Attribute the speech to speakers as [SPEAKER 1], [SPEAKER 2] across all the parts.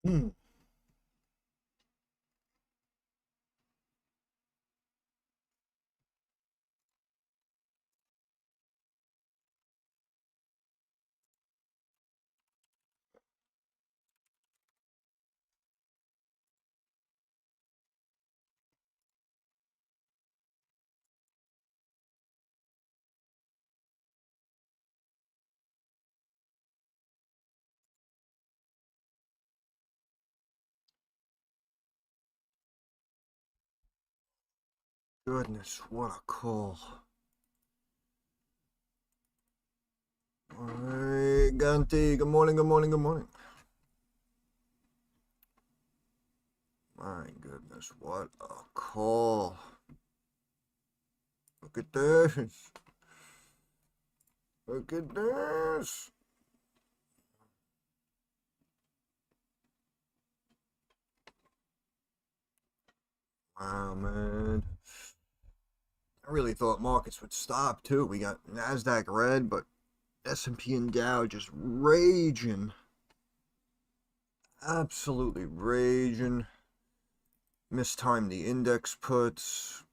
[SPEAKER 1] Hmm. Goodness, what a call. Hey, Ganti, good morning, good morning, good morning. My goodness, what a call. Look at this. Look at this. Wow, man. I really thought markets would stop too. We got NASDAQ red, but S&P and Dow just raging. Absolutely raging. Mistimed the index puts.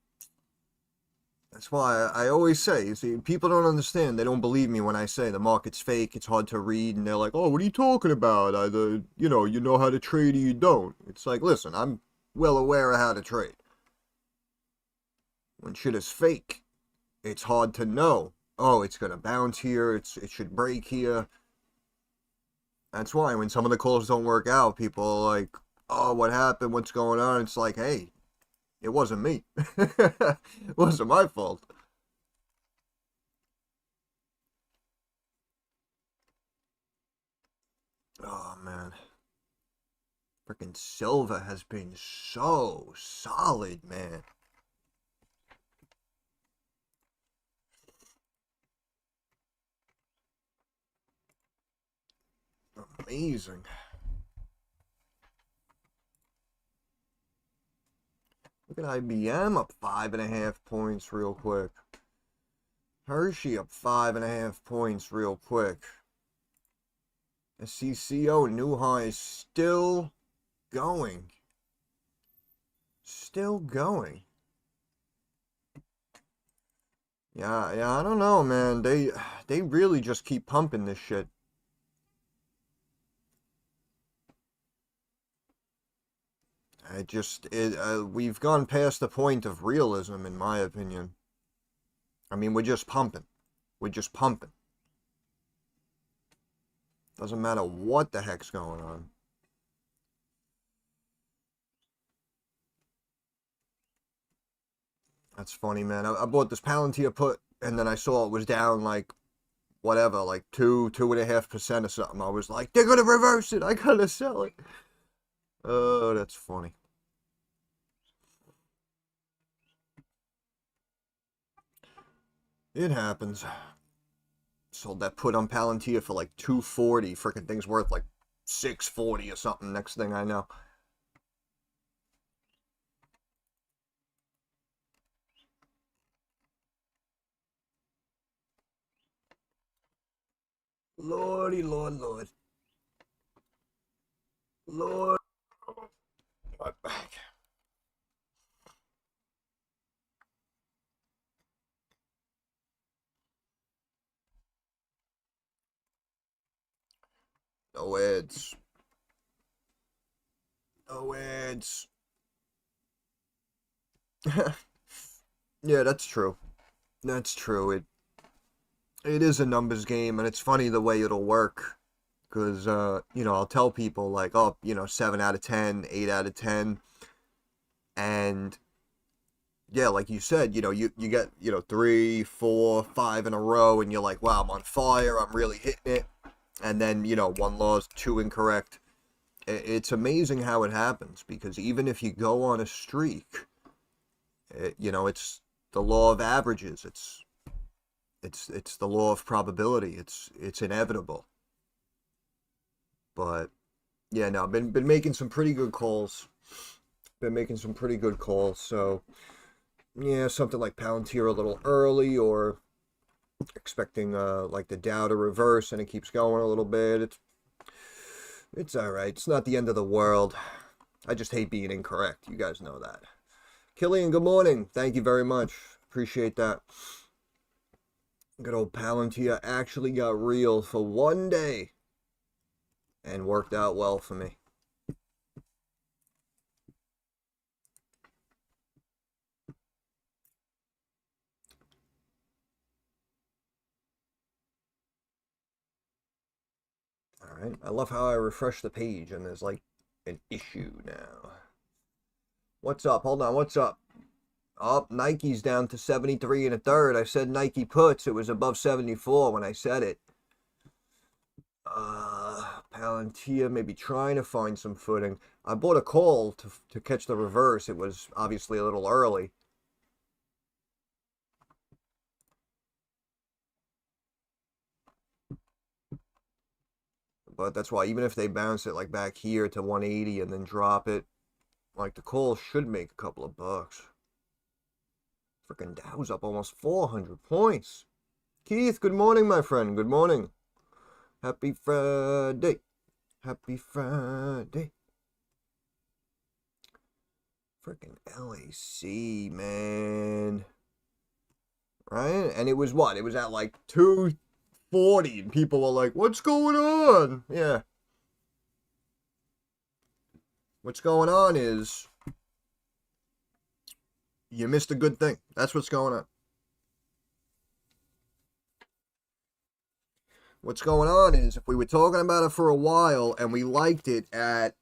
[SPEAKER 1] That's why I always say, you see, people don't understand. They don't believe me when I say the market's fake, it's hard to read, and they're like, oh, what are you talking about? Either, you know how to trade or you don't. It's like, listen, I'm well aware of how to trade. When shit is fake, it's hard to know. Oh, it's going to bounce here, it should break here. That's why when some of the calls don't work out, people are like, oh, what happened? What's going on? It's like, hey, it wasn't me. It wasn't my fault. Oh, man. Freaking Silva has been so solid, man. Amazing. Look at IBM up 5.5 points real quick. Hershey up 5.5 points real quick. SCCO new highs still going. Still going. Yeah, I don't know, man. They really just keep pumping this shit. We've gone past the point of realism, in my opinion. I mean, we're just pumping. We're just pumping. Doesn't matter what the heck's going on. That's funny, man. I bought this Palantir put, and then I saw it was down like whatever, like 2.5% or something. I was like, they're gonna reverse it. I gotta sell it. Oh, that's funny. It happens. Sold that put on Palantir for like 240. Freaking thing's worth like 640 or something. Next thing I know. Lordy, Lord, Lord, Lord. My back. No ads. No ads. Yeah, that's true. That's true. It is a numbers game, and it's funny the way it'll work. Because, I'll tell people, like, oh, 7 out of 10, 8 out of 10. And, yeah, like you said, you get, 3, 4, 5 in a row, and you're like, wow, I'm on fire. I'm really hitting it. And then, one loss, two incorrect. It's amazing how it happens, because even if you go on a streak, it's the law of averages. It's the law of probability. It's inevitable. But yeah, no, been making some pretty good calls. Been making some pretty good calls. So yeah, something like Palantir a little early, or expecting like the Dow to reverse and it keeps going a little bit. It's alright. It's not the end of the world. I just hate being incorrect. You guys know that. Killian, good morning. Thank you very much. Appreciate that. Good old Palantir actually got real for one day and worked out well for me. Alright. I love how I refresh the page and there's like an issue now. What's up? Hold on. What's up? Oh, Nike's down to 73 and a third. I said Nike puts. It was above 74 when I said it. Palantir maybe trying to find some footing. I bought a call to catch the reverse. It was obviously a little early. But that's why even if they bounce it like back here to 180 and then drop it, like the call should make a couple of bucks. Freaking Dow's up almost 400 points. Keith, good morning, my friend. Good morning. Happy Friday. Happy Friday. Freaking LAC, man. Right? And it was what? It was at like 240, and people were like, what's going on? Yeah. What's going on is you missed a good thing. That's what's going on. What's going on is if we were talking about it for a while and we liked it at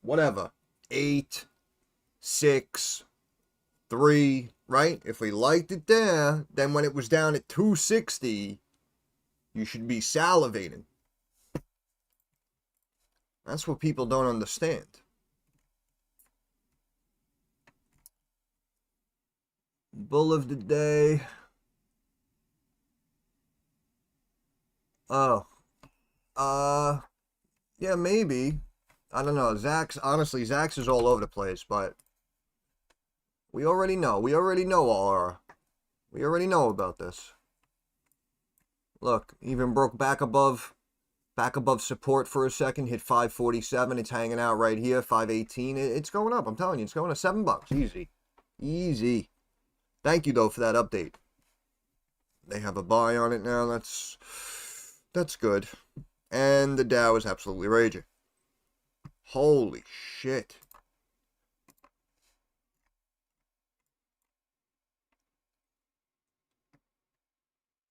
[SPEAKER 1] whatever, 8, 6, 3, right? If we liked it there, then when it was down at 260, you should be salivating. That's what people don't understand. Bull of the day. Oh. Yeah, maybe. I don't know. Honestly, Zach's is all over the place, but we already know. We already know about this. Look, even broke back above support for a second, hit 547. It's hanging out right here, 518. It's going up. I'm telling you, it's going to $7. Easy. Easy. Thank you though for that update. They have a buy on it now. That's good. And the Dow is absolutely raging. Holy shit.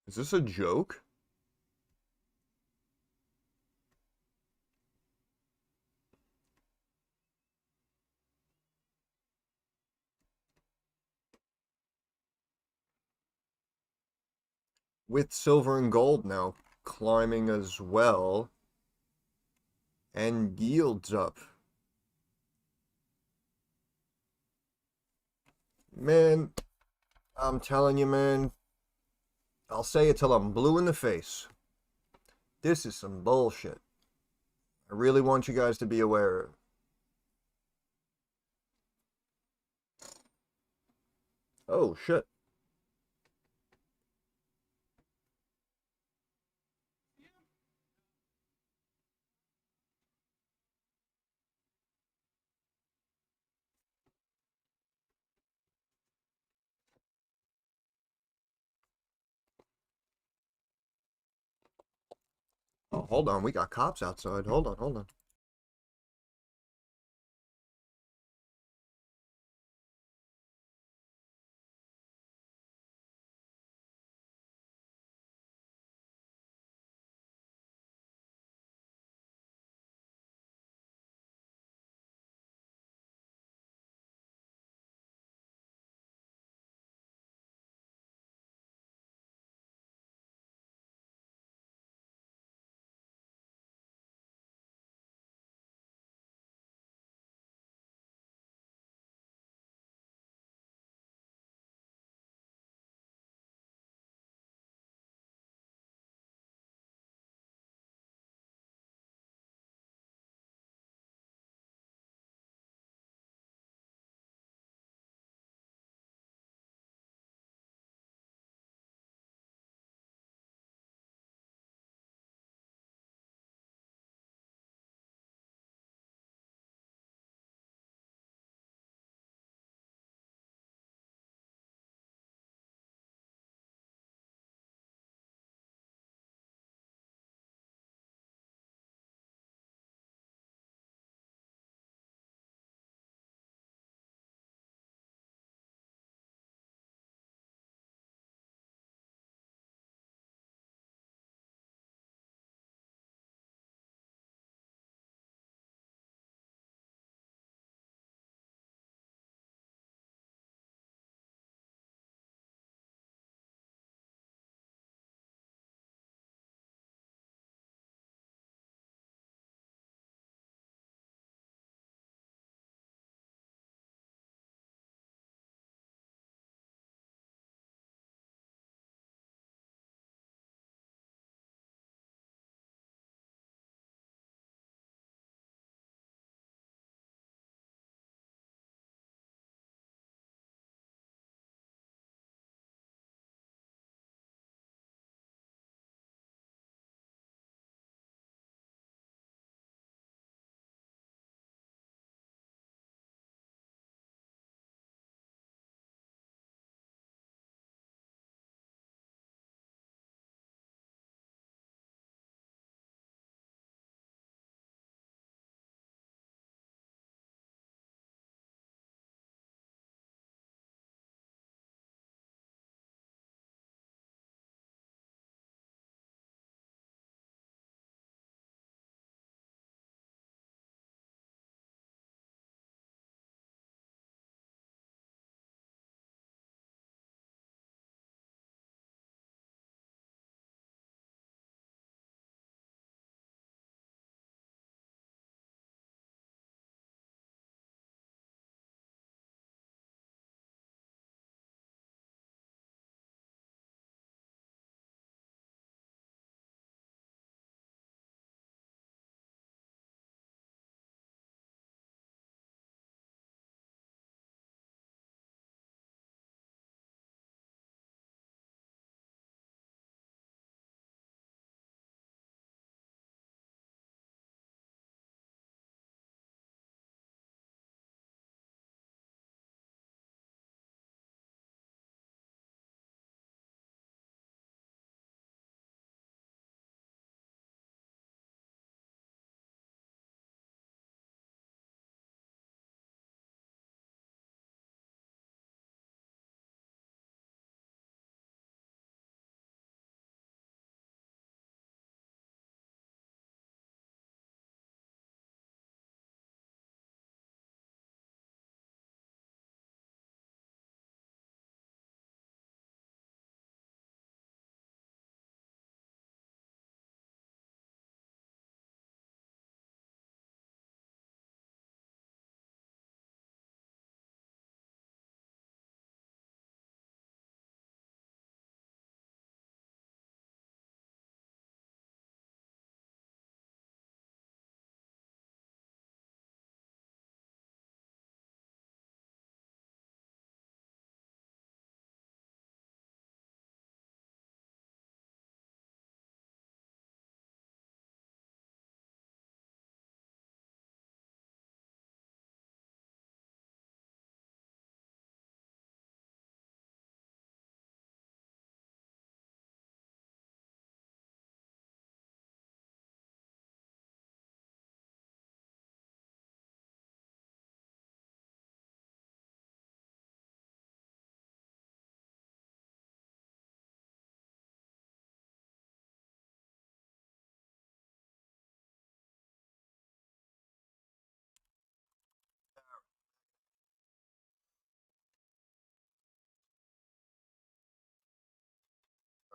[SPEAKER 1] Is this a joke? With silver and gold now climbing as well. And yields up. Man, I'm telling you, man. I'll say it till I'm blue in the face. This is some bullshit. I really want you guys to be aware of it. Oh, shit. Oh, hold on. We got cops outside. Hold on, hold on.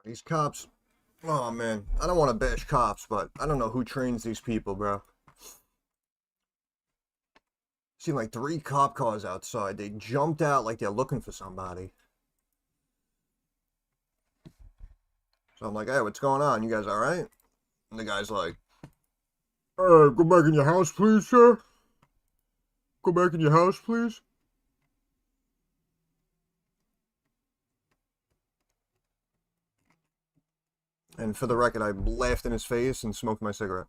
[SPEAKER 1] These cops. Oh man, I don't want to bash cops, but I don't know who trains these people, bro. Seen like three cop cars outside. They jumped out like they're looking for somebody. So I'm like, hey, what's going on? You guys all right? And the guy's like, go back in your house, please, sir. Go back in your house, please. And for the record, I laughed in his face and smoked my cigarette.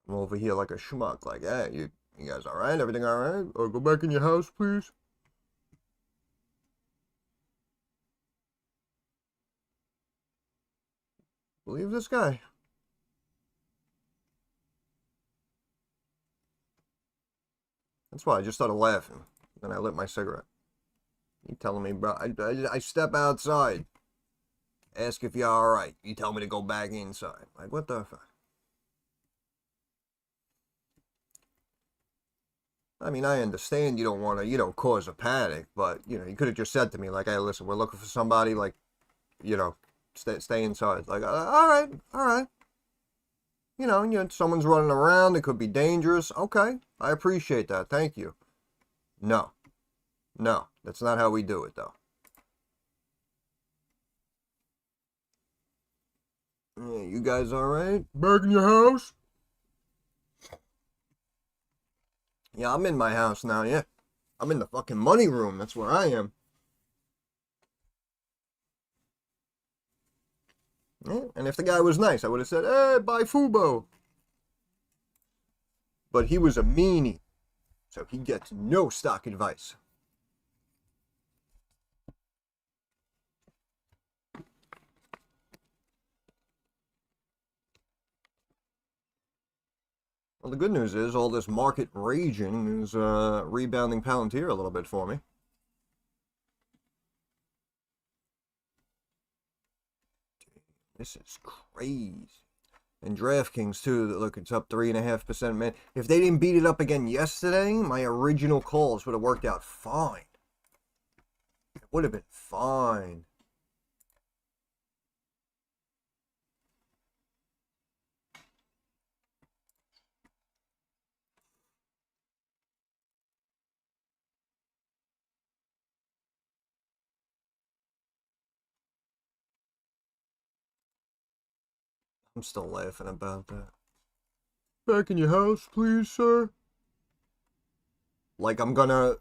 [SPEAKER 1] I'm over here like a schmuck, like, hey, you guys all right? Everything all right? Or go back in your house, please. Believe this guy. That's why I just started laughing. Then I lit my cigarette. You telling me, bro? I step outside, ask if you're all right. You tell me to go back inside. Like, what the fuck? I mean, I understand you don't want to, cause a panic, but, you could have just said to me, like, hey, listen, we're looking for somebody, like, you know, stay inside. Like, all right, all right. Someone's running around. It could be dangerous. Okay, I appreciate that. Thank you. No, no, that's not how we do it, though. Yeah, you guys all right? Back in your house? Yeah, I'm in my house now, yeah. I'm in the fucking money room. That's where I am. Yeah, and if the guy was nice, I would have said, hey, bye, Fubo. But he was a meanie, so he gets no stock advice. Well, the good news is all this market raging is rebounding Palantir a little bit for me. This is crazy. And DraftKings too. Look, it's up 3.5%. Man, if they didn't beat it up again yesterday, my original calls would have worked out fine. It would have been fine. I'm still laughing about that. Back in your house, please, sir. Like I'm gonna,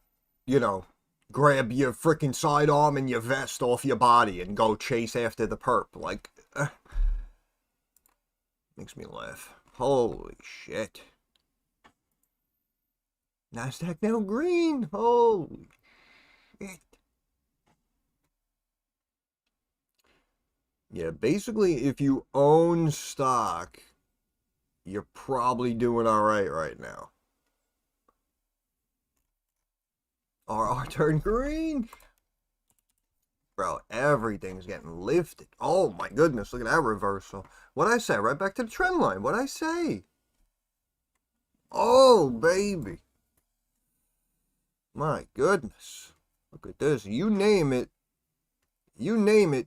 [SPEAKER 1] grab your freaking sidearm and your vest off your body and go chase after the perp. Like, makes me laugh. Holy shit. NASDAQ now green. Holy shit. Yeah, basically, if you own stock, you're probably doing all right now. RR turned green. Bro, everything's getting lifted. Oh my goodness, look at that reversal. What'd I say? Right back to the trend line. What'd I say? Oh, baby. My goodness. Look at this. You name it,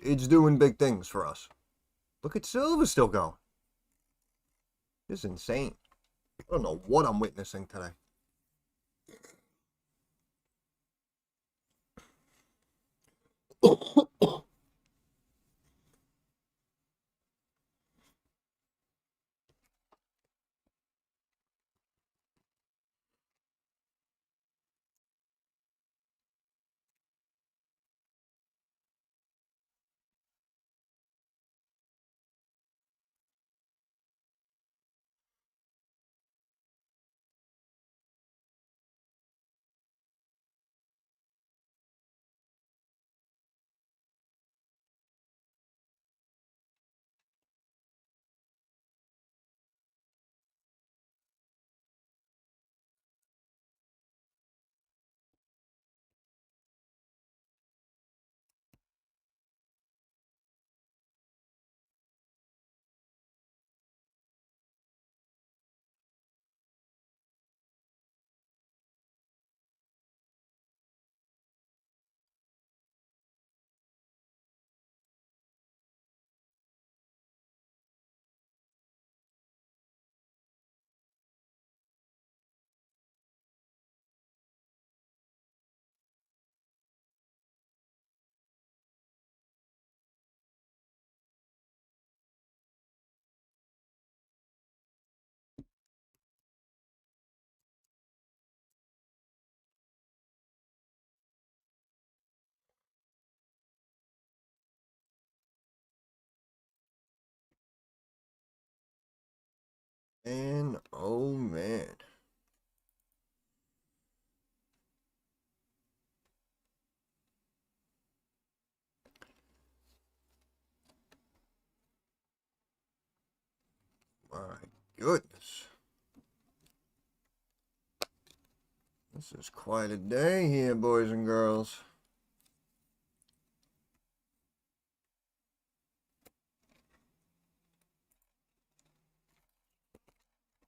[SPEAKER 1] it's doing big things for us. Look at silver still going. This is insane. I don't know what I'm witnessing today. And oh man. My goodness. This is quite a day here, boys and girls.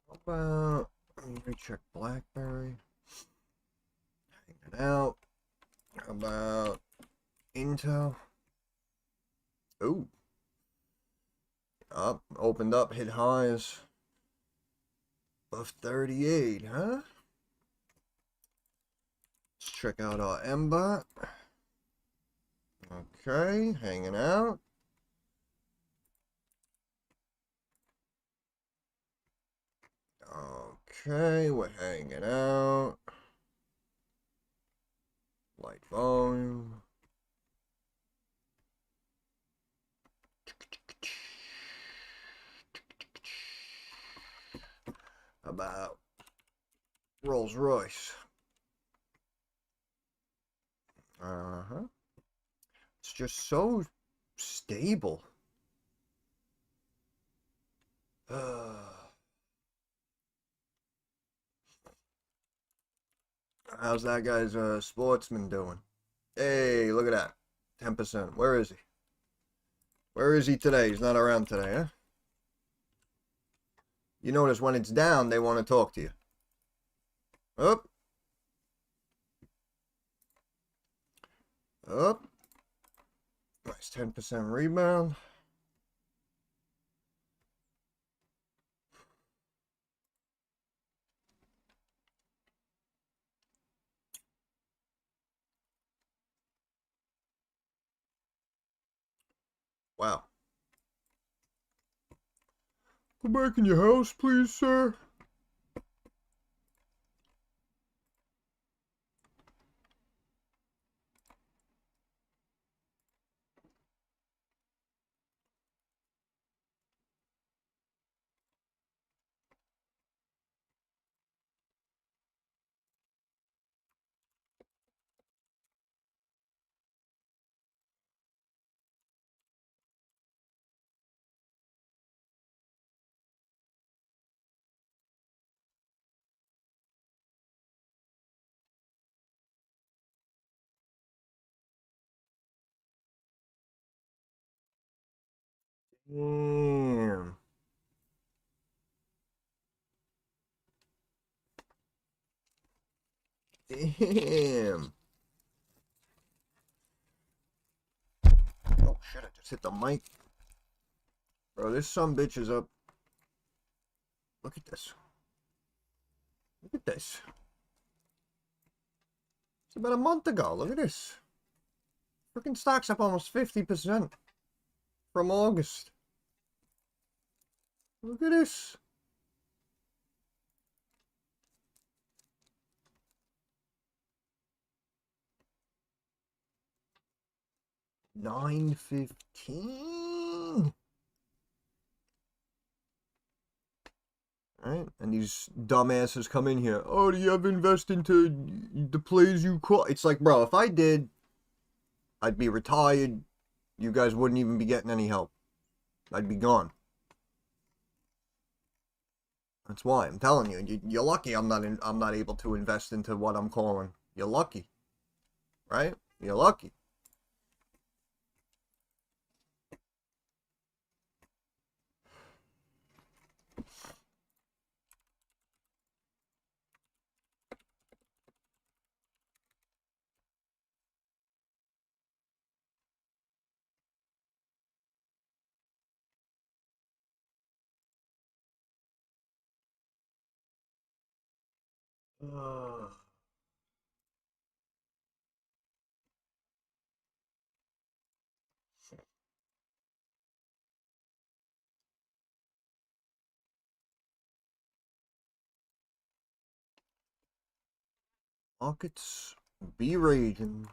[SPEAKER 1] How about, let me check BlackBerry. Hanging out. How about Intel? Ooh. Up, opened up, hit highs of 38, huh? Let's check out our MBOT. Okay, hanging out. Okay, we're hanging out. Light volume. About Rolls Royce. Uh-huh. It's just so stable. How's that guy's sportsman doing? Hey, look at that. 10%. Where is he? Where is he today? He's not around today, huh? You notice when it's down, they want to talk to you. Up. Up. Nice 10% rebound. Wow. Go back in your house, please, sir. Damn. Damn. Oh shit, I just hit the mic. Bro, this bitch is up. Look at this. Look at this. It's about a month ago. Look at this. Freaking stock's up almost 50% from August. Look at this. $9.15. Right? And these dumbasses come in here. Oh, do you ever invest into the plays you call? It's like, bro, if I did, I'd be retired. You guys wouldn't even be getting any help. I'd be gone. That's why I'm telling you. You're lucky I'm not able to invest into what I'm calling. You're lucky, right? You're lucky. Ugh. Markets be raging.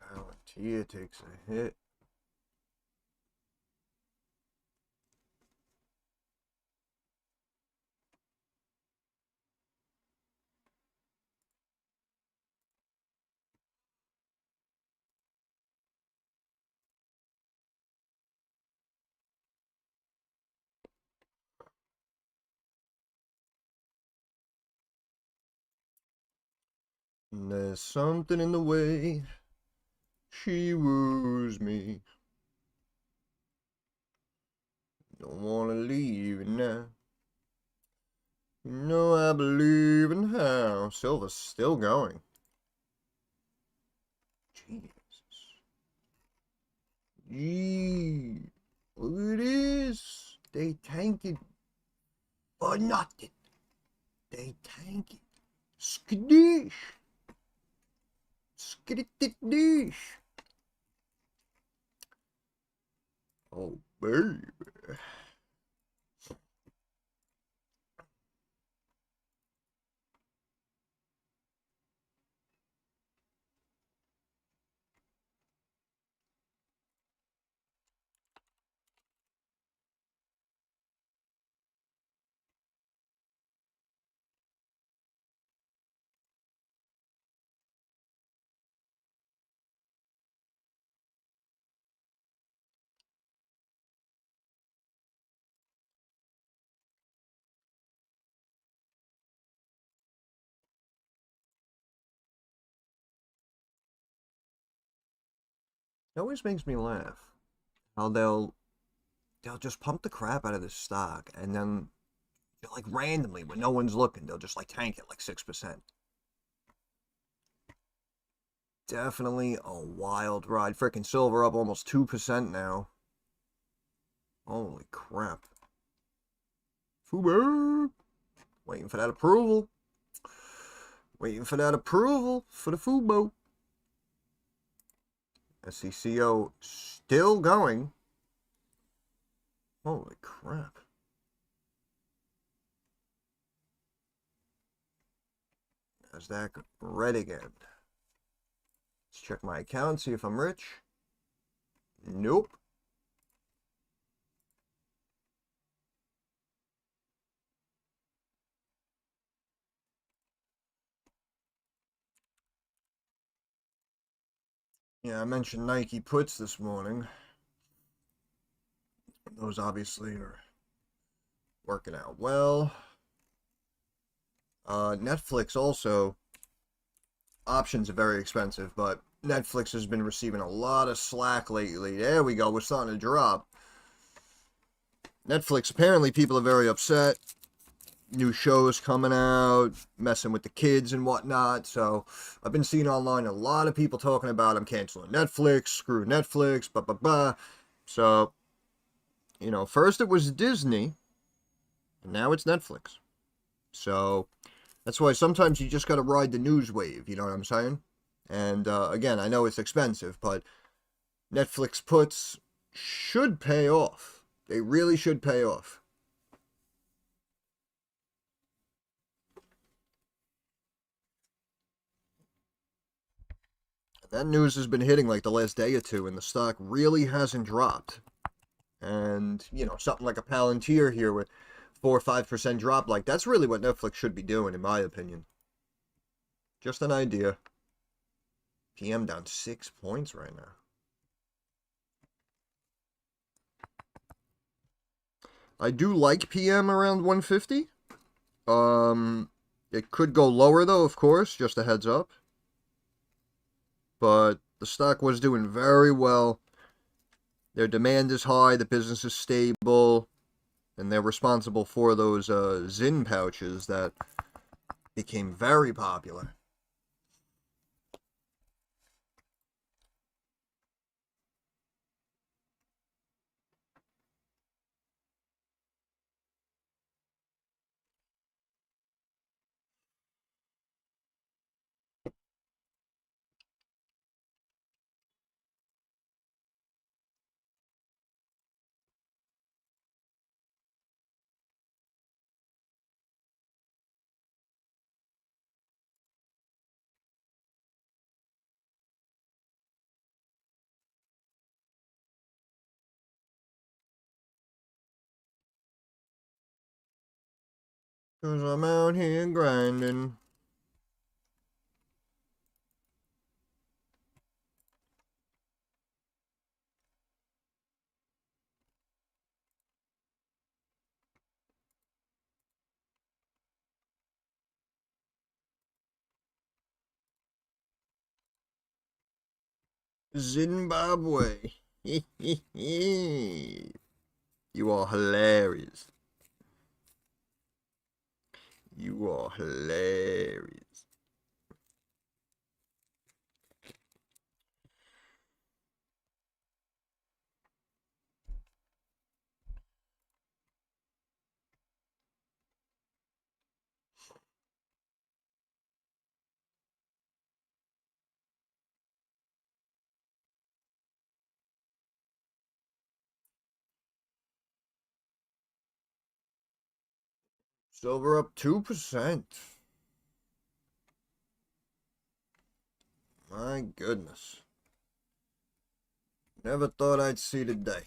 [SPEAKER 1] Palantir takes a hit. There's something in the way she woos me. Don't wanna leave now. You know I believe in how. Silver's still going. Jesus. Gee. Look at this. They tank it for nothing. They tank it. Skadish. Skadish. Oh, baby. It always makes me laugh how they'll just pump the crap out of this stock and then like randomly when no one's looking they'll just like tank it like 6%. Definitely a wild ride. Freaking silver up almost 2% now. Holy crap. Fubo. Waiting for that approval. Waiting for that approval for the Fubo. SCCO still going. Holy crap. NASDAQ red again. Let's check my account, see if I'm rich. Nope. Yeah, I mentioned Nike puts this morning. Those obviously are working out well. Netflix also, options are very expensive, but Netflix has been receiving a lot of slack lately. There we go, we're starting to drop. Netflix, apparently people are very upset. New shows coming out, messing with the kids and whatnot. So I've been seeing online a lot of people talking about I'm canceling Netflix, screw Netflix, blah, blah, blah. So, you know, first it was Disney, and now it's Netflix. So that's why sometimes you just got to ride the news wave, you know what I'm saying? And again, I know it's expensive, but Netflix puts should pay off. They really should pay off. That news has been hitting like the last day or two, and the stock really hasn't dropped. And, you know, something like a Palantir here with 4 or 5% drop, like that's really what Netflix should be doing, in my opinion. Just an idea. PM down 6 points right now. I do like PM around 150. It could go lower though, of course, just a heads up. But the stock was doing very well. Their demand is high, the business is stable, and they're responsible for those Zyn pouches that became very popular. Cause I'm out here grinding. Zimbabwe. You are hilarious. You are hilarious. Silver up 2%. My goodness. Never thought I'd see the day.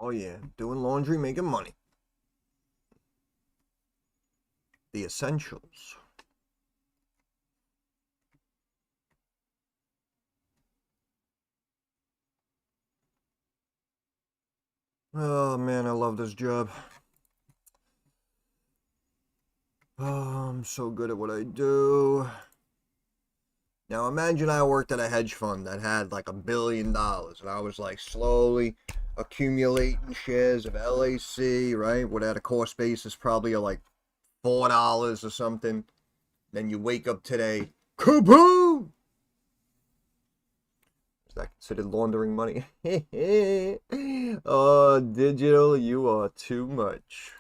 [SPEAKER 1] Oh yeah, doing laundry, making money. The essentials. Oh man, I love this job. Oh, I'm so good at what I do. Now imagine I worked at a hedge fund that had like $1 billion, and I was like slowly accumulating shares of LAC, right? What at a cost basis probably of like $4 or something. Then you wake up today, kaboom! Is that considered laundering money? Oh, digital, you are too much.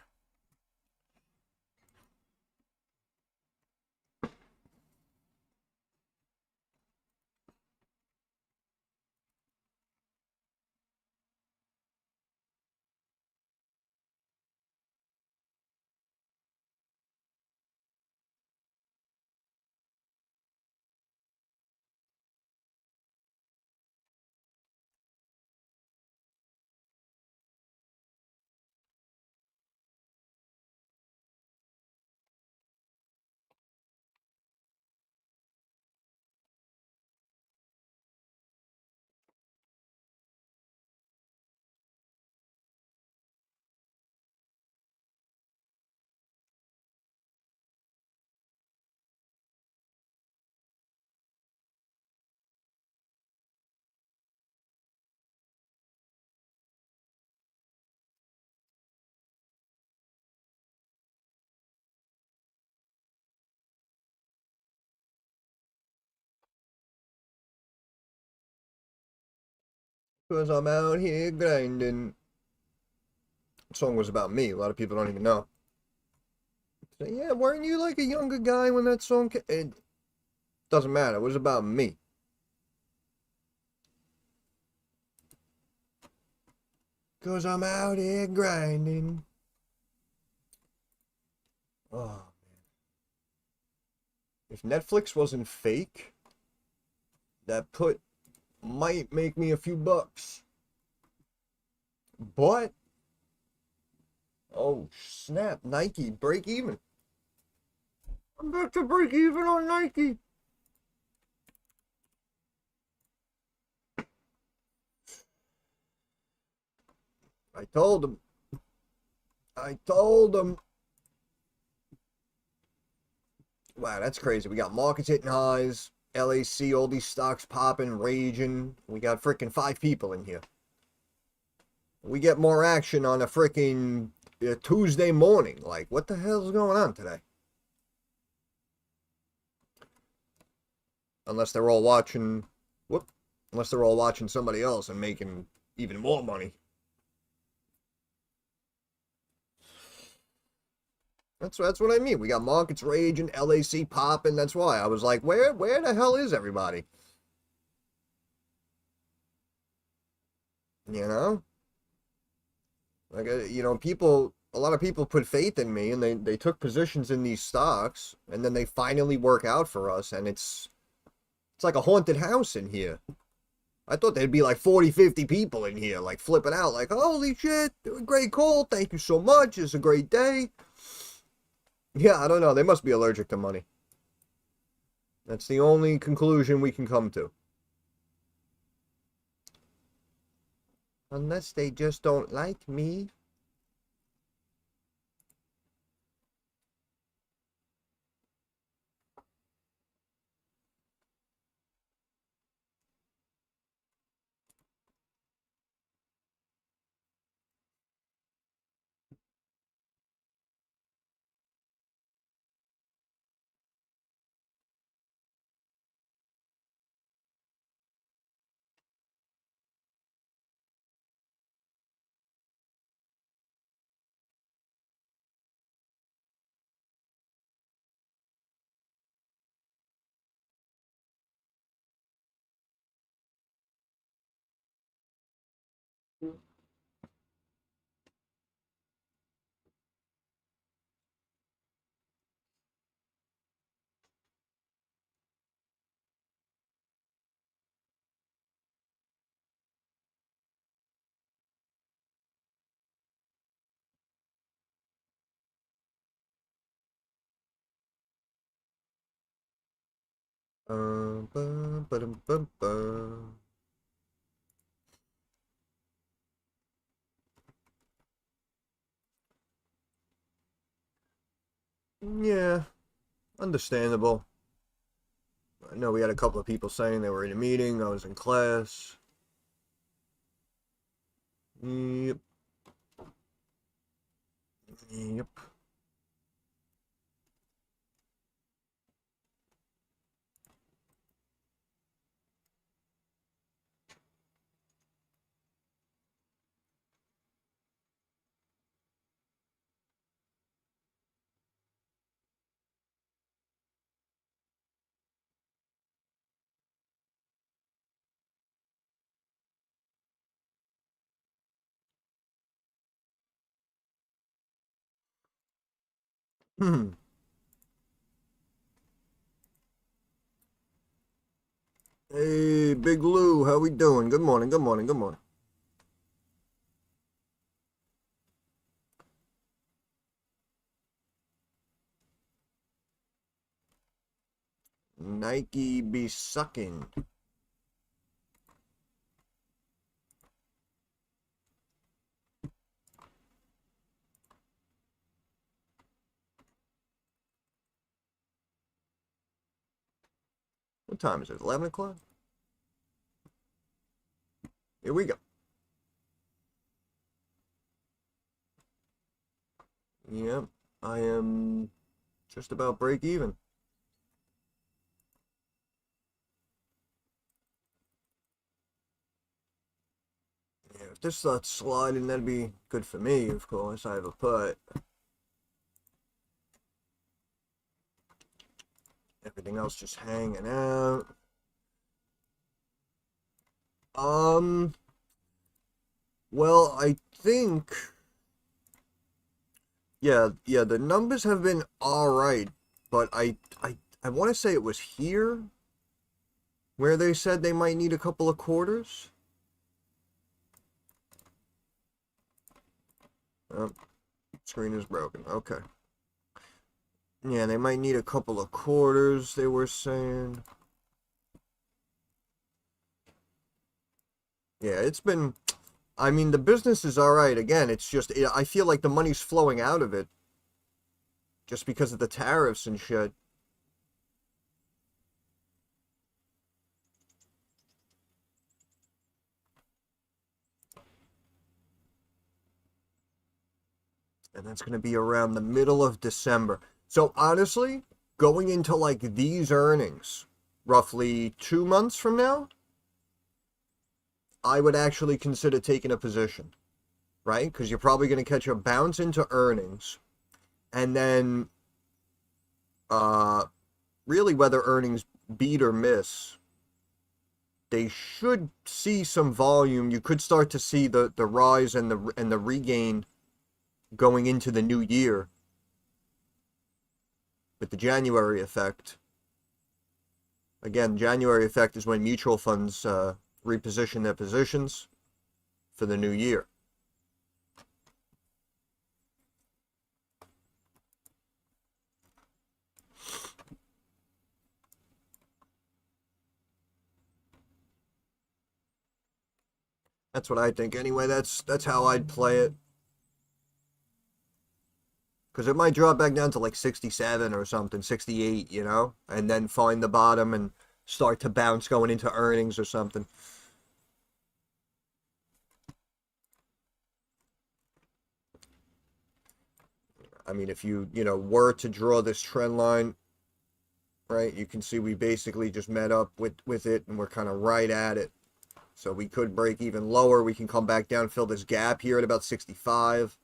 [SPEAKER 1] Because I'm out here grinding. The song was about me. A lot of people don't even know. So, yeah, weren't you like a younger guy when that song came? It doesn't matter. It was about me. Because I'm out here grinding. Oh, if Netflix wasn't fake, that put might make me a few bucks. But, oh snap, Nike, break even. I'm back to break even on Nike. I told him. I told him. Wow, that's crazy. We got markets hitting highs, LAC, all these stocks popping, raging. We got freaking 5 people in here. We get more action on a freaking Tuesday morning. Like, what the hell's going on today? Unless they're all watching, whoop, unless they're all watching somebody else and making even more money. That's what I mean. We got markets raging, LAC popping. That's why I was like, where the hell is everybody? You know, like people. A lot of people put faith in me, and they took positions in these stocks, and then they finally work out for us, and it's like a haunted house in here. I thought there'd be like 40, 50 people in here, like flipping out, like, holy shit, great call, thank you so much, it's a great day. Yeah, I don't know, they must be allergic to money. That's the only conclusion we can come to. Unless they just don't like me. Bum, ba-dum, bum, bum. Yeah, understandable. I know we had a couple of people saying they were in a meeting, I was in class. Yep, yep. Hmm. Hey, Big Lou, how we doing? Good morning, good morning, good morning. Nike be sucking. What time is it? 11 o'clock? Here we go. Yep, I am just about break even. Yeah, if this starts sliding, that'd be good for me, of course. I have a putt. Everything else just hanging out. Um, well, I think, yeah, the numbers have been all right, but I want to say it was here where they said they might need a couple of quarters. Oh, screen is broken. Okay. Yeah, they might need a couple of quarters, they were saying. Yeah, it's been, I mean, the business is all right. Again, it's just, I feel like the money's flowing out of it just because of the tariffs and shit. And that's going to be around the middle of December. So honestly, going into like these earnings, roughly 2 months from now, I would actually consider taking a position, right? Because you're probably going to catch a bounce into earnings, and then uh, really whether earnings beat or miss, they should see some volume. You could start to see the rise and the regain going into the new year with the January effect. Again, January effect is when mutual funds reposition their positions for the new year. That's what I think. Anyway, that's how I'd play it. Because it might drop back down to like 67 or something, 68, and then find the bottom and start to bounce going into earnings or something. I mean, if were to draw this trend line, right, you can see we basically just met up with it and we're kind of right at it. So we could break even lower. We can come back down, fill this gap here at about 65.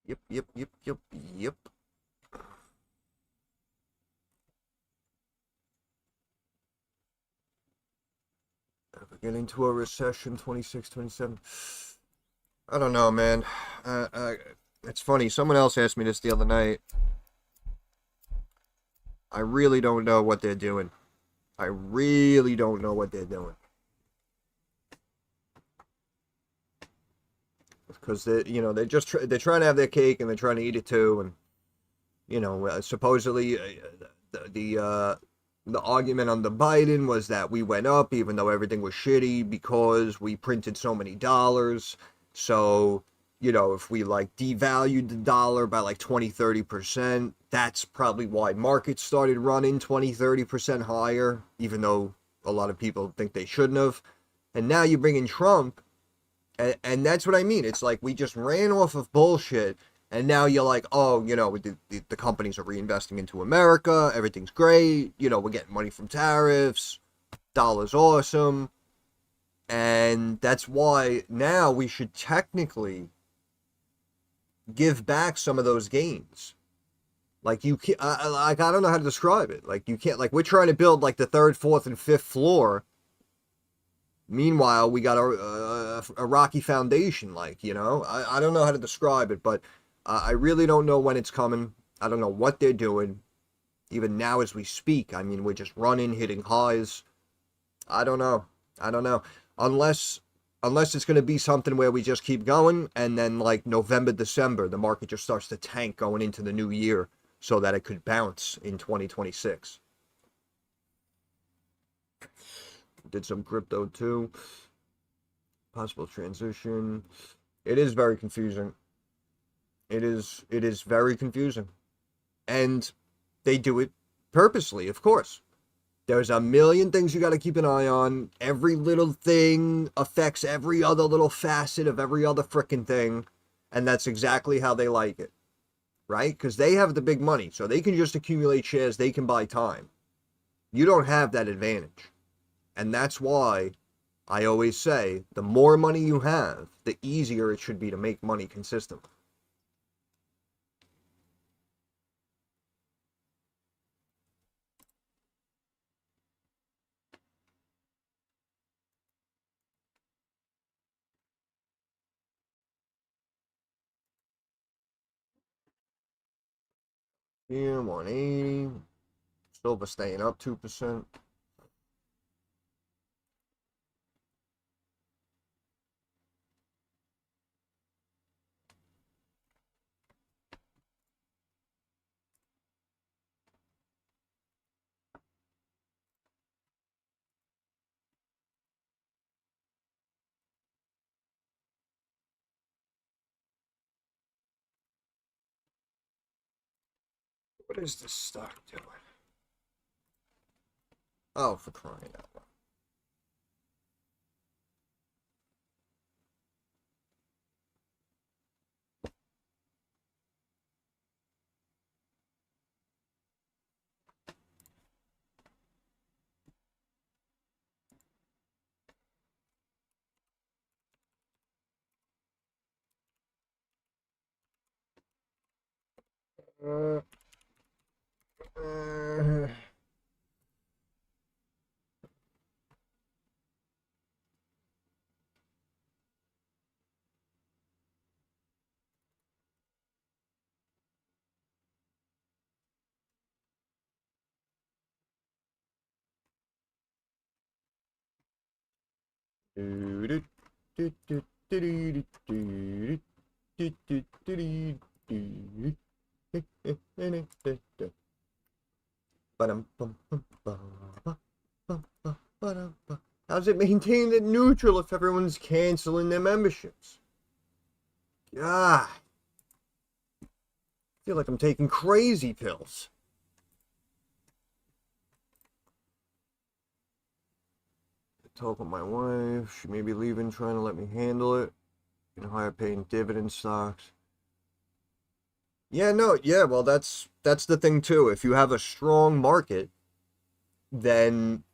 [SPEAKER 1] Yep, yep, yep, yep, yep. We're getting into a recession, 26, 27. I don't know, man. It's funny. Someone else asked me this the other night. I really don't know what they're doing. I really don't know what they're doing. Because they're trying to have their cake and they're trying to eat it too. And supposedly the argument on the Biden was that we went up even though everything was shitty because we printed so many dollars. So, if we like devalued the dollar by like 20-30%, that's probably why markets started running 20-30% higher, even though a lot of people think they shouldn't have. And now you bring in Trump, and that's what I mean. It's like we just ran off of bullshit. And now you're like, oh, the companies are reinvesting into America. Everything's great. We're getting money from tariffs. Dollar's awesome. And that's why now we should technically give back some of those gains. Like you can't, I don't know how to describe it. Like you can't, like we're trying to build like the third, fourth, and fifth floor. Meanwhile, we got a rocky foundation. Like I don't know how to describe it, but I really don't know when it's coming. I don't know what they're doing. Even now as we speak, I mean, we're just running, hitting highs. I don't know. I don't know. Unless it's going to be something where we just keep going and then like November, December, the market just starts to tank going into the new year so that it could bounce in 2026. Did some crypto too. Possible transition. It is very confusing. It is very confusing. And they do it purposely, of course. There's a million things you got to keep an eye on. Every little thing affects every other little facet of every other freaking thing. And that's exactly how they like it, right? Because they have the big money, so they can just accumulate shares. They can buy time. You don't have that advantage. And that's why I always say the more money you have, the easier it should be to make money consistently. Here, 180. Silver staying up 2%. What is this stock doing? Oh, for crying out loud. Uh, uh, How's it maintained at neutral if everyone's canceling their memberships? God, I feel like I'm taking crazy pills. Talk with my wife. She may be leaving, trying to let me handle it. Higher paying dividend stocks. Yeah, no, yeah, well, that's the thing too. If you have a strong market, then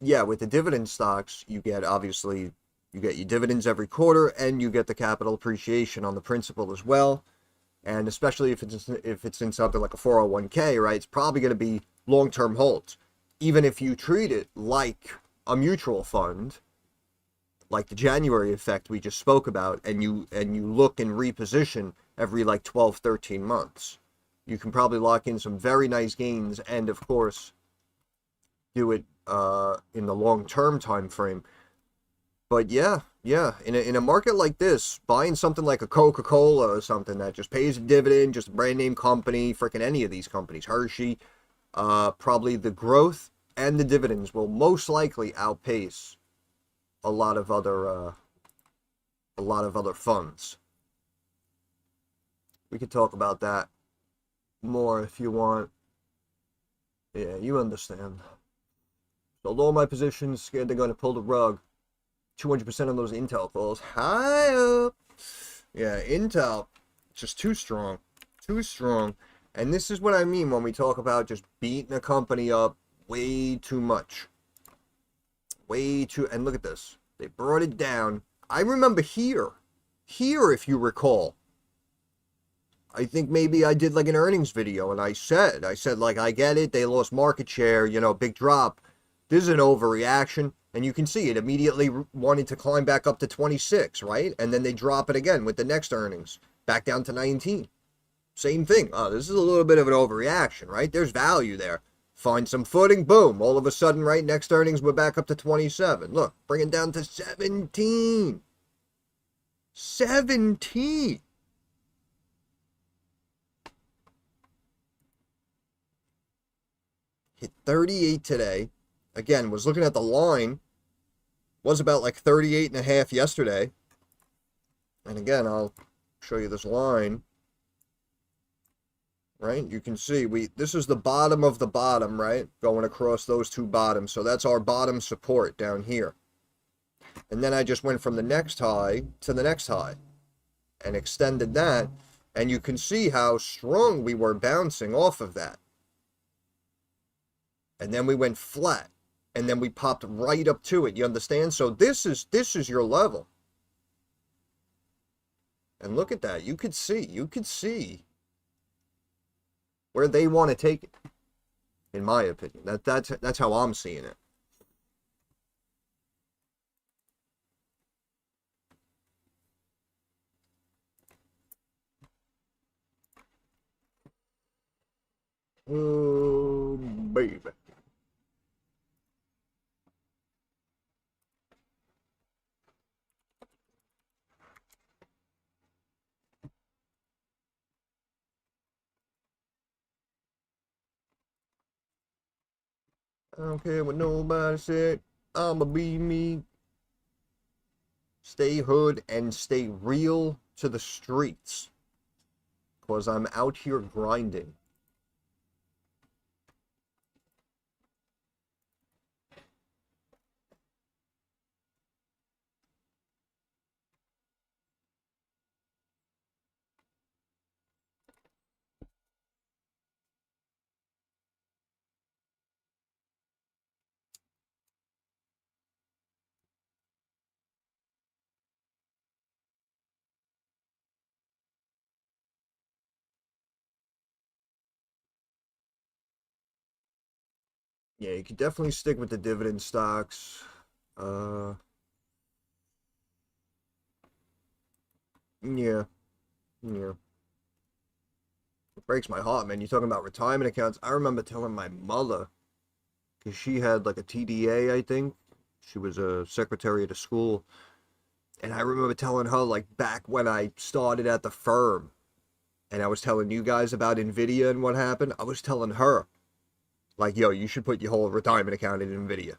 [SPEAKER 1] yeah, with the dividend stocks, you get obviously you get your dividends every quarter, and you get the capital appreciation on the principal as well. And especially if it's in something like a 401k, right? It's probably going to be long-term holds. Even if you treat it like a mutual fund, like the January effect we just spoke about, and you look and reposition every like 12, 13 months, you can probably lock in some very nice gains, and of course do it in the long-term time frame. But yeah, in a market like this, buying something like a Coca-Cola or something that just pays a dividend, just a brand name company, freaking any of these companies, Hershey, probably the growth and the dividends will most likely outpace a lot of other funds. We could talk about that more if you want. Yeah, you understand. Sold all my positions, scared they're going to pull the rug. 200% on those Intel calls. High up. Yeah, Intel, just too strong. Too strong. And this is what I mean when we talk about just beating a company up way too much. Way too, and look at this. They brought it down. I remember here, if you recall, I think maybe I did like an earnings video, and I said like, I get it, they lost market share, big drop. This is an overreaction, and you can see it immediately wanted to climb back up to 26, right? And then they drop it again with the next earnings, back down to 19. Same thing. Oh, this is a little bit of an overreaction, right? There's value there. Find some footing, boom. All of a sudden, right, next earnings, we're back up to 27. Look, bring it down to 17. 17. Hit 38 today. Again, was looking at the line. Was about like 38 and a half yesterday. And again, I'll show you this line. Right? You can see this is the bottom of the bottom, right? Going across those two bottoms. So that's our bottom support down here. And then I just went from the next high to the next high and extended that. And you can see how strong we were bouncing off of that. And then we went flat. And then we popped right up to it. You understand? So this is your level. And look at that. You could see where they want to take it, in my opinion. That's how I'm seeing it. Oh, baby. I don't care what nobody said. I'ma be me. Stay hood and stay real to the streets. because I'm out here grinding. Yeah, you can definitely stick with the dividend stocks. Uh, yeah, yeah. It breaks my heart, man. You're talking about retirement accounts. I remember telling my mother, because she had like a TDA, I think. She was a secretary at a school. And I remember telling her, like, back when I started at the firm, and I was telling you guys about NVIDIA and what happened, I was telling her, like, yo, you should put your whole retirement account in NVIDIA.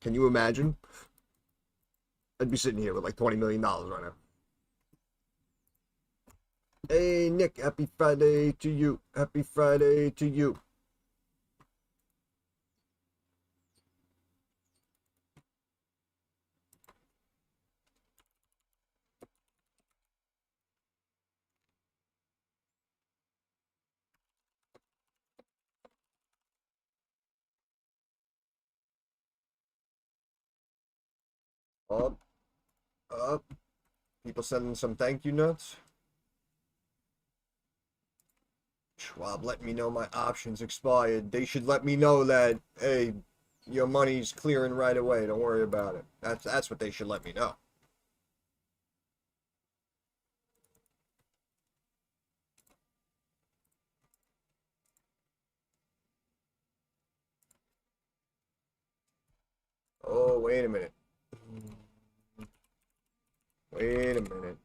[SPEAKER 1] Can you imagine? I'd be sitting here with like $20 million right now. Hey, Nick, happy Friday to you. Happy Friday to you. Up, up. People sending some thank you notes. Schwab let me know my options expired. They should let me know that, hey, your money's clearing right away. Don't worry about it. That's what they should let me know. Oh, wait a minute. Wait a minute.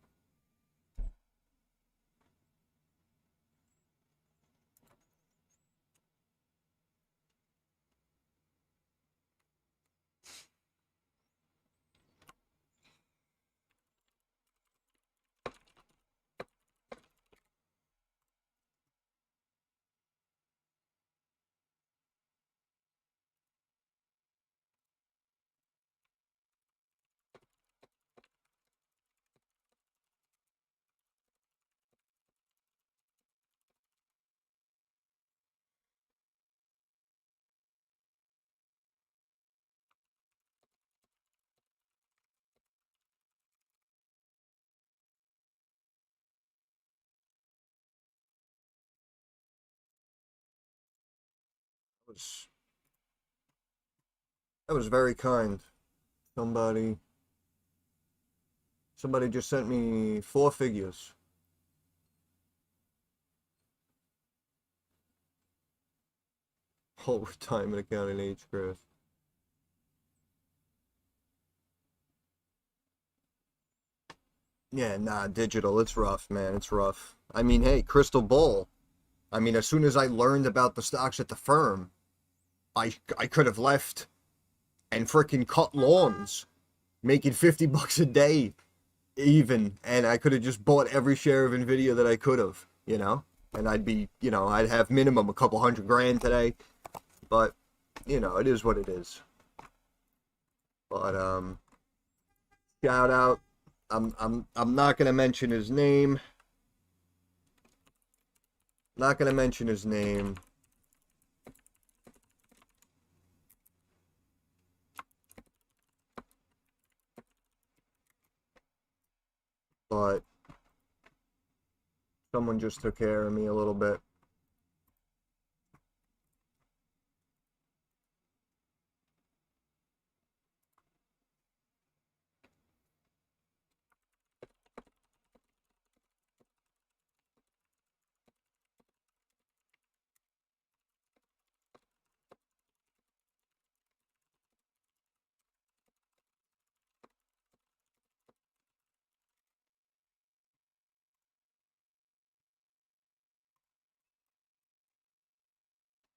[SPEAKER 1] That was very kind. Somebody somebody just sent me four figures. Whole retirement account in age growth. Yeah, nah, digital. It's rough, man. It's rough. I mean, hey, crystal ball. I mean, as soon as I learned about the stocks at the firm, I could have left and freaking cut lawns, making $50 a day even, and I could have just bought every share of Nvidia that I could have, and I'd be, I'd have minimum a couple hundred grand today, but it is what it is. But shout out. I'm not gonna mention his name. Not gonna mention his name. But someone just took care of me a little bit.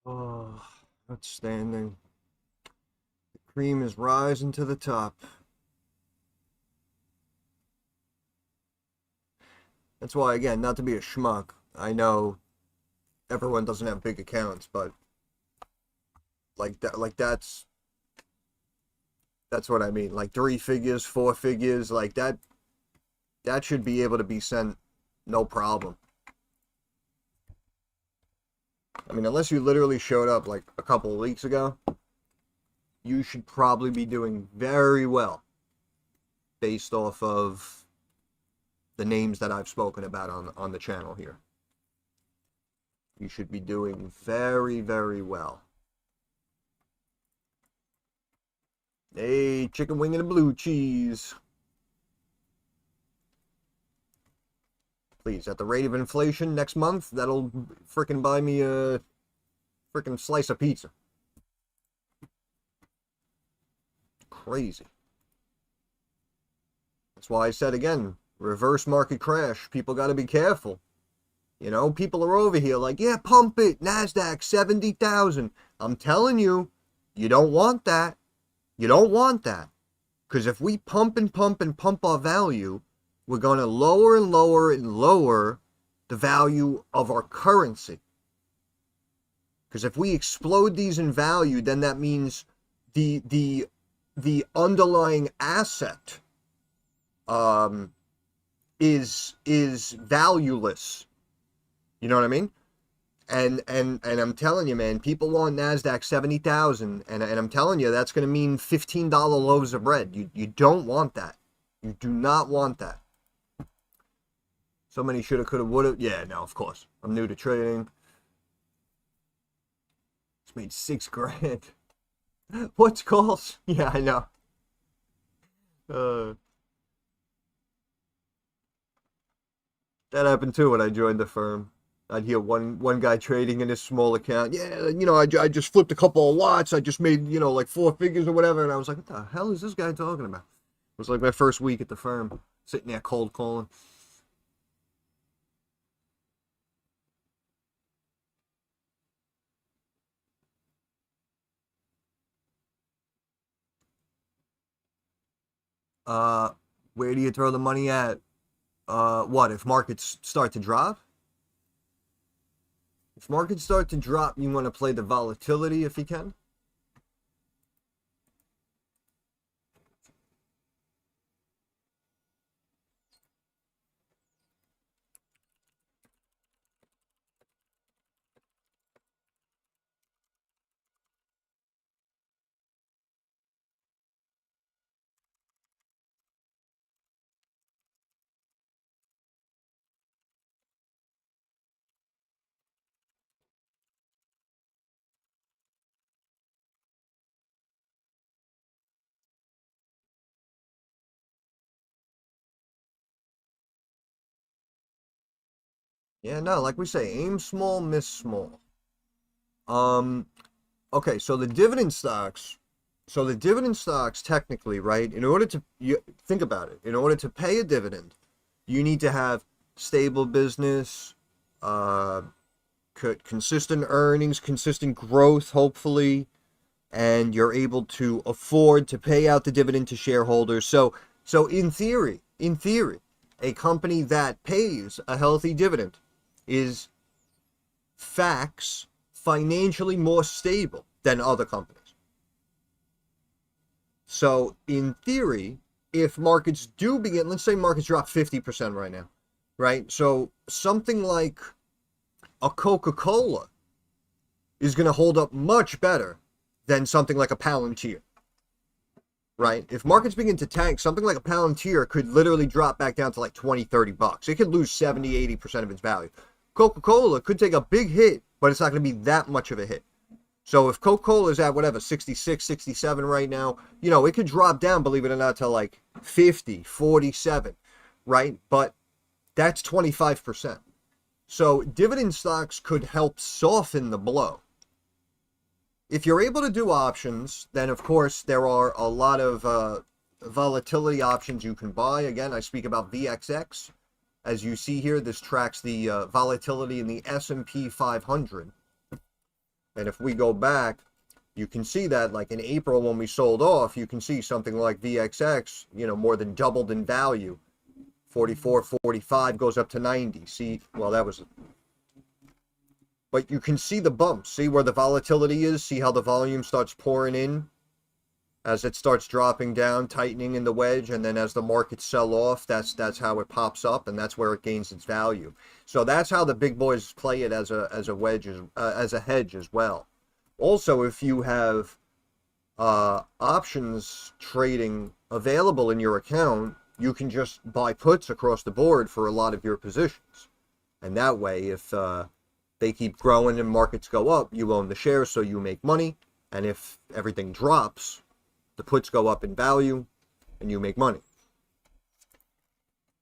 [SPEAKER 1] Oh, outstanding. The cream is rising to the top. That's why, again, not to be a schmuck, I know everyone doesn't have big accounts, but that's what I mean. Like 3 figures, 4 figures, like that should be able to be sent no problem. I mean, unless you literally showed up like a couple of weeks ago, you should probably be doing very well based off of the names that I've spoken about on the channel here. You should be doing very, very well. Hey, chicken wing and a blue cheese. Please, at the rate of inflation next month, that'll frickin' buy me a frickin' slice of pizza. Crazy. That's why I said again, reverse market crash. People got to be careful. You know, people are over here like, yeah, pump it, NASDAQ, 70,000. I'm telling you, you don't want that. You don't want that. Because if we pump and pump and pump our value, we're going to lower and lower and lower the value of our currency. Because if we explode these in value, then that means the underlying asset is valueless. You know what I mean? And I'm telling you, man, people want NASDAQ 70,000, and I'm telling you, that's going to mean $15 loaves of bread. You don't want that. You do not want that. So many shoulda, coulda, woulda. Yeah, no, of course. I'm new to trading. It's made $6 grand. What's calls? Yeah, I know. That happened too when I joined the firm. I'd hear one guy trading in his small account. Yeah, you know, I just flipped a couple of lots. I just made, you know, like 4 figures or whatever. And I was like, what the hell is this guy talking about? It was like my first week at the firm, sitting there cold calling. Uh, where do you throw the money at? What, if markets start to drop? If markets start to drop, you want to play the volatility if you can? Yeah, no, like we say, aim small, miss small. Um, okay, so the dividend stocks, technically, right? In order to think about it, in order to pay a dividend, you need to have stable business, uh, consistent earnings, consistent growth, hopefully, and you're able to afford to pay out the dividend to shareholders. So in theory, a company that pays a healthy dividend is facts financially more stable than other companies. So in theory, if markets do begin, let's say markets drop 50% right now, right? So something like a Coca-Cola is going to hold up much better than something like a Palantir, right? If markets begin to tank, something like a Palantir could literally drop back down to like 20, $30. It could lose 70, 80% of its value. Coca-Cola could take a big hit, but it's not going to be that much of a hit. So if Coca-Cola is at whatever, 66, 67 right now, you know, it could drop down, believe it or not, to like 50, 47, right? But that's 25%. So dividend stocks could help soften the blow. If you're able to do options, then of course there are a lot of volatility options you can buy. Again, I speak about VXX. As you see here, this tracks the volatility in the S&P 500. And if we go back, you can see that like in April when we sold off, you can see something like VXX, you know, more than doubled in value 44, 45 goes up to 90. See, well, that was, but you can see the bumps. See where the volatility is? See how the volume starts pouring in as it starts dropping down, tightening in the wedge, and then as the markets sell off, that's how it pops up, and that's where it gains its value. So that's how the big boys play it as a wedge, as a hedge as well. Also, if you have options trading available in your account, you can just buy puts across the board for a lot of your positions. And that way, if they keep growing and markets go up, you own the shares, so you make money. And if everything drops, the puts go up in value and you make money.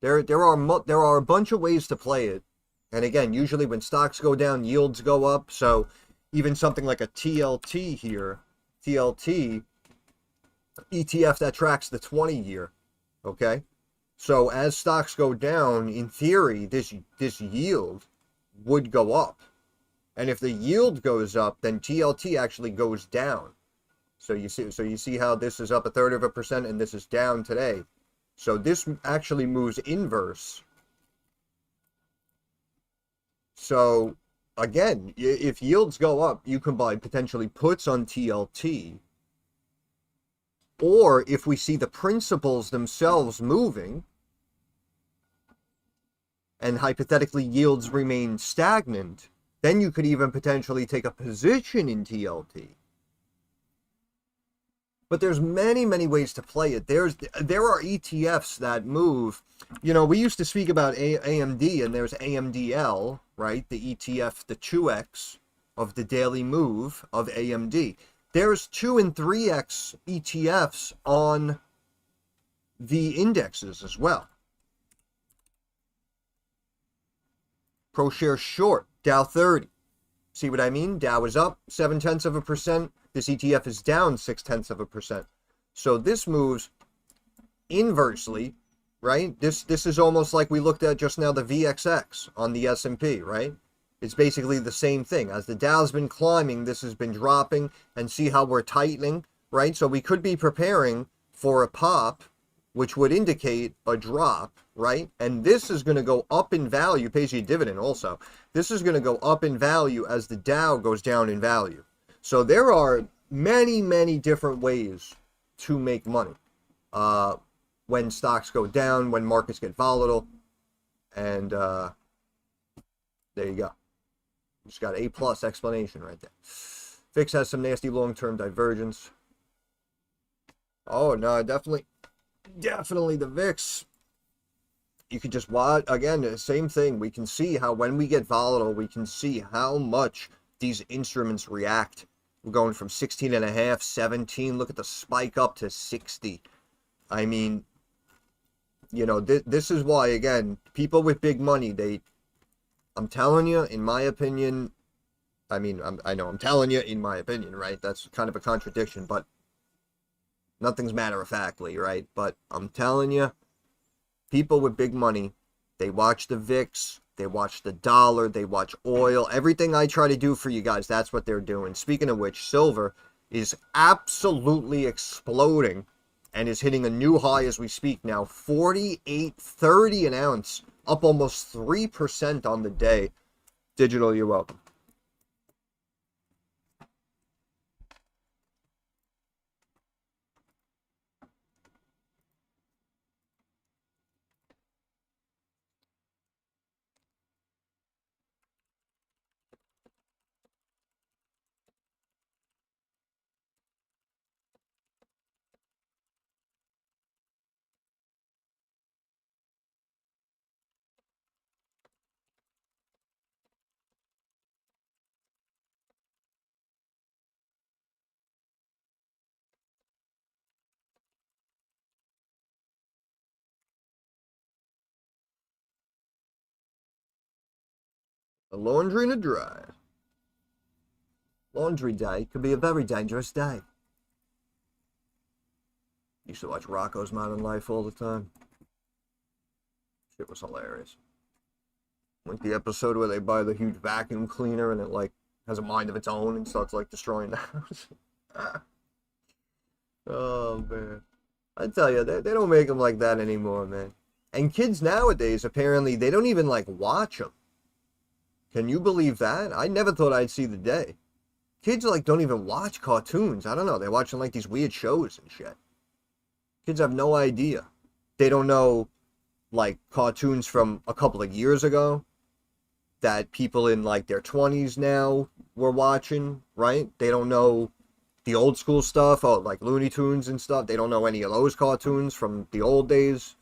[SPEAKER 1] There are a bunch of ways to play it. And again, usually when stocks go down, yields go up. So even something like a TLT here, TLT, ETF that tracks the 20-year, okay? So as stocks go down, in theory, this yield would go up. And if the yield goes up, then TLT actually goes down. So you see how this is up 1/3% and this is down today. So this actually moves inverse. So again, if yields go up, you can buy potentially puts on TLT. Or if we see the principles themselves moving, and hypothetically yields remain stagnant, then you could even potentially take a position in TLT. But there's many, many ways to play it. There are ETFs that move. You know, we used to speak about AMD, and there's AMDL, right? The ETF, the 2X of the daily move of AMD. There's 2 and 3X ETFs on the indexes as well. ProShares Short, Dow 30. See what I mean? Dow is up 0.7%. This ETF is down 0.6%. So this moves inversely, right? This is almost like we looked at just now, the VXX on the S&P, right? It's basically the same thing. As the Dow's been climbing, this has been dropping, and see how we're tightening, right? So we could be preparing for a pop, which would indicate a drop, right? And this is going to go up in value, pays you a dividend also. This is going to go up in value as the Dow goes down in value. So there are many, many different ways to make money when stocks go down, when markets get volatile. And there you go. Just got A+ explanation right there. VIX has some nasty long-term divergence. Oh, no, definitely the VIX. You could just watch, again, the same thing. We can see how when we get volatile, we can see how much these instruments react. We're going from 16.5, 17. Look at the spike up to 60. I mean, you know, this is why, again, people with big money, I'm telling you, in my opinion, I mean, I know I'm telling you in my opinion, right? That's kind of a contradiction, but nothing's matter-of-factly, right? But I'm telling you, people with big money, they watch the VIX, they watch the dollar, they watch oil. Everything I try to do for you guys, that's what they're doing. Speaking of which, silver is absolutely exploding and is hitting a new high as we speak now. 48.30 an ounce, up almost 3% on the day. Digital, you're welcome. A laundry and a dry. Laundry day could be a very dangerous day. Used to watch Rocco's Modern Life all the time. Shit was hilarious. Like the episode where they buy the huge vacuum cleaner and it like has a mind of its own and starts like destroying the house. Oh man, I tell you, they don't make them like that anymore, man. And kids nowadays, apparently, they don't even like watch them. Can you believe that? I never thought I'd see the day. Kids like don't even watch cartoons. I don't know. They're watching like these weird shows and shit. Kids have no idea. They don't know like cartoons from a couple of years ago that people in like their 20s now were watching, right? They don't know the old school stuff, like Looney Tunes and stuff. They don't know any of those cartoons from the old days.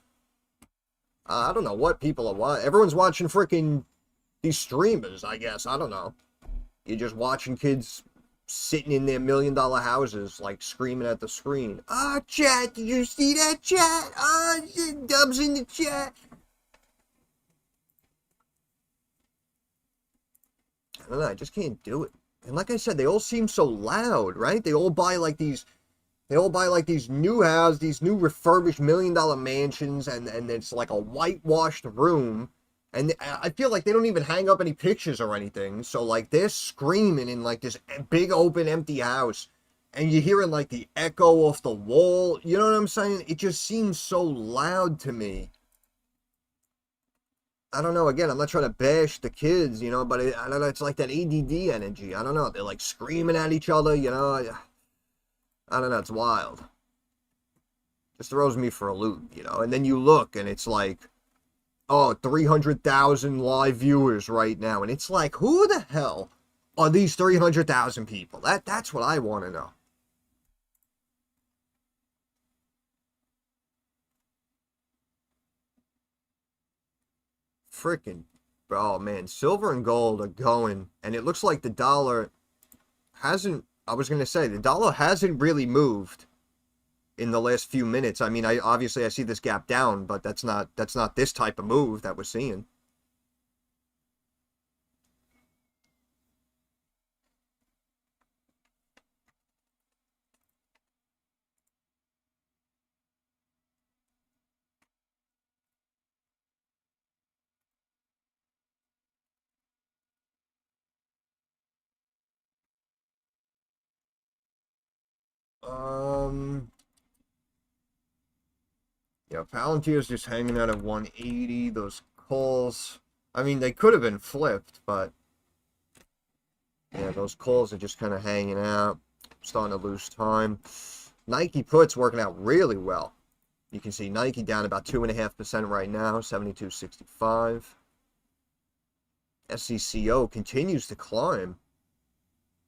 [SPEAKER 1] I don't know what people are watching. Everyone's watching freaking these streamers, I guess. I don't know. You're just watching kids sitting in their $1 million houses, like screaming at the screen. Oh, chat, did you see that, chat? Oh, Dubs in the chat. I don't know, I just can't do it. And like I said, they all seem so loud, right? They all buy like these new houses, these new refurbished $1 million mansions, and it's like a whitewashed room. And I feel like they don't even hang up any pictures or anything. So, like, they're screaming in, like, this big, open, empty house. And you're hearing, like, the echo off the wall. You know what I'm saying? It just seems so loud to me. I don't know. Again, I'm not trying to bash the kids, you know, but I don't know. It's like that ADD energy. I don't know. They're, like, screaming at each other, you know. I don't know. It's wild. Just throws me for a loop, you know. And then you look, and it's like, oh, 300,000 live viewers right now. And it's like, who the hell are these 300,000 people? That's what I want to know. Freaking, oh man, silver and gold are going. And it looks like the dollar hasn't, I was going to say, the dollar hasn't really moved in the last few minutes. I mean, I see this gap down, but that's not this type of move that we're seeing. Yeah, Palantir's just hanging out at 180. Those calls, I mean, they could have been flipped, but yeah, those calls are just kind of hanging out. Starting to lose time. Nike puts working out really well. You can see Nike down about 2.5% right now, 72.65. SCCO continues to climb.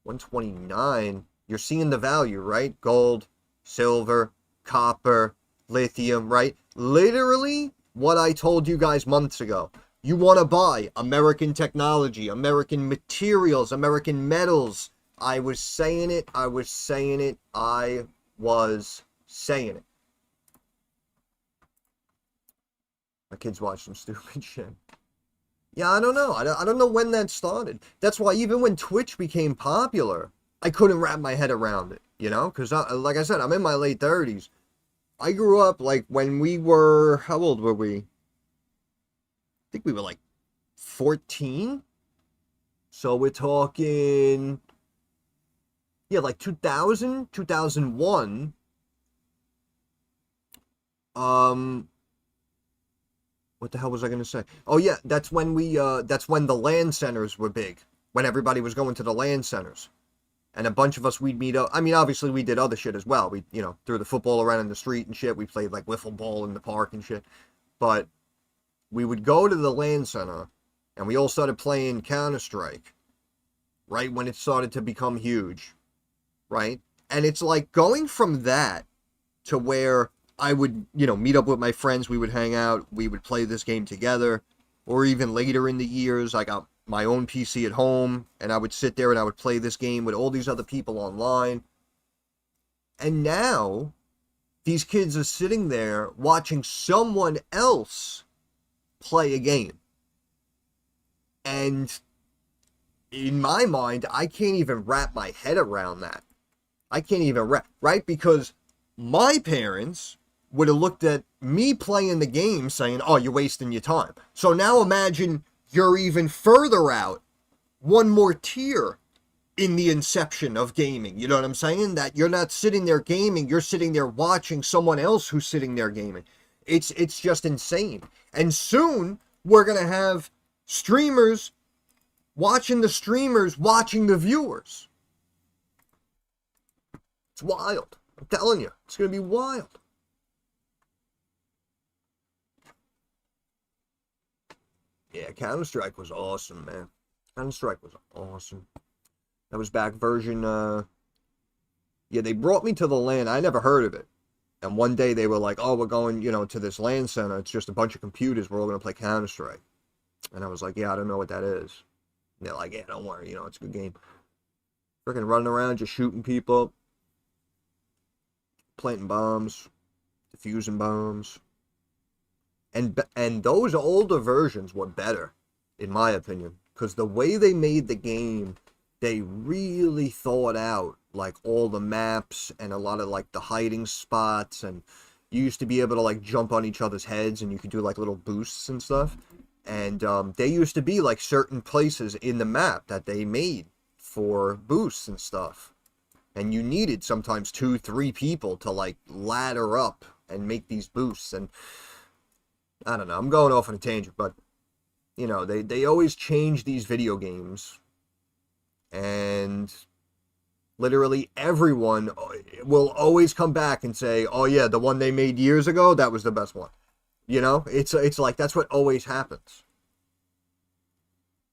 [SPEAKER 1] 129. You're seeing the value, right? Gold, silver, copper, lithium, right? Literally what I told you guys months ago. You want to buy American technology, American materials, American metals. I was saying it. I was saying it. I was saying it. My kids watch some stupid shit. Yeah, I don't know. I don't know when that started. That's why even when Twitch became popular, I couldn't wrap my head around it, you know? Because, like I said, I'm in my late 30s. I grew up, like, when we were... How old were we? I think we were, like, 14? So we're talking... Yeah, like 2000, 2001. What the hell was I going to say? Oh, yeah, that's when that's when the LAN centers were big. When everybody was going to the LAN centers. And a bunch of us, we'd meet up. I mean, obviously, we did other shit as well. We, you know, threw the football around in the street and shit. We played, like, wiffle ball in the park and shit. But we would go to the LAN center, and we all started playing Counter-Strike. Right when it started to become huge. Right? And it's like going from that to where I would, you know, meet up with my friends. We would hang out. We would play this game together. Or even later in the years, I got my own PC at home, and I would sit there and I would play this game with all these other people online. And now, these kids are sitting there watching someone else play a game. And in my mind, I can't even wrap my head around that. I can't even wrap, right? Because my parents would have looked at me playing the game saying, oh, you're wasting your time. So now imagine you're even further out, one more tier in the inception of gaming. You know what I'm saying? That you're not sitting there gaming, you're sitting there watching someone else who's sitting there gaming. It's just insane. And soon we're gonna have streamers watching the streamers watching the viewers. It's wild. I'm telling you, it's gonna be wild. Yeah, Counter-Strike was awesome, man. Counter-Strike was awesome. That was back version, yeah, they brought me to the LAN. I never heard of it. And one day they were like, oh, we're going, to this LAN center. It's just a bunch of computers. We're all going to play Counter-Strike. And I was like, yeah, I don't know what that is. And they're like, yeah, don't worry. It's a good game. Freaking running around, just shooting people. Planting bombs. Defusing bombs. And those older versions were better, in my opinion. Because the way they made the game, they really thought out like all the maps and a lot of like the hiding spots, and you used to be able to like jump on each other's heads and you could do like little boosts and stuff. And they used to be like certain places in the map that they made for boosts and stuff. And you needed sometimes 2-3 people to like ladder up and make these boosts. And I don't know, I'm going off on a tangent, but they always change these video games, and literally everyone will always come back and say, oh yeah, the one they made years ago, that was the best one. It's like that's what always happens.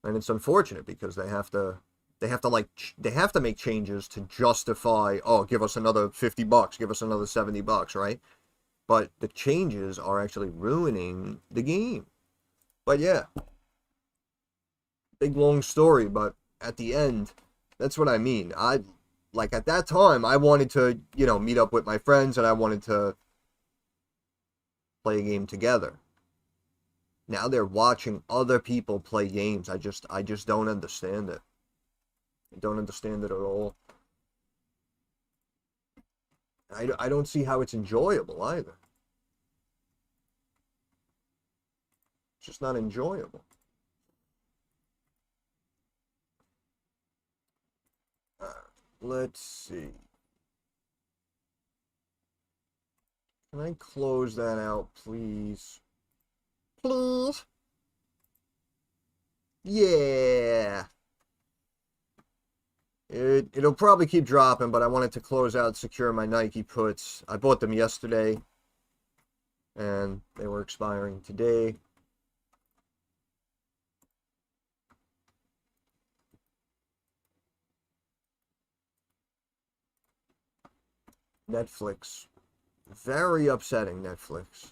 [SPEAKER 1] And it's unfortunate because they have to make changes to justify, oh, give us another $50, give us another $70, right? But the changes are actually ruining the game. But yeah, big long story, but at the end, that's what I mean. Like at that time, I wanted to, meet up with my friends and I wanted to play a game together. Now they're watching other people play games. I just don't understand it. I don't understand it at all. I don't see how it's enjoyable either. It's just not enjoyable. Let's see. Can I close that out, please? Please? Yeah. It'll probably keep dropping, but I wanted to close out secure my Nike puts. I bought them yesterday, and they were expiring today. Netflix. Very upsetting, Netflix.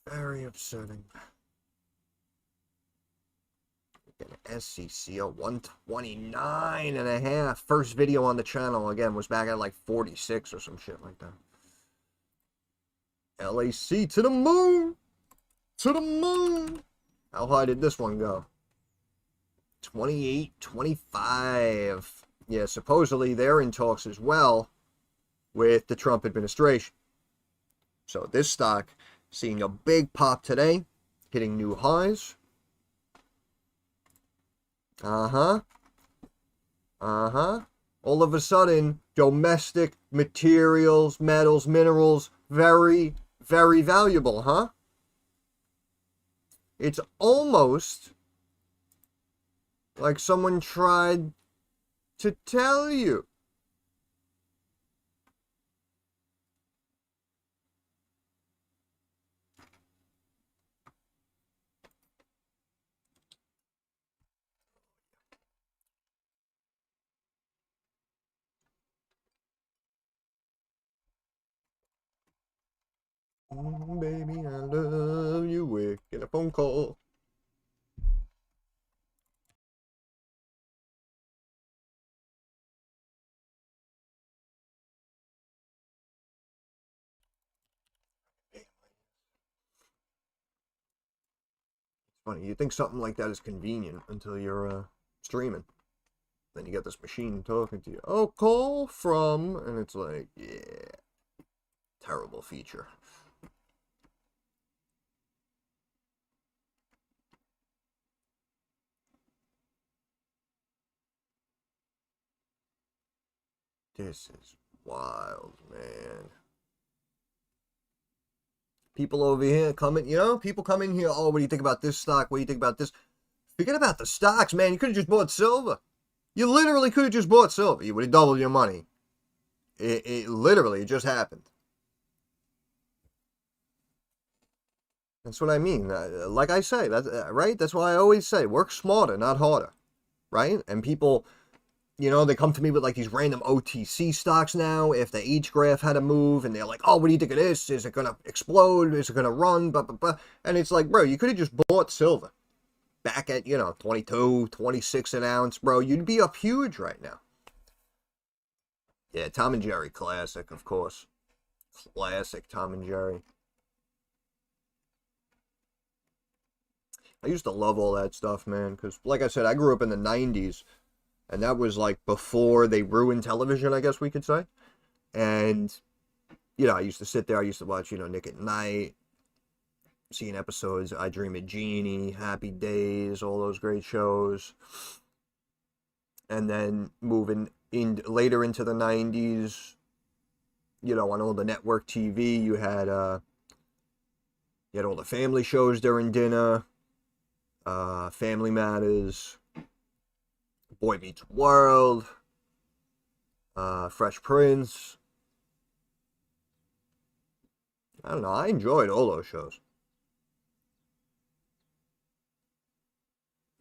[SPEAKER 1] Very upsetting. An SCCO 129.5. First video on the channel, again, was back at like 46 or some shit like that. LAC to the moon! To the moon! How high did this one go? 28, 25. Yeah, supposedly they're in talks as well with the Trump administration. So this stock seeing a big pop today, hitting new highs. All of a sudden, domestic materials, metals, minerals, very, very valuable, huh? It's almost like someone tried to tell you. Baby, I love you. We're getting a phone call. It's funny, you think something like that is convenient until you're streaming. Then you get this machine talking to you. Oh, call from, and it's like, yeah, terrible feature. This is wild, man. People over here coming, you know, people come in here, oh, what do you think about this stock? What do you think about this? Forget about the stocks, man. You could have just bought silver. You literally could have just bought silver. You would have doubled your money. It literally just happened. That's what I mean. Like I say, that's right. That's why I always say, work smarter, not harder, right? And people, you know, they come to me with like these random OTC stocks now. If the H graph had to move, and they're like, "Oh, what do you think of this? Is it gonna explode? Is it gonna run?" Blah blah blah. And it's like, bro, you could have just bought silver back at 22, 26 an ounce, bro. You'd be up huge right now. Yeah, Tom and Jerry classic, of course. Classic Tom and Jerry. I used to love all that stuff, man, because, like I said, I grew up in the 90s, and that was, like, before they ruined television, I guess we could say. And, I used to sit there, I used to watch, Nick at Night, seeing episodes, I Dream of Jeannie, Happy Days, all those great shows. And then moving in later into the 90s, on all the network TV, you had all the family shows during dinner, Family Matters, Boy Meets World, Fresh Prince. I don't know, I enjoyed all those shows.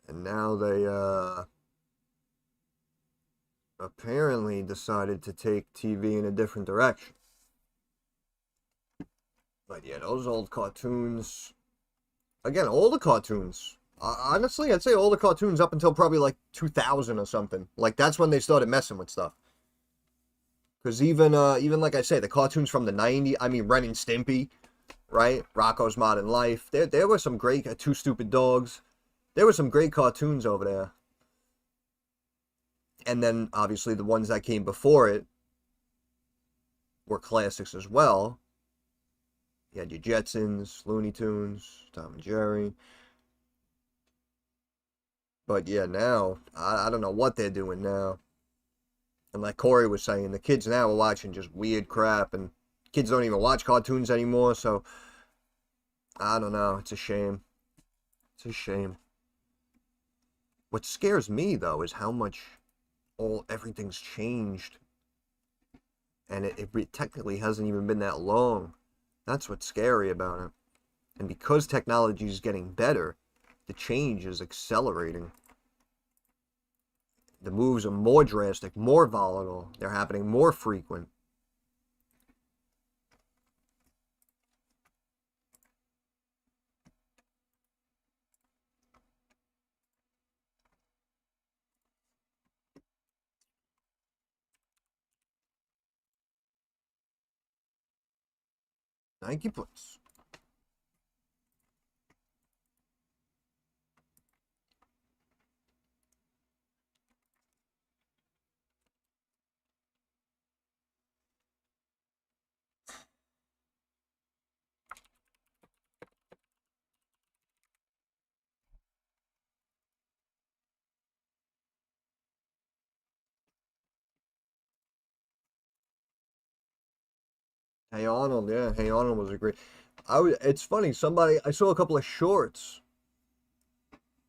[SPEAKER 1] And now they apparently decided to take TV in a different direction. But yeah, those old cartoons, again, all the cartoons, honestly, I'd say all the cartoons up until probably like 2000 or something. Like, that's when they started messing with stuff. Because even like I say, the cartoons from the 90s, I mean, Ren and Stimpy, right? Rocko's Modern Life. There were some great, Two Stupid Dogs. There were some great cartoons over there. And then, obviously, the ones that came before it were classics as well. You had your Jetsons, Looney Tunes, Tom and Jerry. But yeah, now, I don't know what they're doing now. And like Corey was saying, the kids now are watching just weird crap, and kids don't even watch cartoons anymore, so I don't know. It's a shame. It's a shame. What scares me, though, is how much everything's changed. And it technically hasn't even been that long. That's what's scary about it. And because technology is getting better, the change is accelerating. The moves are more drastic, more volatile. They're happening more frequent. Thank you, please. Hey Arnold, yeah, Hey Arnold was a great. It's funny. I saw a couple of shorts,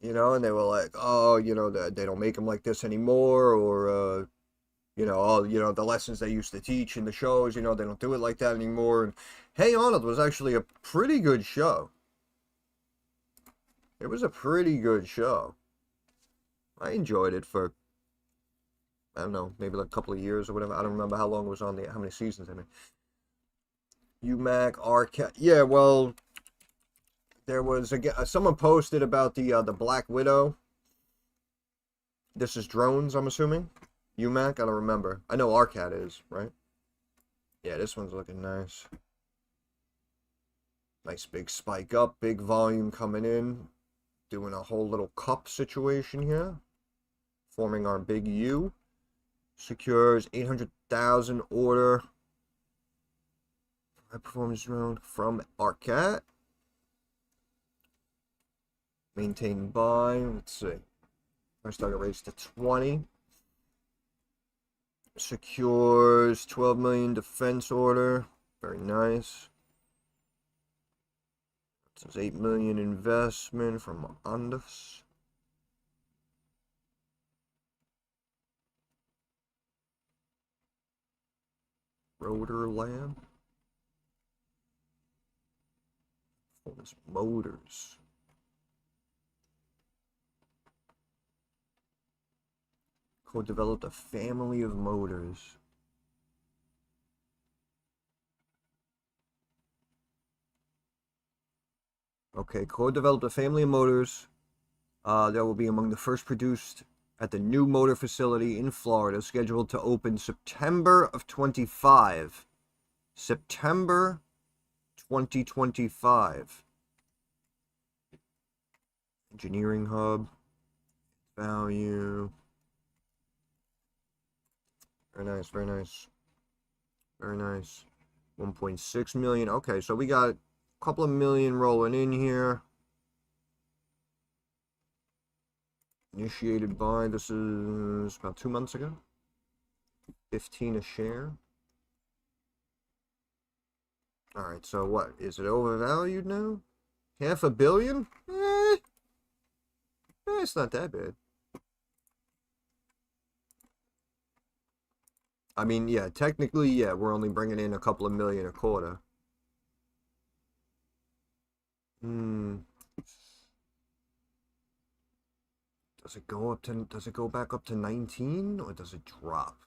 [SPEAKER 1] and they were like, oh, they don't make them like this anymore, or the lessons they used to teach in the shows, they don't do it like that anymore. And Hey Arnold was actually a pretty good show. It was a pretty good show. I enjoyed it for, I don't know, maybe like a couple of years or whatever. I don't remember how long it was on how many seasons, I mean. UMAC, RCAT. Yeah, well, there was someone posted about the Black Widow. This is drones, I'm assuming. UMAC, I don't remember. I know RCAT is, right? Yeah, this one's looking nice. Nice big spike up, big volume coming in. Doing a whole little cup situation here. Forming our big U. Secures 800,000 order. High performance drone from RCAT. Maintain buy. Let's see. Price target raise to 20. Secures 12 million defense order. Very nice. This is 8 million investment from Andus. Rotor Lab. Performance Motors. Co-developed a family of motors. Okay, co-developed a family of motors that will be among the first produced at the new motor facility in Florida, scheduled to open September of 25. September 2025. Engineering hub. Value. Very nice, very nice. Very nice. 1.6 million. Okay, so we got a couple of million rolling in here. Initiated by, this is about 2 months ago. 15 a share. Alright, so what? Is it overvalued now? $500 million? It's not that bad. I mean, yeah, technically, yeah, we're only bringing in a couple of million a quarter. Does it go up to, does it go back up to 19 or does it drop?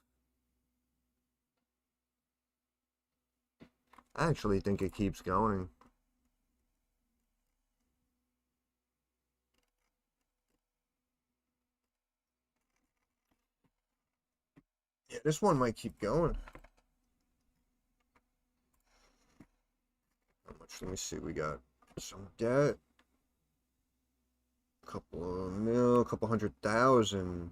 [SPEAKER 1] I actually think it keeps going. Yeah, this one might keep going. How much? Let me see. We got some debt. A couple 100,000.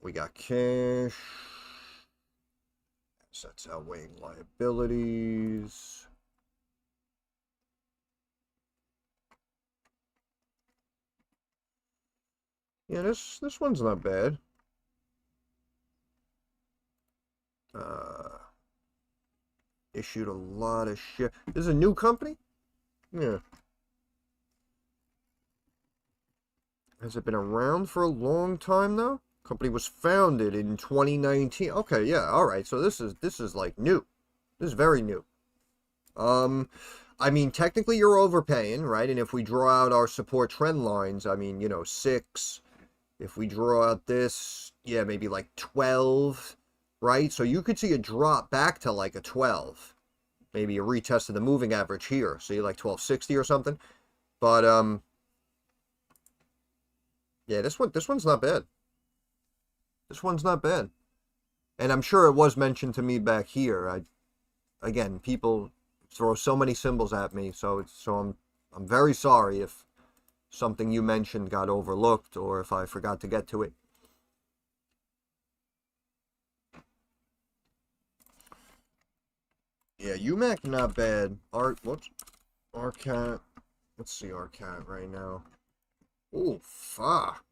[SPEAKER 1] We got cash. Assets outweighing liabilities. Yeah, this one's not bad. Issued a lot of shit. This is a new company? Yeah. Has it been around for a long time though? Company was founded in 2019. Okay, yeah, all right. So this is like new. This is very new. I mean, technically you're overpaying, right? And if we draw out our support trend lines, I mean, you know, 6. If we draw out this, yeah, maybe like 12, right? So you could see a drop back to like a 12. Maybe a retest of the moving average here. See, like 1260 or something. But yeah, this one's not bad. This one's not bad. And I'm sure it was mentioned to me back here. Again, people throw so many symbols at me, so I'm very sorry if something you mentioned got overlooked or if I forgot to get to it. Yeah, UMAC not bad. RCAT. Let's see RCAT right now. Oh, fuck.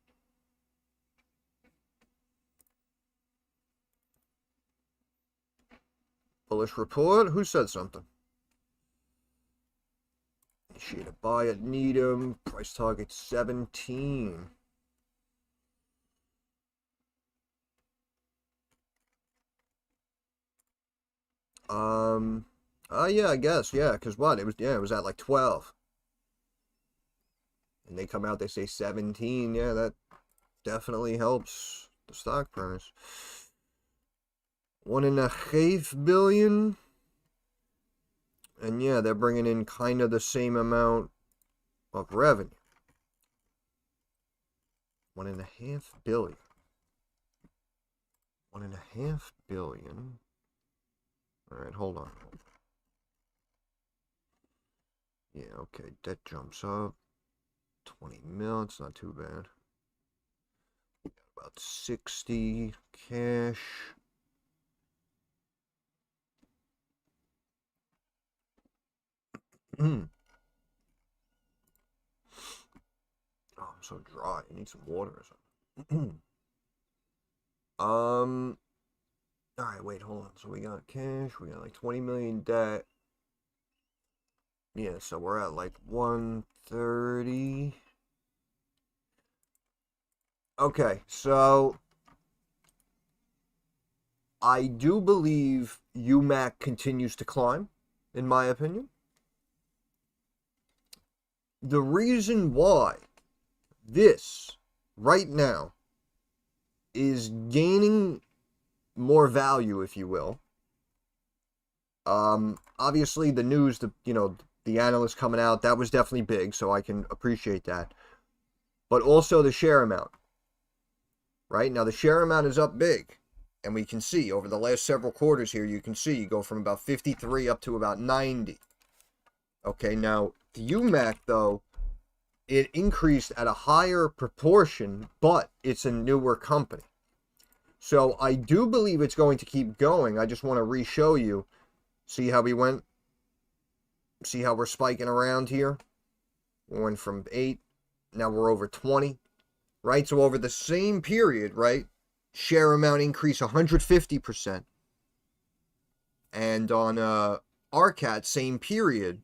[SPEAKER 1] Bullish report? Who said something? Initiate a buy at Needham. Price target 17. Yeah, I guess, yeah, because what? It was at like 12. And they come out, they say 17. Yeah, that definitely helps the stock price. 1.5 billion. And yeah, they're bringing in kind of the same amount of revenue. 1.5 billion. 1.5 billion. All right, hold on. Yeah, okay, debt jumps up. 20 mil, it's not too bad. About 60 cash. Oh, I'm so dry. I need some water or something. Um, all right, wait, hold on. So we got cash, we got like 20 million debt. Yeah, so we're at like 130. Okay, so I do believe UMAC continues to climb, in my opinion. The reason why this right now is gaining more value, if you will. Obviously the news, the analysts coming out, that was definitely big, so I can appreciate that. But also the share amount, right? Now the share amount is up big, and we can see over the last several quarters here, you can see you go from about 53 up to about 90. Okay, now the UMAC though, it increased at a higher proportion, but it's a newer company. So I do believe it's going to keep going. I just want to re-show you. See how we went? See how we're spiking around here? We went from 8, now we're over 20, right? So over the same period, right? Share amount increase 150%. And on RCAT, same period,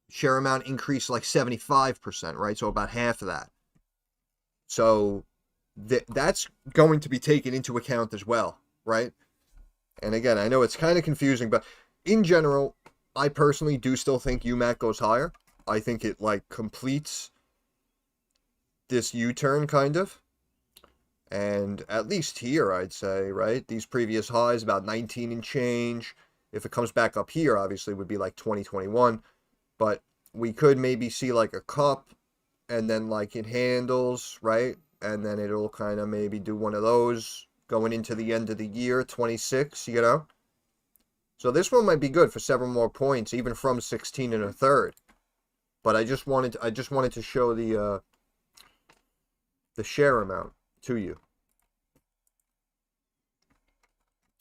[SPEAKER 1] share amount increased like 75%, right? So about half of that. So that's going to be taken into account as well, right? And again, I know it's kind of confusing, but in general, I personally do still think UMAC goes higher. I think it like completes this U-turn kind of. And at least here, I'd say, right? These previous highs, about 19 and change. If it comes back up here, obviously, it would be like 2021. But we could maybe see like a cup and then like it handles, right? And then it'll kind of maybe do one of those going into the end of the year, 26, you know? So this one might be good for several more points, even from 16 and a third. But I just wanted to show the share amount to you.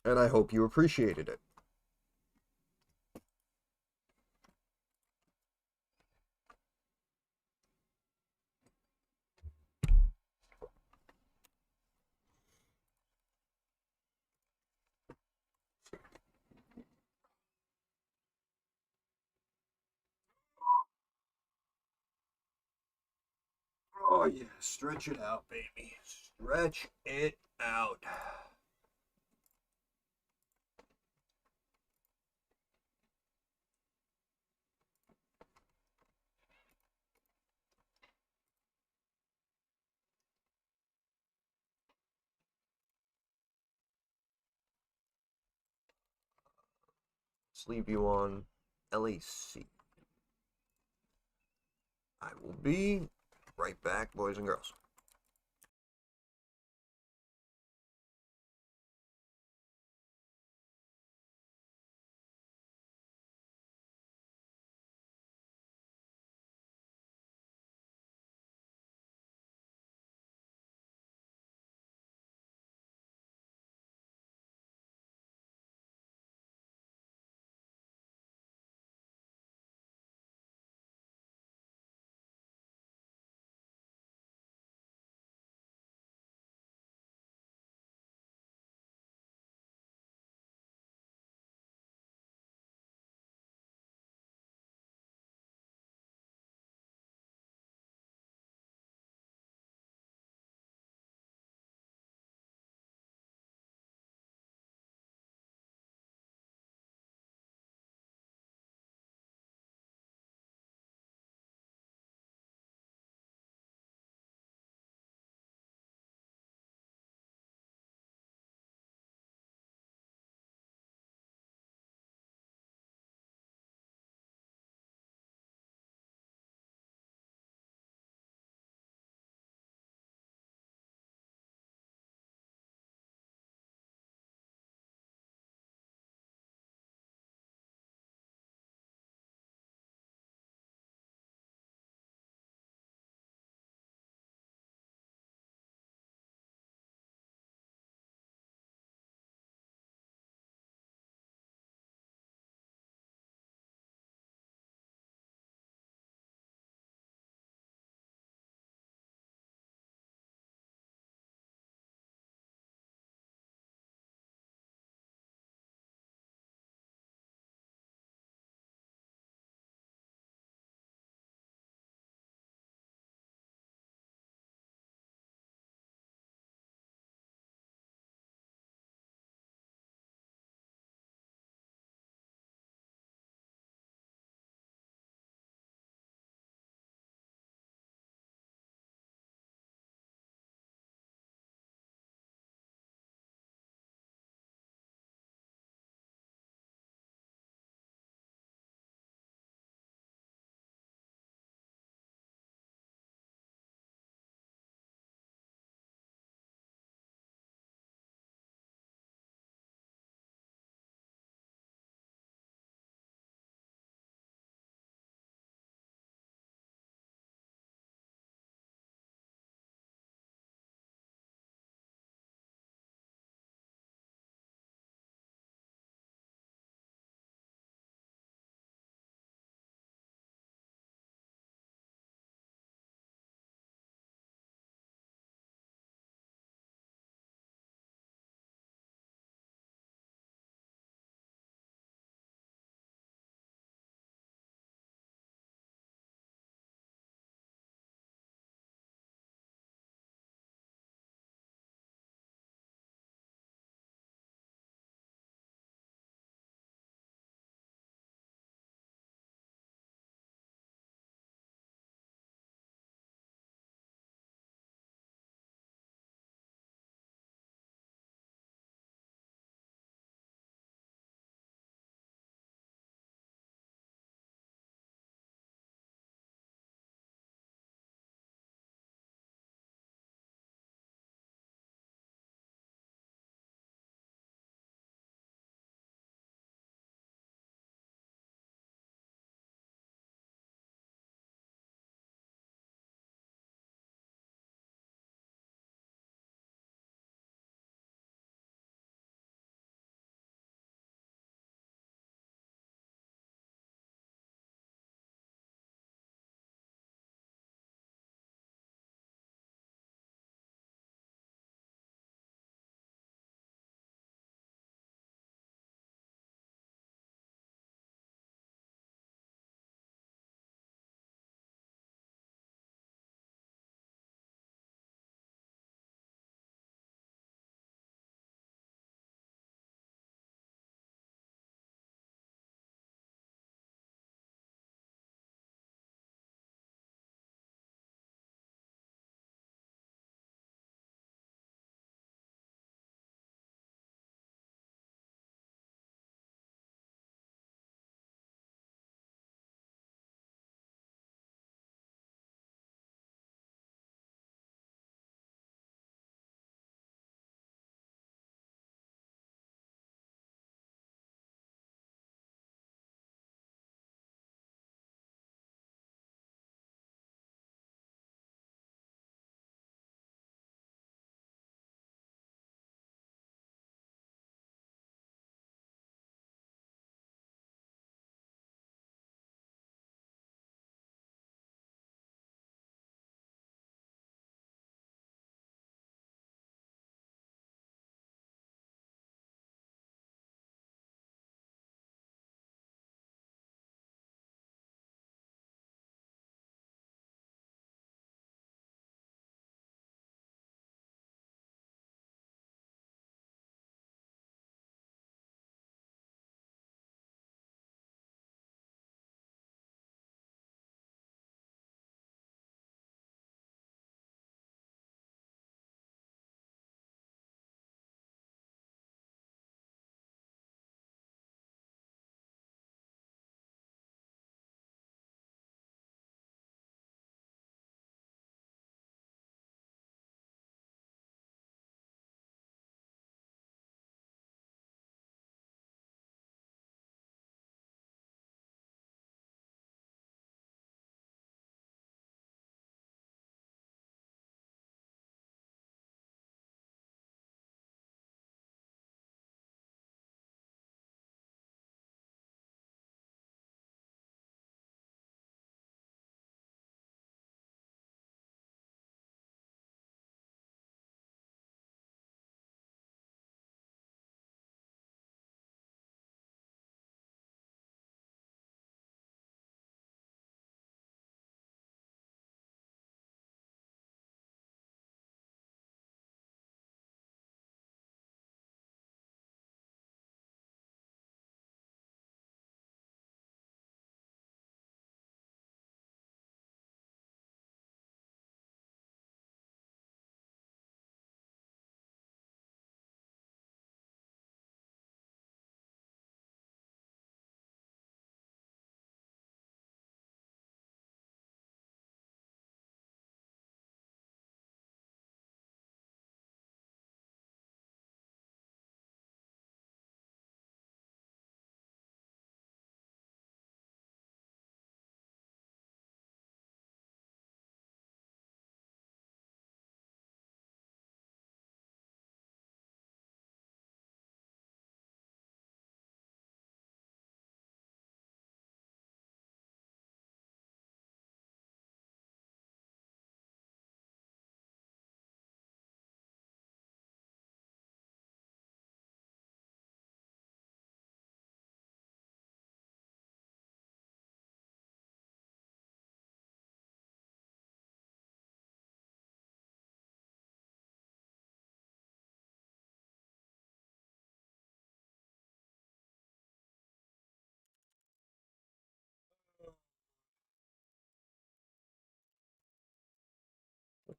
[SPEAKER 1] And I hope you appreciated it. Oh yeah, stretch it out, baby. Stretch it out. Let's leave you on LAC. I will be right back, boys and girls.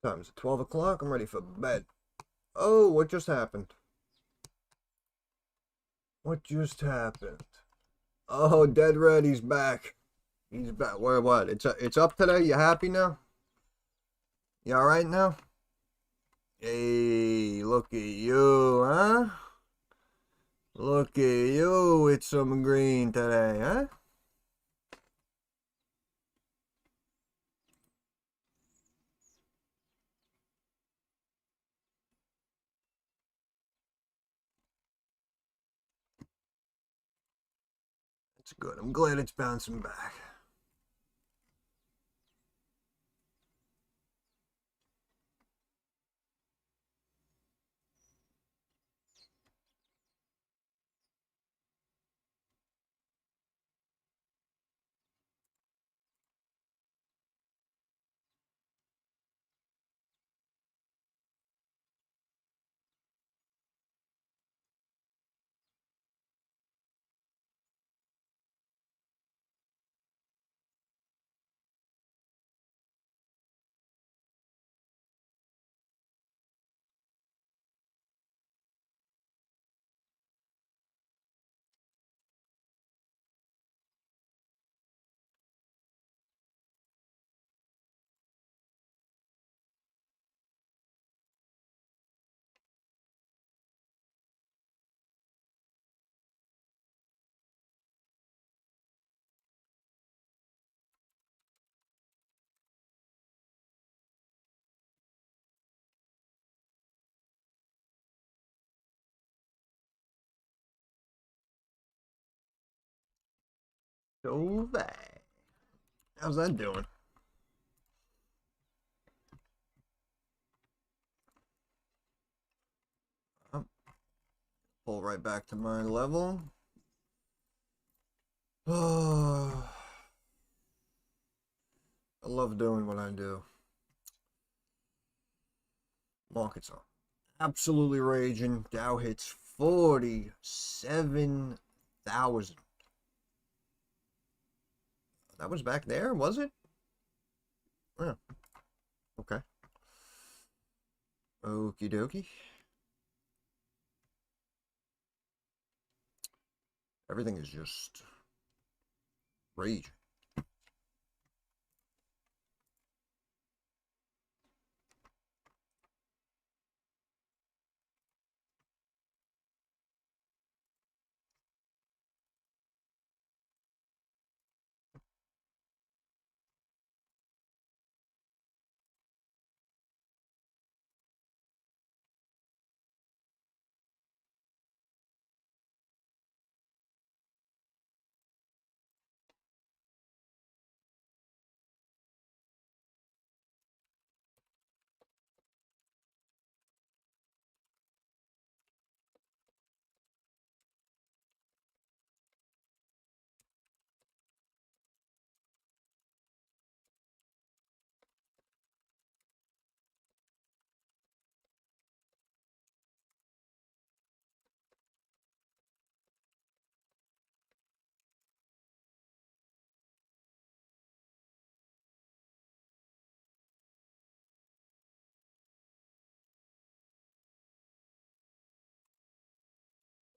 [SPEAKER 1] What time is it? 12 o'clock? I'm ready for bed. Oh, what just happened? What just happened? Oh, Dead Red, he's back. He's back. Where, what? It's up today? You happy now? You alright now? Hey, look at you, huh? Look at you with some green today, huh? That's good. I'm glad it's bouncing back. So bad. How's that doing? Pull right back to my level. Oh, I love doing what I do. Markets are absolutely raging. Dow hits 47,000. That was back there, was it? Yeah. Okay. Okie dokie. Everything is just raging.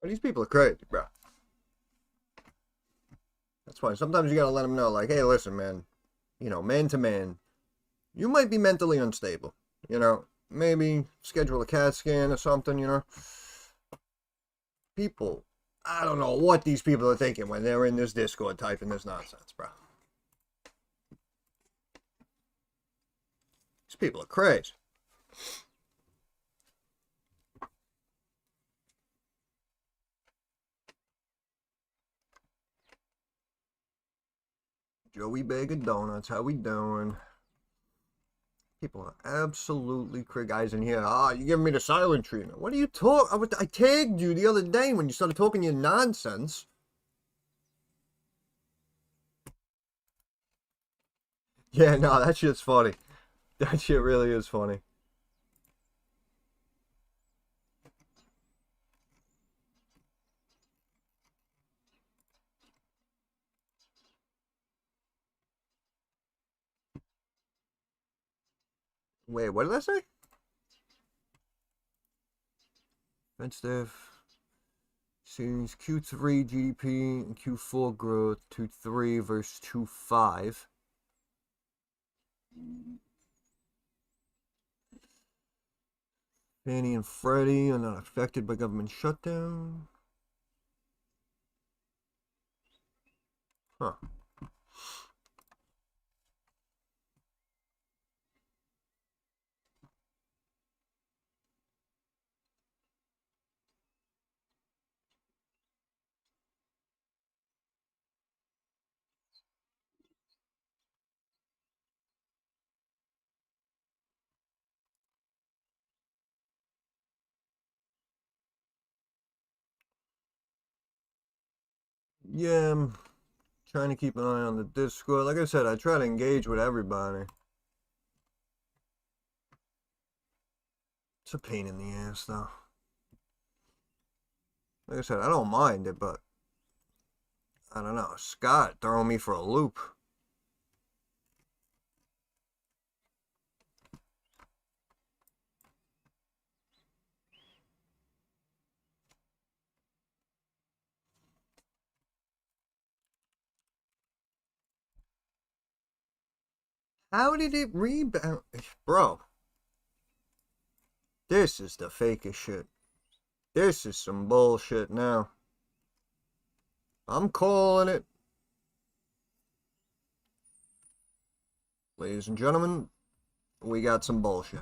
[SPEAKER 1] But these people are crazy, bro. That's why sometimes you gotta let them know, like, hey, listen, man, man to man, you might be mentally unstable. Maybe schedule a CAT scan or something. People, I don't know what these people are thinking when they're in this Discord typing this nonsense, bro. These people are crazy. Joey Bag of Donuts, how we doing? People are absolutely guys in here. You giving me the silent treatment. What are you talking? I tagged you the other day when you started talking your nonsense. Yeah, no, that shit's funny. That shit really is funny. Wait, what did I say? Defensive. Series Q3 GDP and Q4 growth. 2.3 versus 2.5. Fannie and Freddie are not affected by government shutdown. Huh. Yeah, I'm trying to keep an eye on the Discord. Like I said, I try to engage with everybody. It's a pain in the ass, though. Like I said, I don't mind it, but I don't know. Scott throwing me for a loop. How did it rebound? Bro, this is the fakest shit. This is some bullshit now. I'm calling it. Ladies and gentlemen, we got some bullshit.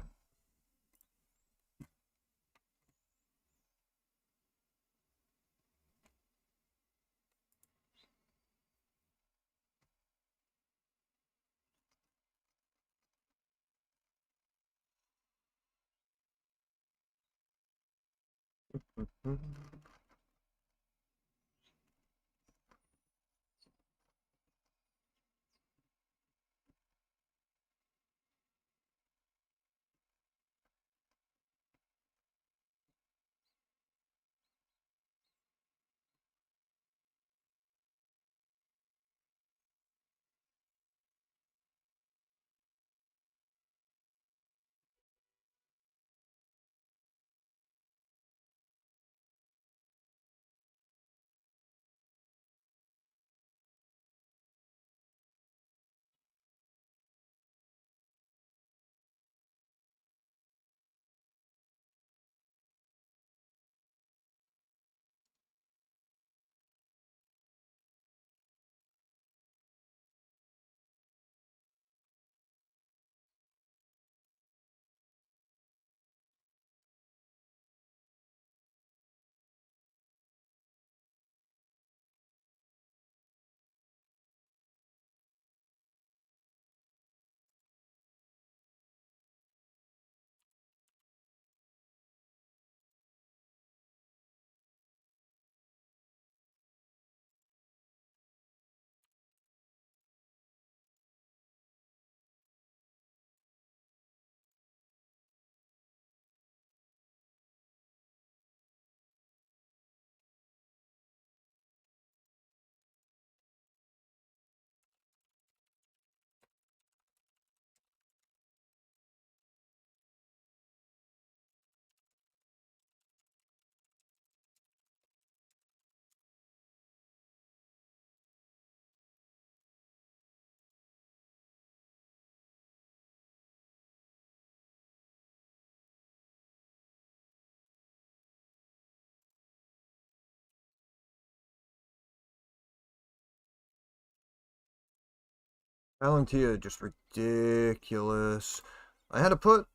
[SPEAKER 1] Palantir just ridiculous. I had to put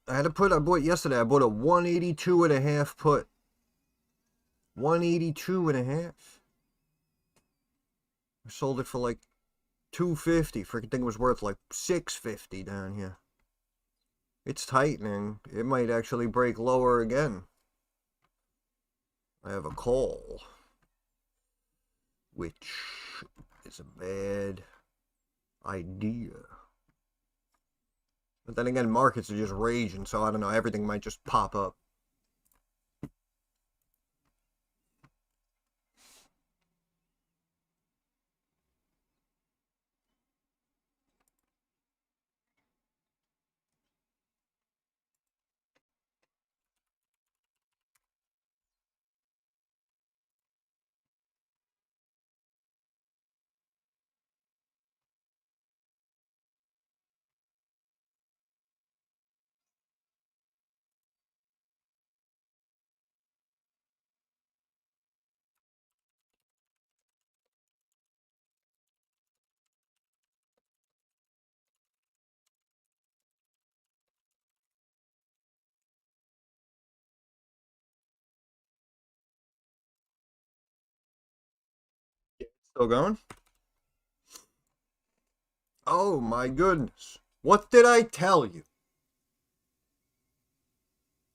[SPEAKER 1] I bought yesterday, I bought a 182 and a half put. 182 and a half. I sold it for like 250. Freaking thing was worth like 650 down here. It's tightening. It might actually break lower again. I have a call, which is a bad idea. But then again, markets are just raging, so I don't know, everything might just pop up. Still going? Oh my goodness. What did I tell you?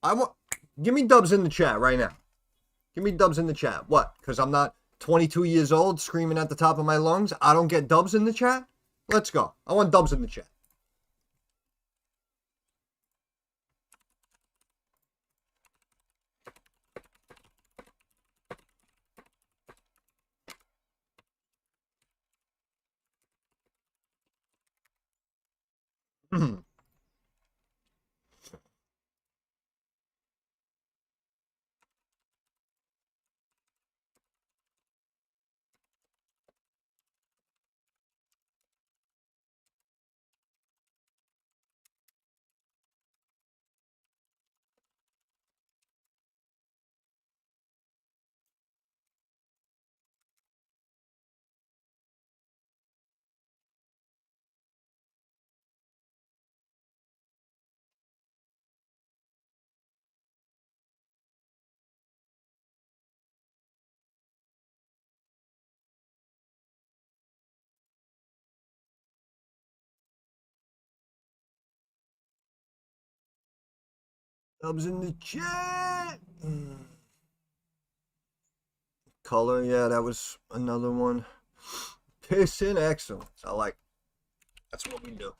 [SPEAKER 1] I want. Give me dubs in the chat right now. Give me dubs in the chat. What? Because I'm not 22 years old screaming at the top of my lungs. I don't get dubs in the chat? Let's go. I want dubs in the chat. Dubs in the chat. Color, yeah, that was another one. Pissing excellence. I like. That's what we do.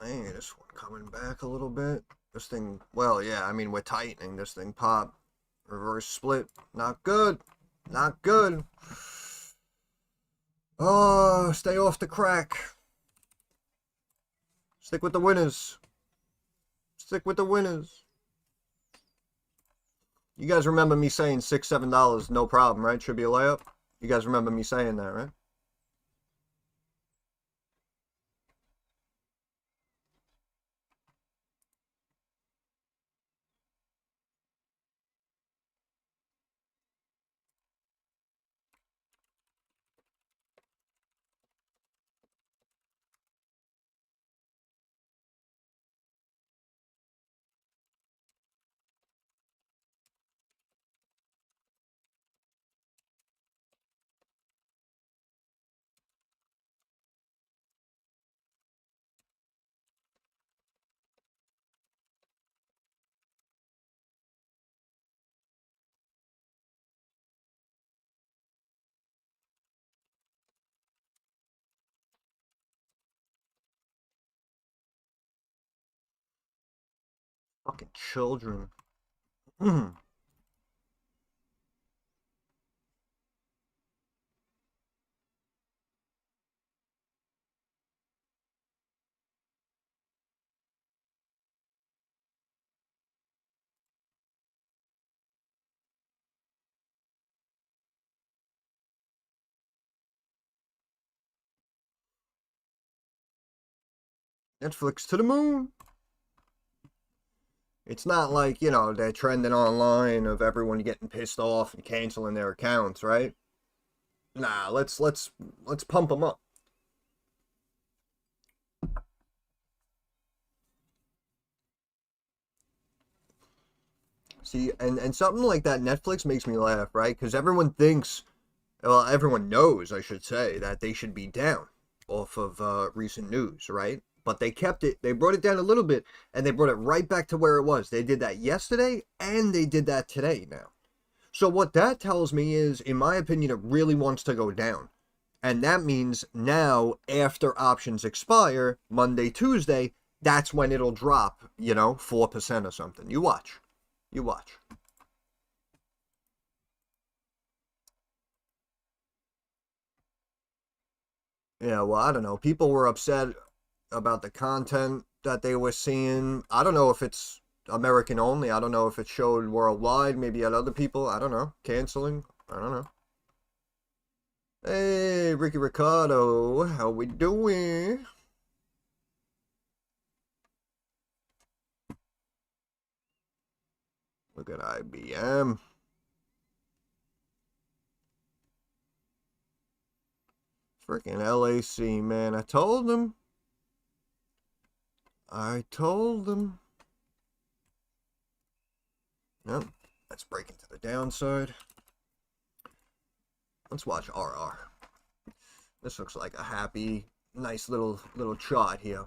[SPEAKER 1] Hey, this one coming back a little bit. This thing, well, yeah, I mean, we're tightening this thing. Pop. Reverse split. Not good. Not good. Oh, stay off the crack. Stick with the winners. Stick with the winners. You guys remember me saying $6, $7, no problem, right? Should be a layup. You guys remember me saying that, right? Fucking children. Netflix to the moon. It's not like, you know, they're trending online of everyone getting pissed off and canceling their accounts, right? Nah, let's pump them up. See, and something like that Netflix makes me laugh, right? Because everyone thinks, well, everyone knows, I should say, that they should be down off of recent news, right? But they kept it, they brought it down a little bit, and they brought it right back to where it was. They did that yesterday, and they did that today now. So what that tells me is, in my opinion, it really wants to go down. And that means now, after options expire, Monday, Tuesday, that's when it'll drop, you know, 4% or something. You watch. You watch. Yeah, well, I don't know. People were upset about the content that they were seeing. I don't know if it's American only. I don't know if it showed worldwide, maybe at other people. I don't know. Canceling. I don't know. Hey, Ricky Ricardo. How we doing? Look at IBM. Freaking LAC, man. I told them. I told them. Yep. Let's break into the downside. Let's watch RR. This looks like a happy, nice little chart here.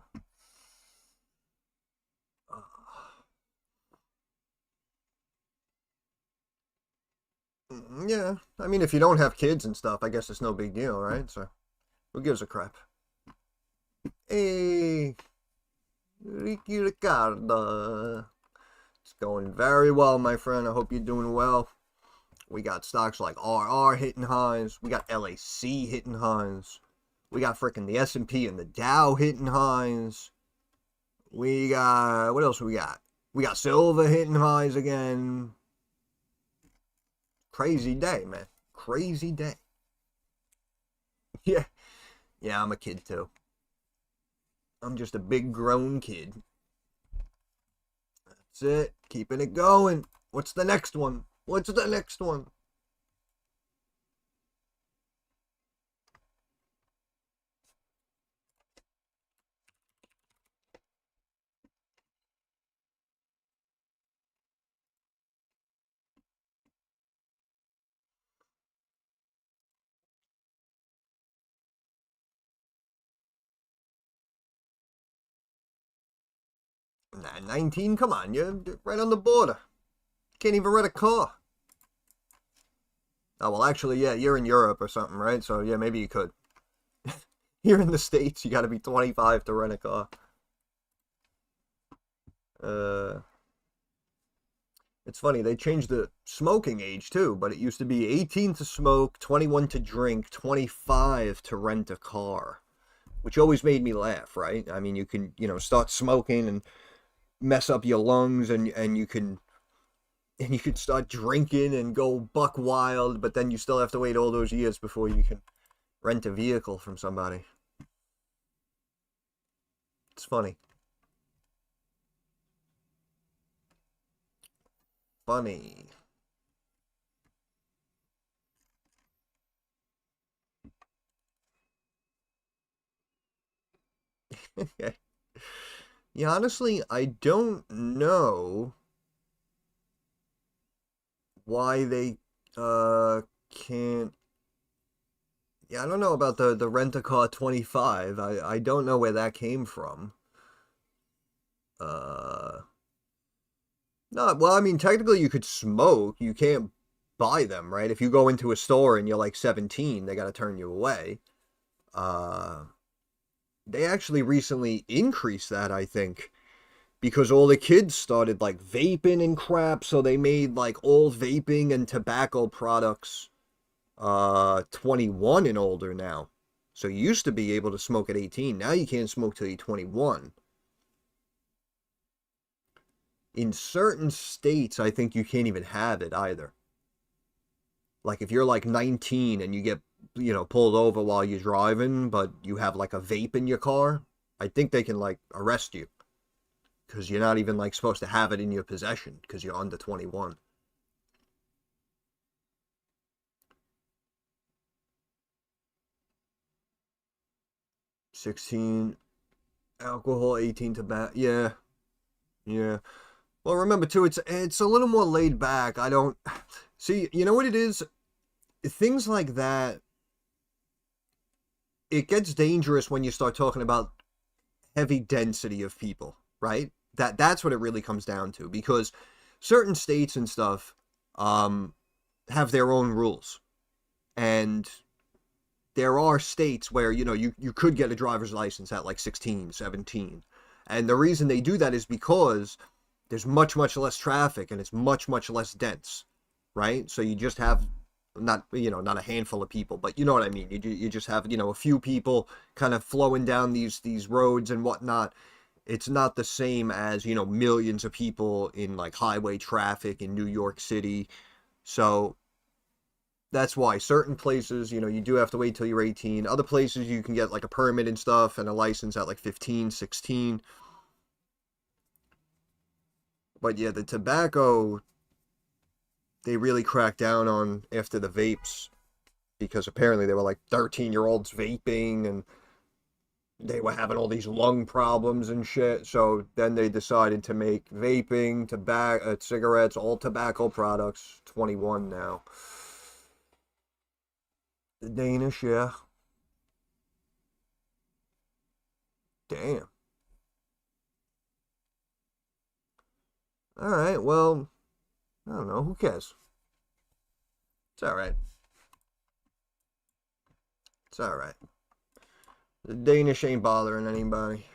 [SPEAKER 1] Yeah, I mean, if you don't have kids and stuff, I guess it's no big deal, right? So, who gives a crap? Hey, Ricky Ricardo. It's going very well, my friend. I hope you're doing well. We got stocks like RR hitting highs. We got LAC hitting highs. We got freaking the S&P and the Dow hitting highs. We got, what else we got? We got silver hitting highs again. Crazy day, man. Crazy day. Yeah. Yeah, I'm a kid too. I'm just a big grown kid. That's it. Keeping it going. What's the next one? What's the next one? Nah, 19? Come on, you're right on the border. Can't even rent a car. Oh, well, actually, yeah, you're in Europe or something, right? So, yeah, maybe you could. Here in the States, you gotta be 25 to rent a car. It's funny, they changed the smoking age, too, but it used to be 18 to smoke, 21 to drink, 25 to rent a car, which always made me laugh, right? I mean, you can, start smoking and mess up your lungs, and you can start drinking and go buck wild, but then you still have to wait all those years before you can rent a vehicle from somebody. It's funny. Funny. Yeah, honestly, I don't know why they can't. Yeah, I don't know about the rent-a-car 25. I don't know where that came from. Uh no, well, I mean, technically you could smoke. You can't buy them, right? If you go into a store and you're like 17, they got to turn you away. Uh they actually recently increased that, I think, because all the kids started like vaping and crap, so they made like all vaping and tobacco products 21 and older now. So you used to be able to smoke at 18. Now you can't smoke till you're 21. In certain states, I think you can't even have it either. Like if you're like 19 and you get, pulled over while you're driving, but you have like a vape in your car, I think they can like arrest you because you're not even like supposed to have it in your possession because you're under 21. 16 alcohol, 18 tobacco. Yeah, yeah. Well, remember too, it's a little more laid back. I don't see, you know what it is? Things like that, it gets dangerous when you start talking about heavy density of people, right? That's what it really comes down to because certain states and stuff have their own rules. And there are states where, you could get a driver's license at like 16, 17. And the reason they do that is because there's much, much less traffic and it's much, much less dense, right? So you just have not a handful of people, but you know what I mean. You just have, a few people kind of flowing down these roads and whatnot. It's not the same as, millions of people in like highway traffic in New York City. So that's why certain places, you do have to wait till you're 18. Other places you can get like a permit and stuff and a license at like 15, 16. But yeah, the tobacco, they really cracked down on after the vapes because apparently they were like 13-year-olds vaping and they were having all these lung problems and shit. So then they decided to make vaping, tobacco, cigarettes, all tobacco products 21 now. The Danish, yeah. Damn. All right, well, I don't know. Who cares? It's all right. It's all right. The Danish ain't bothering anybody.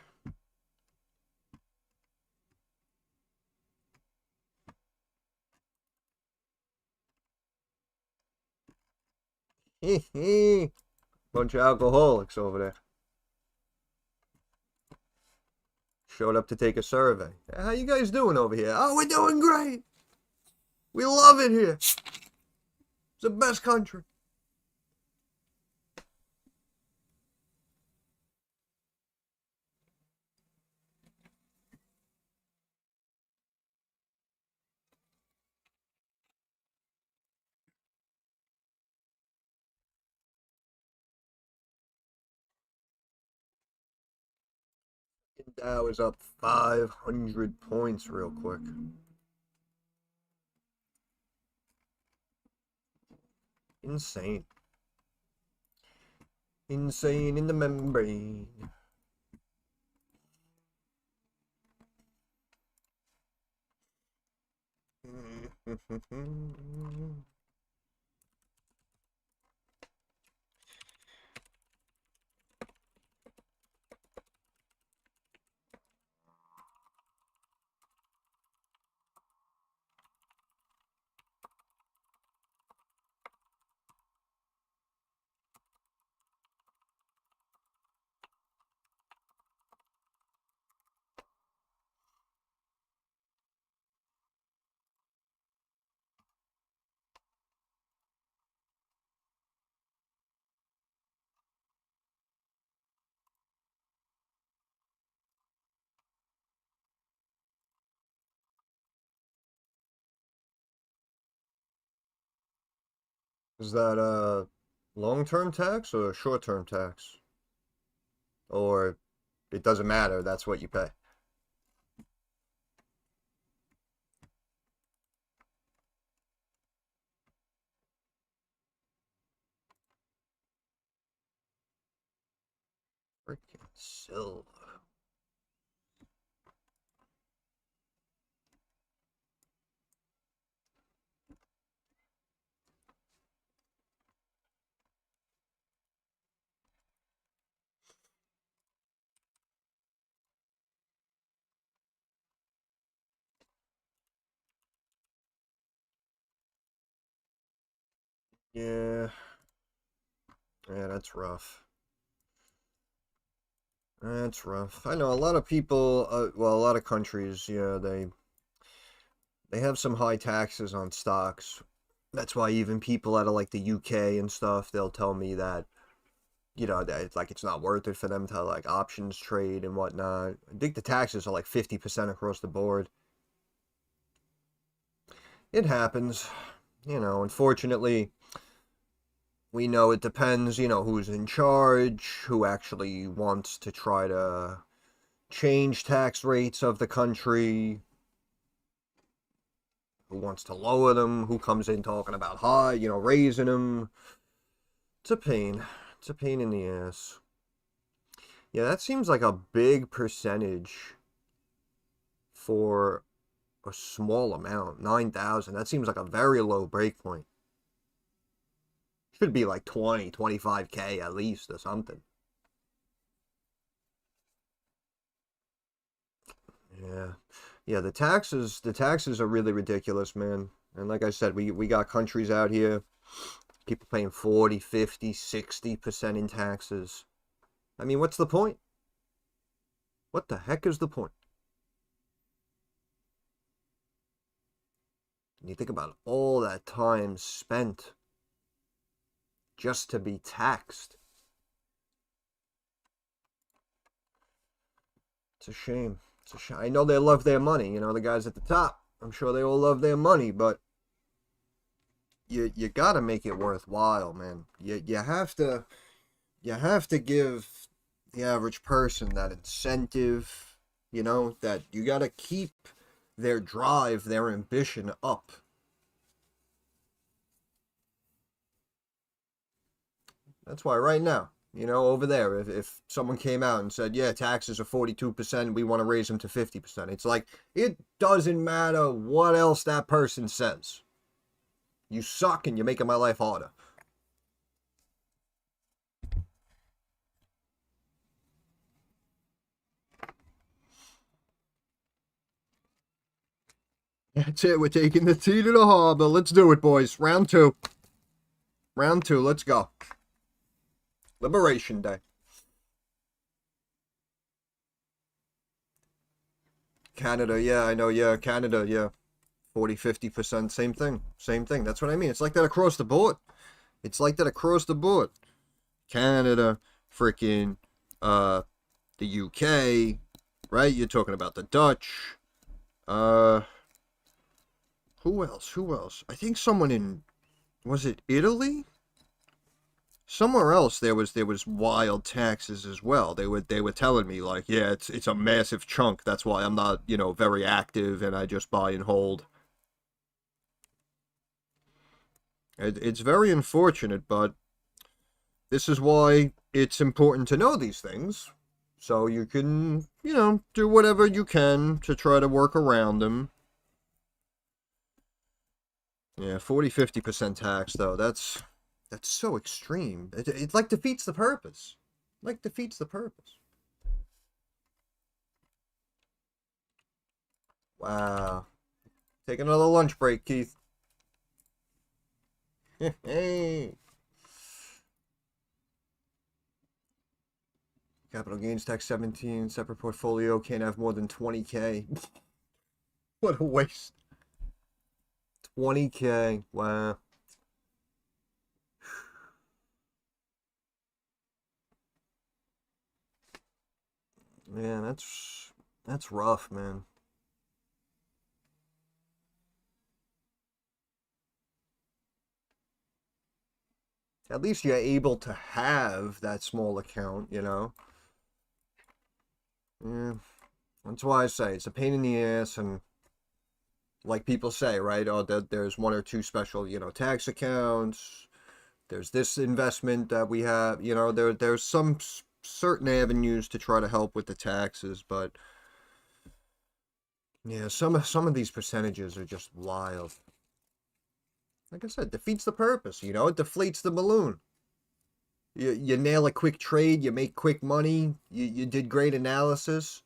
[SPEAKER 1] Bunch of alcoholics over there. Showed up to take a survey. How you guys doing over here? Oh, we're doing great. We love it here. It's the best country. Dow is up 500 points real quick. Insane. Insane in the membrane. Is that a long-term tax or a short-term tax? Or it doesn't matter, that's what you pay? Freaking silver. Yeah. Yeah, that's rough. That's rough. I know a lot of people, well, a lot of countries, yeah, they have some high taxes on stocks. That's why even people out of like the UK and stuff, they'll tell me that, that it's like it's not worth it for them to like options trade and whatnot. I think the taxes are like 50% across the board. It happens, unfortunately, we know it depends, who's in charge, who actually wants to try to change tax rates of the country, who wants to lower them, who comes in talking about high, raising them. It's a pain. It's a pain in the ass. Yeah, that seems like a big percentage for a small amount. 9,000. That seems like a very low break point. Should be like 20, 25K at least or something. Yeah. Yeah, the taxes are really ridiculous, man. And like I said, we got countries out here, people paying 40, 50, 60% in taxes. I mean, what's the point? What the heck is the point? And you think about all that time spent just to be taxed. It's a shame. It's a shame. I know they love their money, the guys at the top. I'm sure they all love their money, but you gotta make it worthwhile, man. You have to give the average person that incentive, that you gotta keep their drive, their ambition up. That's why right now, over there, if someone came out and said, yeah, taxes are 42%, we want to raise them to 50%, it's like, it doesn't matter what else that person says. You suck and you're making my life harder. That's it. We're taking the tea to the harbor. Let's do it, boys. Round two. Round two. Let's go. Liberation Day. Canada, yeah, I know, yeah. Canada, yeah. 40, 50%, same thing. Same thing. That's what I mean. It's like that across the board. It's like that across the board. Canada, freaking, the UK, right? You're talking about the Dutch. Who else? Who else? I think someone in, was it Italy? Somewhere else there was wild taxes as well. They were telling me like, yeah, it's a massive chunk. That's why I'm not, very active and I just buy and hold. It's very unfortunate, but this is why it's important to know these things. So you can, do whatever you can to try to work around them. Yeah, 40, 50% tax though. That's so extreme. It like defeats the purpose. Like defeats the purpose. Wow. Take another lunch break, Keith. Hey. Capital gains tax 17, separate portfolio, can't have more than 20K. What a waste. 20K. Wow. Man, that's rough, man. At least you're able to have that small account. Yeah. That's why I say it's a pain in the ass, and like people say, right? Oh, there's one or two special, tax accounts. There's this investment that we have, there's some certain avenues to try to help with the taxes, but yeah, some of these percentages are just wild. Like I said, defeats the purpose, it deflates the balloon. You nail a quick trade, you make quick money, you did great analysis,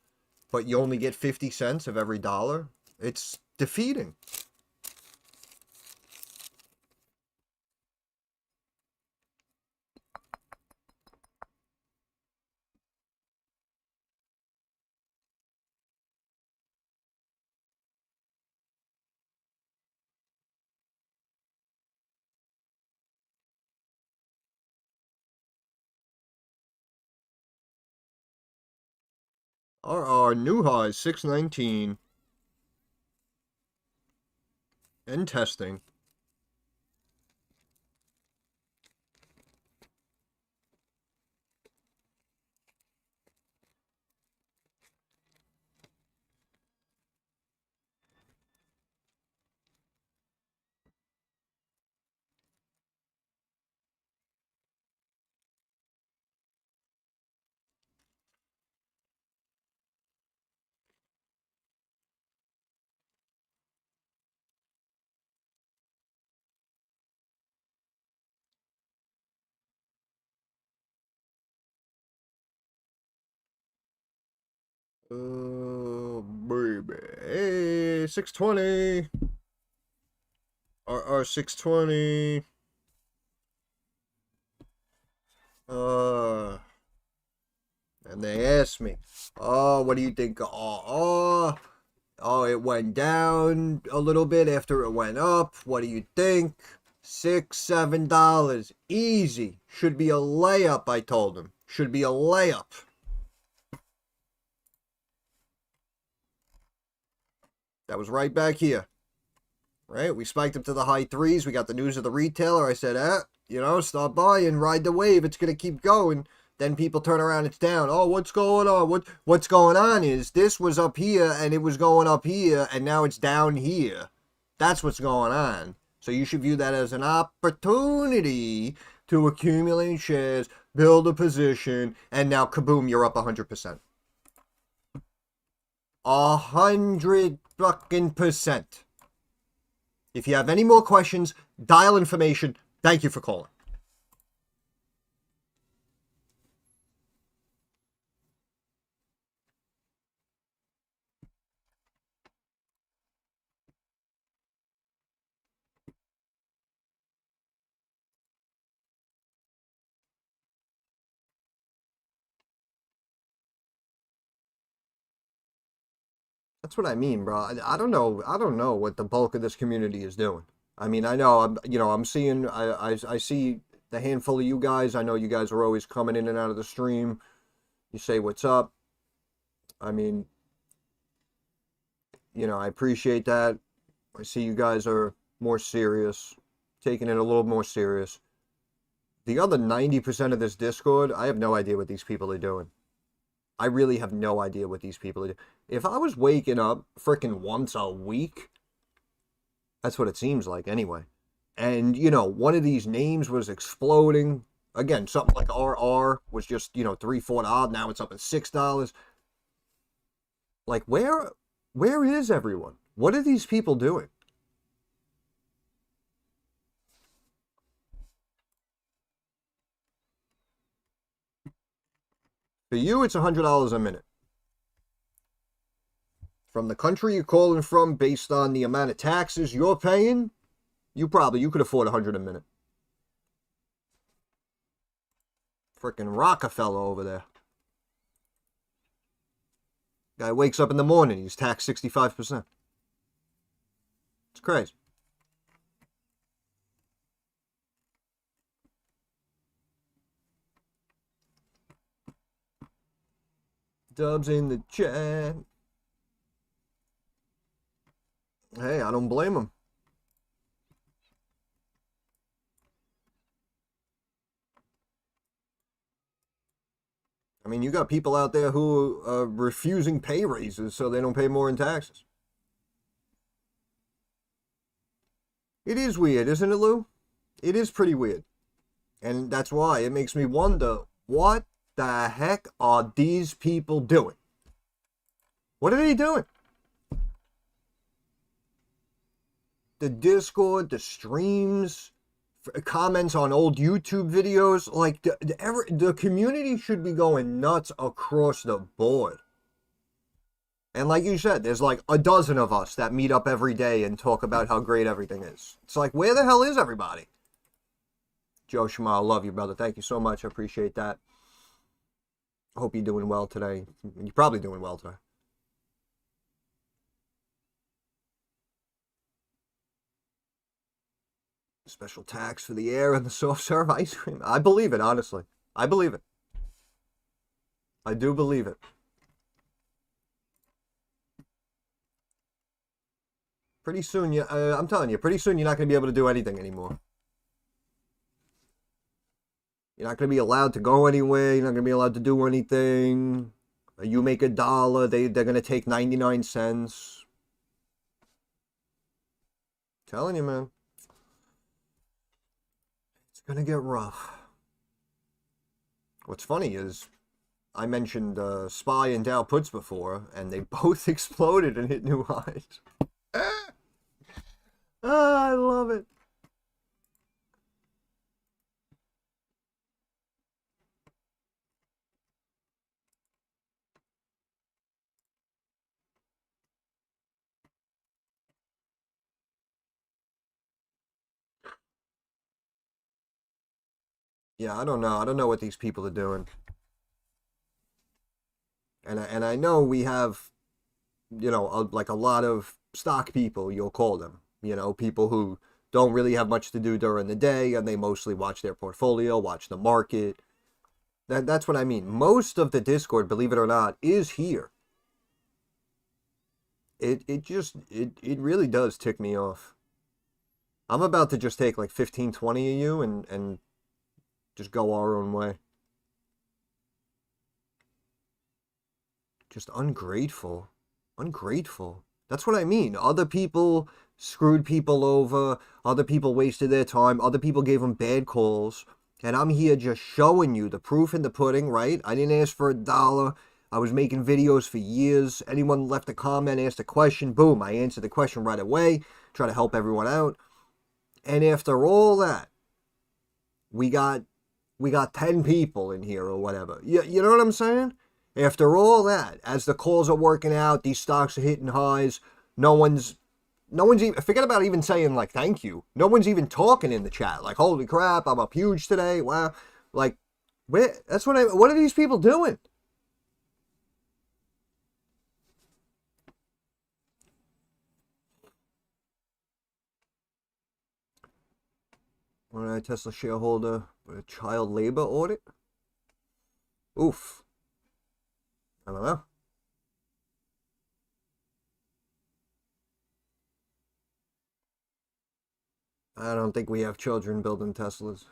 [SPEAKER 1] but you only get 50 cents of every dollar. It's defeating. Our new high is 619 and testing. Baby. Hey, 620. Our 620. And they asked me, oh, what do you think? Oh, it went down a little bit after it went up. What do you think? $6, $7. Easy. Should be a layup, I told him. Should be a layup. That was right back here. Right? We spiked up to the high threes. We got the news of the retailer. I said, stop buying, ride the wave. It's going to keep going. Then people turn around, it's down. Oh, what's going on? What's going on is this was up here and it was going up here and now it's down here. That's what's going on. So you should view that as an opportunity to accumulate shares, build a position, and now kaboom, you're up 100%. 100 fucking percent. If you have any more questions, dial information. Thank you for calling. That's what I mean, bro. I don't know. I don't know what the bulk of this community is doing. I mean, I know I'm seeing. I see the handful of you guys. I know you guys are always coming in and out of the stream. You say what's up. I mean, I appreciate that. I see you guys are more serious, taking it a little more serious. The other 90% of this Discord, I have no idea what these people are doing. I really have no idea what these people are doing. If I was waking up freaking once a week, that's what it seems like anyway. And, one of these names was exploding. Again, something like RR was just, $3, $4. Now it's up at $6. Like, where is everyone? What are these people doing? For you, it's $100 a minute. From the country you're calling from, based on the amount of taxes you're paying, you could afford $100 a minute. Frickin' Rockefeller over there. Guy wakes up in the morning, he's taxed 65%. It's crazy. Dubs in the chat. Hey, I don't blame him. I mean, you got people out there who are refusing pay raises so they don't pay more in taxes. It is weird, isn't it, Lou? It is pretty weird. And that's why it makes me wonder, what the heck are these people doing? What are they doing? The Discord, the streams, comments on old YouTube videos, like the community should be going nuts across the board. And like you said, there's like a dozen of us that meet up every day and talk about how great everything is. It's like, where the hell is everybody? Joe Shema, I love you, brother. Thank you so much. I appreciate that. I hope you're doing well today. You're probably doing well today. Special tax for the air and the soft serve ice cream. I believe it, honestly. I believe it. I do believe it. Pretty soon, I'm telling you, pretty soon you're not going to be able to do anything anymore. You're not going to be allowed to go anywhere. You're not going to be allowed to do anything. You make $1, they're going to take 99 cents. Telling you, man. It's going to get rough. What's funny is, I mentioned SPY and Dow puts before, and they both exploded and hit new highs. I love it. Yeah, I don't know. I don't know what these people are doing. And I know we have, like a lot of stock people, you'll call them. People who don't really have much to do during the day, and they mostly watch their portfolio, watch the market. That's what I mean. Most of the Discord, believe it or not, is here. It really does tick me off. I'm about to just take like 15, 20 of you and just go our own way. Just ungrateful. Ungrateful. That's what I mean. Other people screwed people over. Other people wasted their time. Other people gave them bad calls. And I'm here just showing you the proof in the pudding, right? I didn't ask for $1. I was making videos for years. Anyone left a comment, asked a question, boom, I answered the question right away. Try to help everyone out. And after all that, we got 10 people in here or whatever. You know what I'm saying? After all that, as the calls are working out, these stocks are hitting highs, no one's even, forget about even saying like thank you. No one's even talking in the chat. Like, holy crap, I'm up huge today. Wow. Like, what are these people doing? When a Tesla shareholder with a child labor audit? Oof. I don't know. I don't think we have children building Teslas.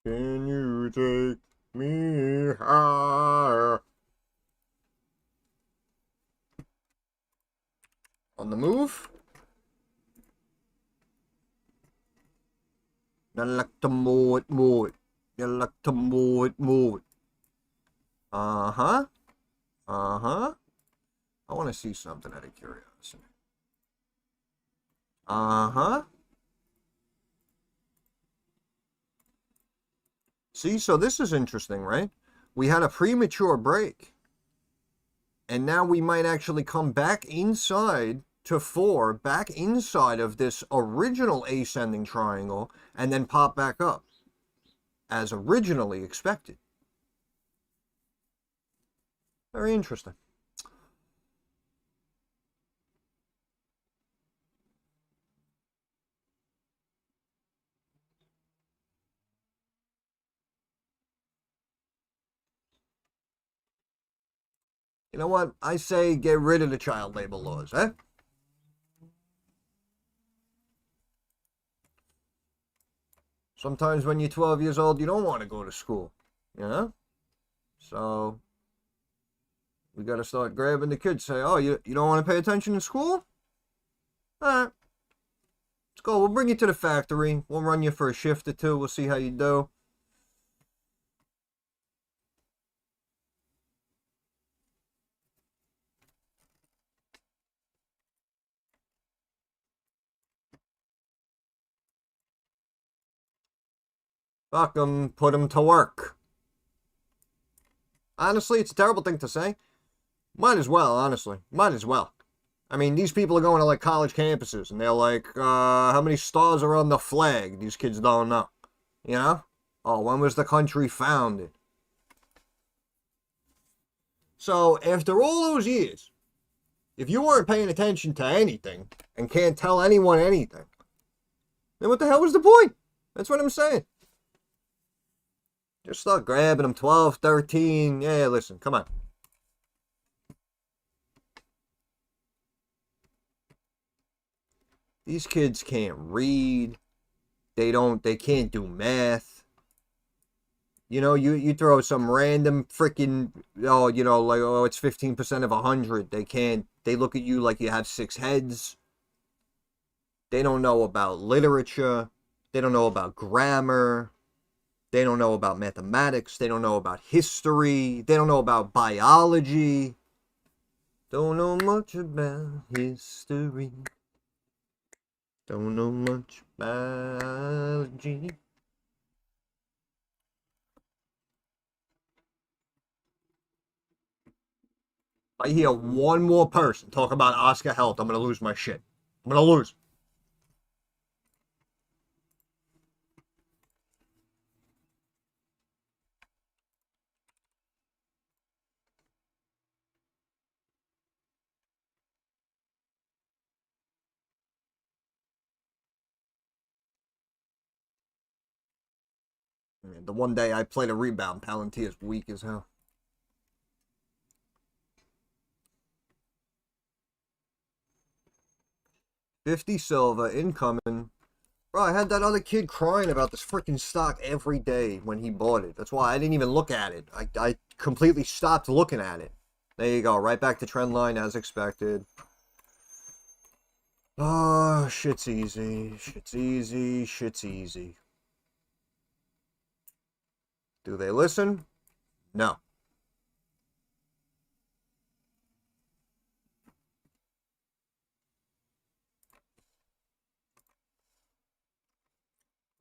[SPEAKER 1] Can you take me higher? On the move? You like to move it, move it. You like to move it, move it. Uh-huh. Uh-huh. I want to see something out of curiosity. Uh-huh. See, so this is interesting, right? We had a premature break. And now we might actually come back inside to 4, back inside of this original ascending triangle, and then pop back up, as originally expected. Very interesting. You know what? I say get rid of the child labor laws, eh? Sometimes when you're 12 years old, you don't want to go to school, you know? So we got to start grabbing the kids. Say, oh, you don't want to pay attention in school? All right. Let's go. We'll bring you to the factory. We'll run you for a shift or two. We'll see how you do. Fuck them. Put them to work. Honestly, it's a terrible thing to say. Might as well, honestly. Might as well. I mean, these people are going to like college campuses and they're like, how many stars are on the flag? These kids don't know. You know? Oh, when was the country founded? So, after all those years, if you weren't paying attention to anything and can't tell anyone anything, then what the hell was the point? That's what I'm saying. Just start grabbing them 12, 13. Yeah, listen, come on. These kids can't read. They can't do math. You know, you throw some random freaking, oh, you know, like, oh, it's 15% of 100. They look at you like you have 6 heads. They don't know about literature. They don't know about grammar. They don't know about mathematics. They don't know about history. They don't know about biology. Don't know much about history. Don't know much biology. I hear one more person talk about Oscar health, I'm going to lose my shit. I'm going to lose. I mean, the one day I played a rebound, Palantir's weak as hell. $50 silver incoming. Bro, I had that other kid crying about this freaking stock every day when he bought it. That's why I didn't even look at it. I completely stopped looking at it. There you go. Right back to trend line as expected. Oh, shit's easy. Shit's easy. Shit's easy. Do they listen? No.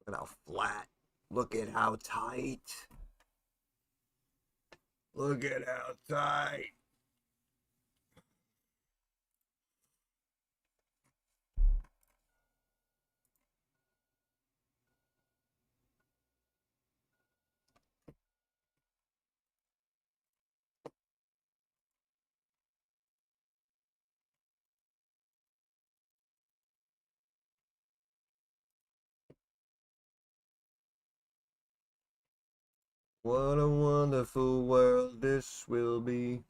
[SPEAKER 1] Look at how flat. Look at how tight. Look at how tight. What a wonderful world this will be.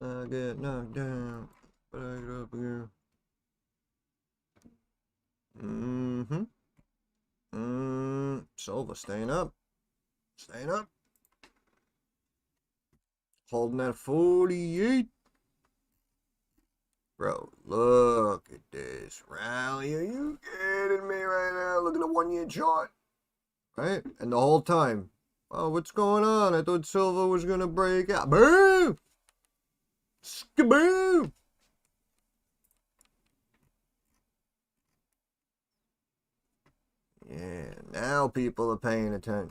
[SPEAKER 1] I get knocked down, but I get up again. Silva staying up. Staying up. Holding that 48. Bro, look at this rally. Are you kidding me right now? Look at the 1 year chart. Right? And the whole time, oh, what's going on? I thought Silva was going to break out. Boom! Skaboom! Yeah, now people are paying attention.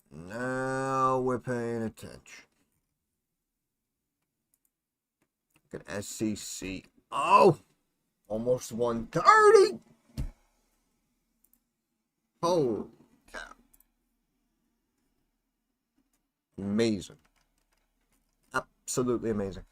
[SPEAKER 1] Now we're paying attention. Look at SCC. Oh! Almost 130! Holy cow. Amazing. Absolutely amazing.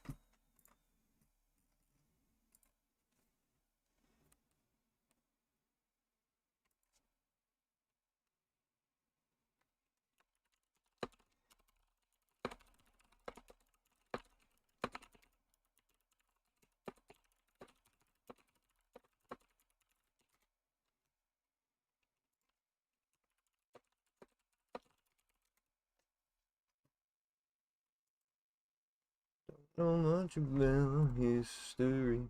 [SPEAKER 1] Don't know much about history.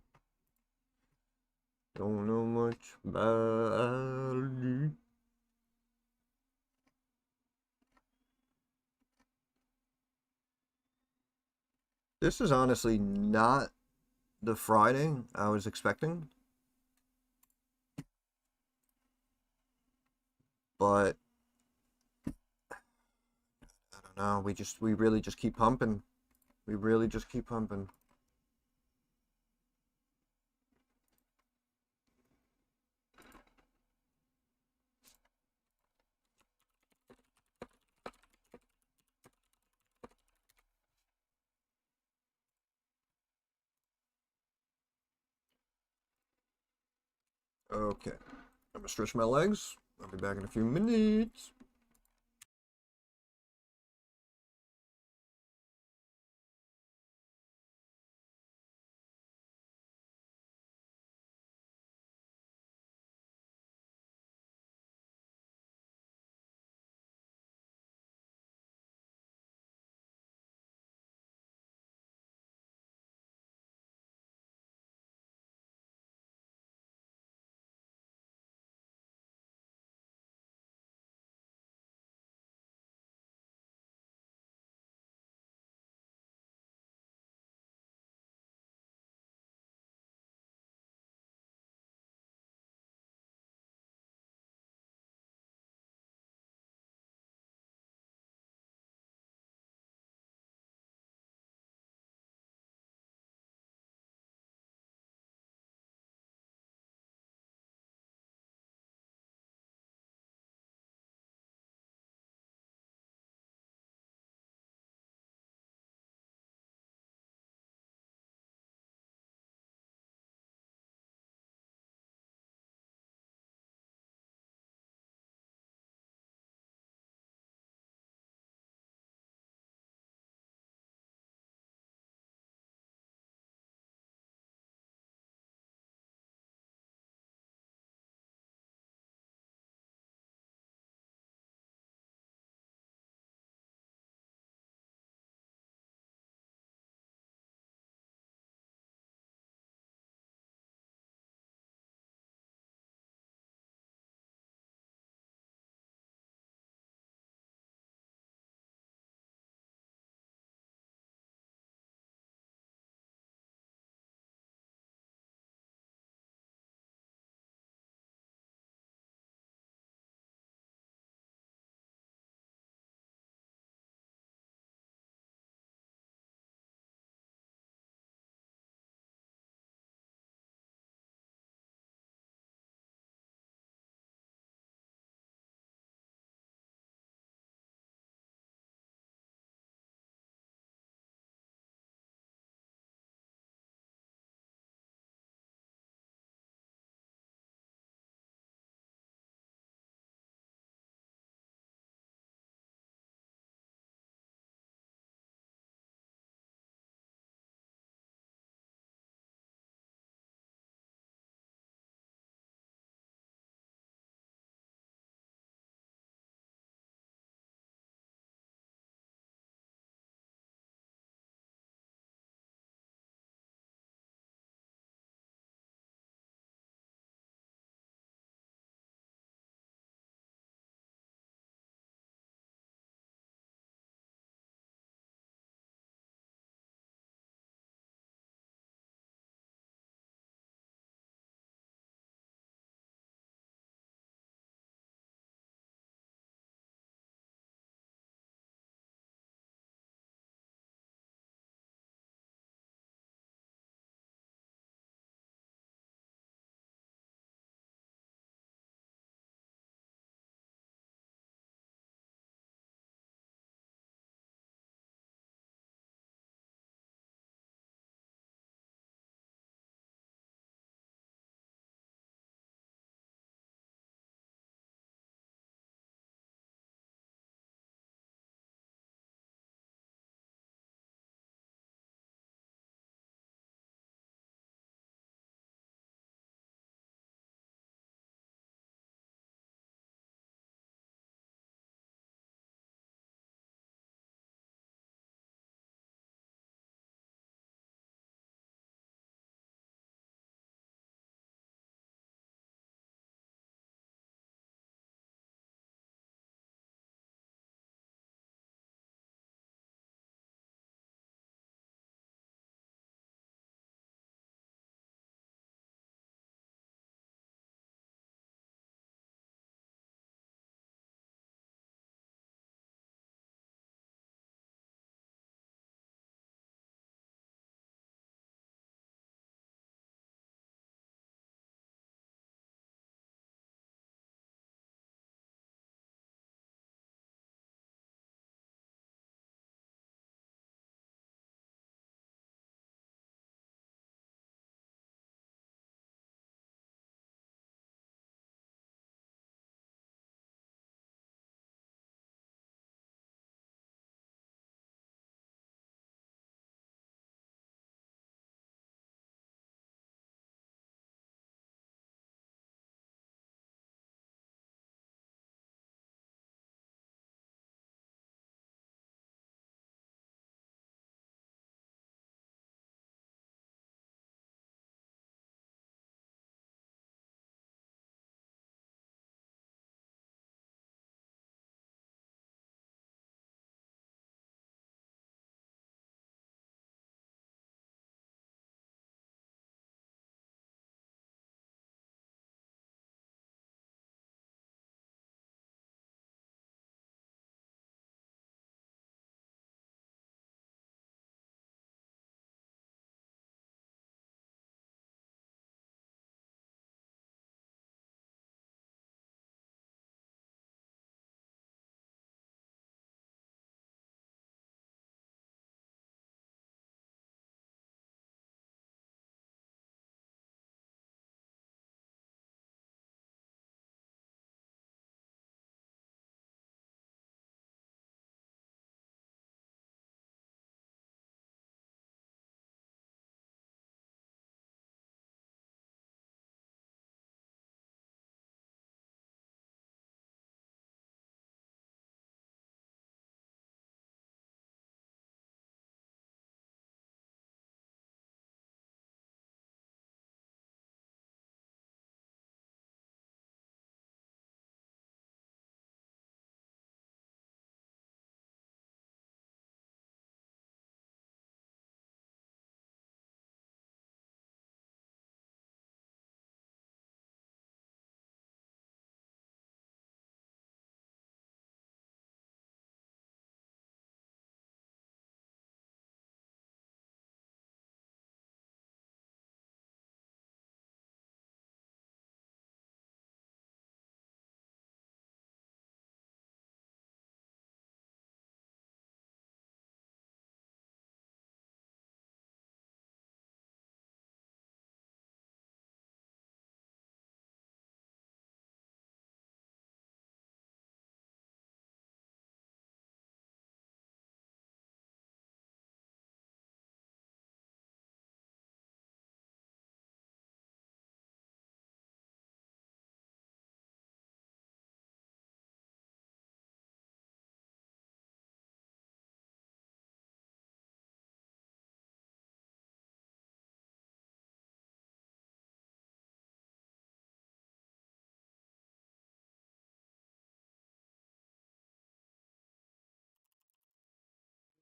[SPEAKER 1] Don't know much about it. This is honestly not the Friday I was expecting, but I don't know. We really just keep pumping. We really just keep pumping. Okay, I'm gonna stretch my legs. I'll be back in a few minutes.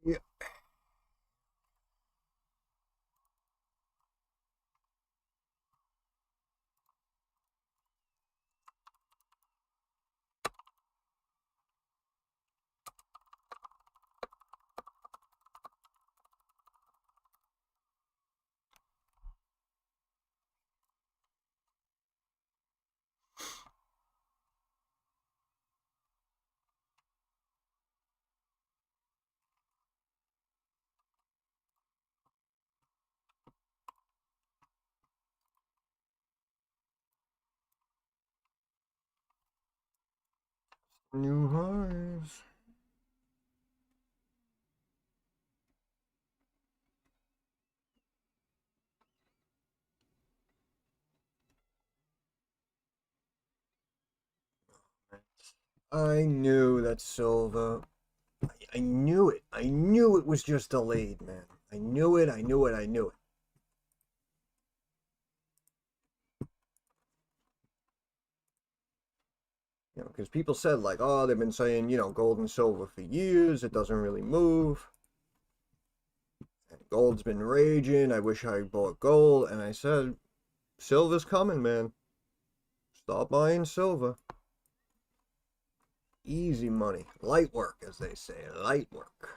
[SPEAKER 1] Yeah. New highs. I knew that silver. I knew it. I knew it was just delayed, man. I knew it. I knew it. I knew it. You know, because people said like, oh, they've been saying, gold and silver for years. It doesn't really move. And gold's been raging. I wish I bought gold. And I said, silver's coming, man. Stop buying silver. Easy money. Light work, as they say. Light work.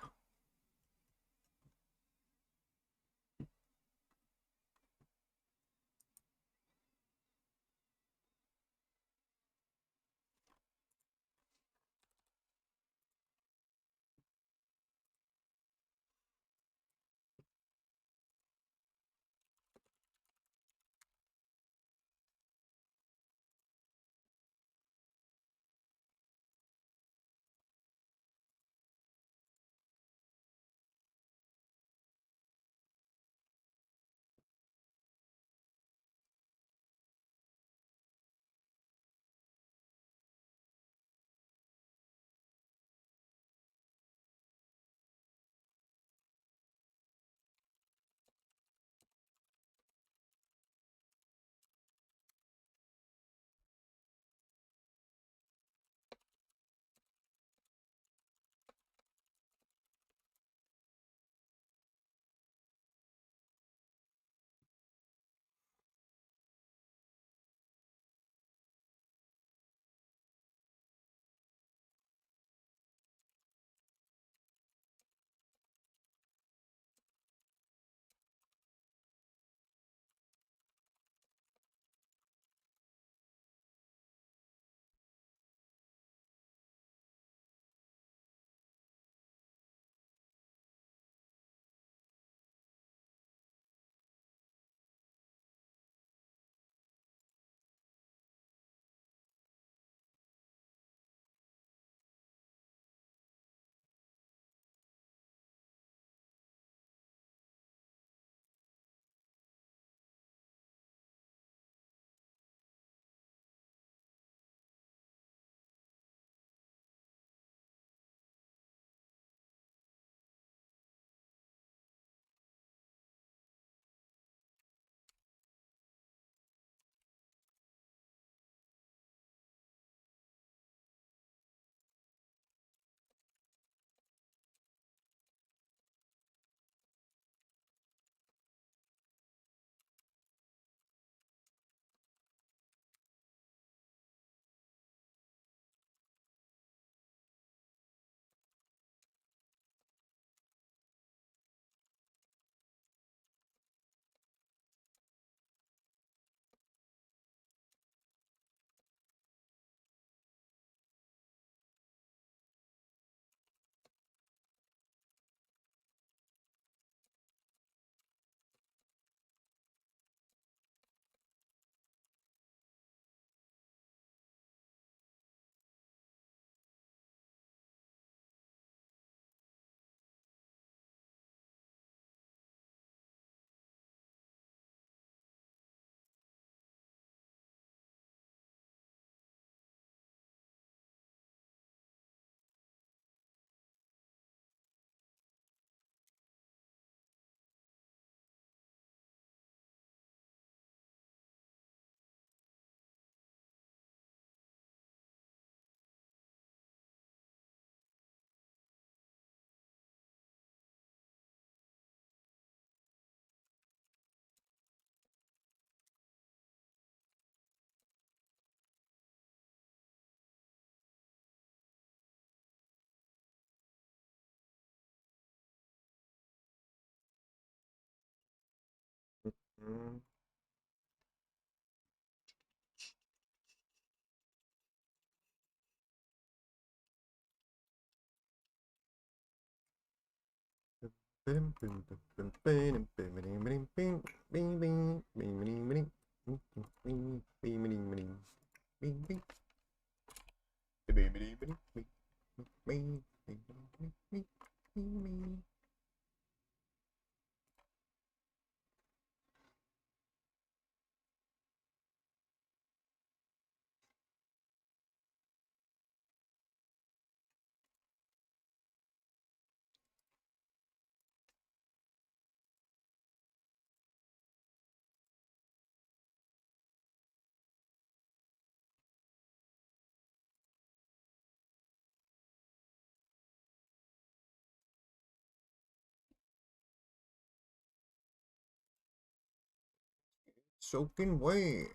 [SPEAKER 1] Soaking wet.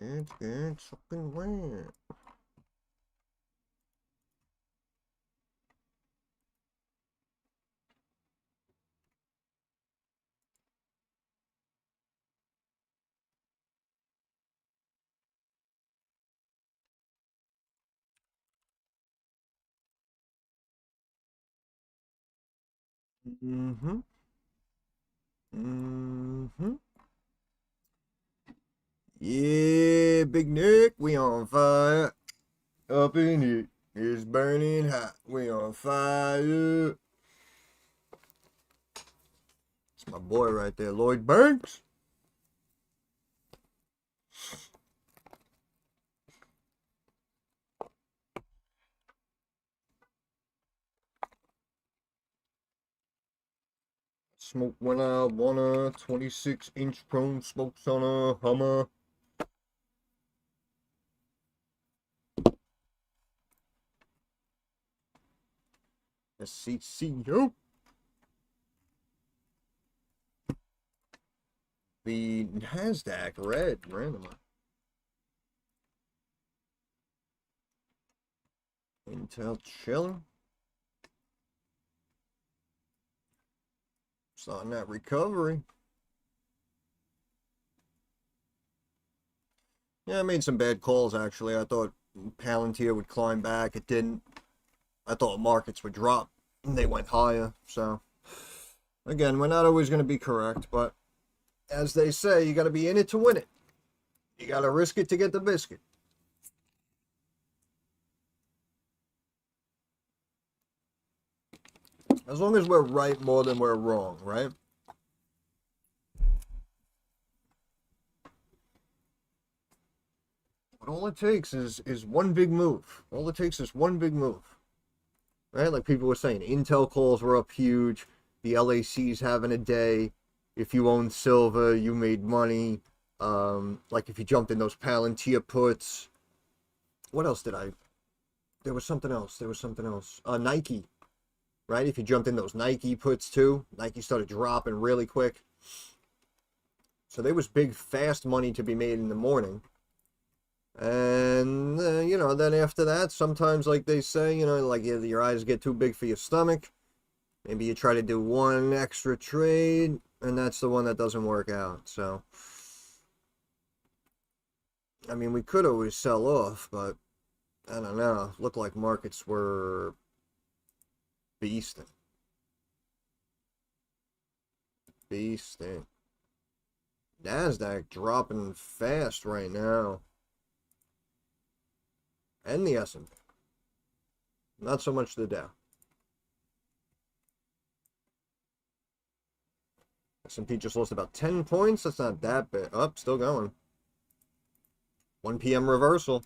[SPEAKER 1] It's good, soaking wet. Mm-hmm. Mm-hmm. Yeah, Big Nick, we on fire. Up in it. It's burning hot. We on fire. It's my boy right there, Lloyd Banks. Smoke when I wanna. 26-inch chrome smokes on a Hummer. SCCO. The NASDAQ red randomly. Intel chilling. Starting that recovery. Yeah, I made some bad calls actually. I thought Palantir would climb back. It didn't. I thought markets would drop. And they went higher. So, again, we're not always going to be correct. But as they say, you got to be in it to win it. You got to risk it to get the biscuit. As long as we're right more than we're wrong, right? But all it takes is one big move. All it takes is one big move. Right? Like people were saying, Intel calls were up huge. The LAC's having a day. If you own silver, you made money. Like if you jumped in those Palantir puts. What else did I? There was something else. There was something else. Nike, right? If you jumped in those Nike puts too, Nike started dropping really quick. So there was big, fast money to be made in the morning. And, you know, then after that, sometimes, like they say, you know, like your eyes get too big for your stomach. Maybe you try to do one extra trade, and that's the one that doesn't work out. So, I mean, we could always sell off, but I don't know. Looked like markets were beasting. Beasting. NASDAQ dropping fast right now. And the S&P. Not so much the Dow. S&P just lost about 10 points. That's not that bad. Up, still going. 1 p.m. reversal.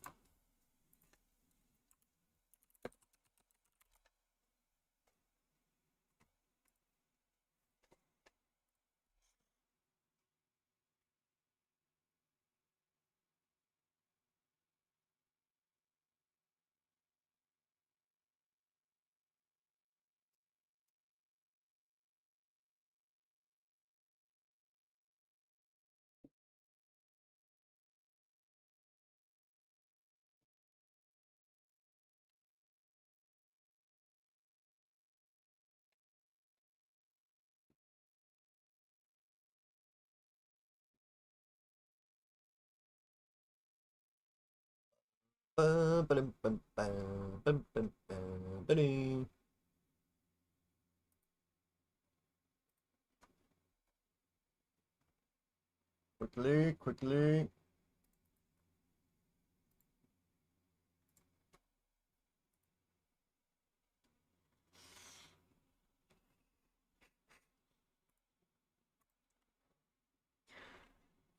[SPEAKER 1] Quickly, quickly.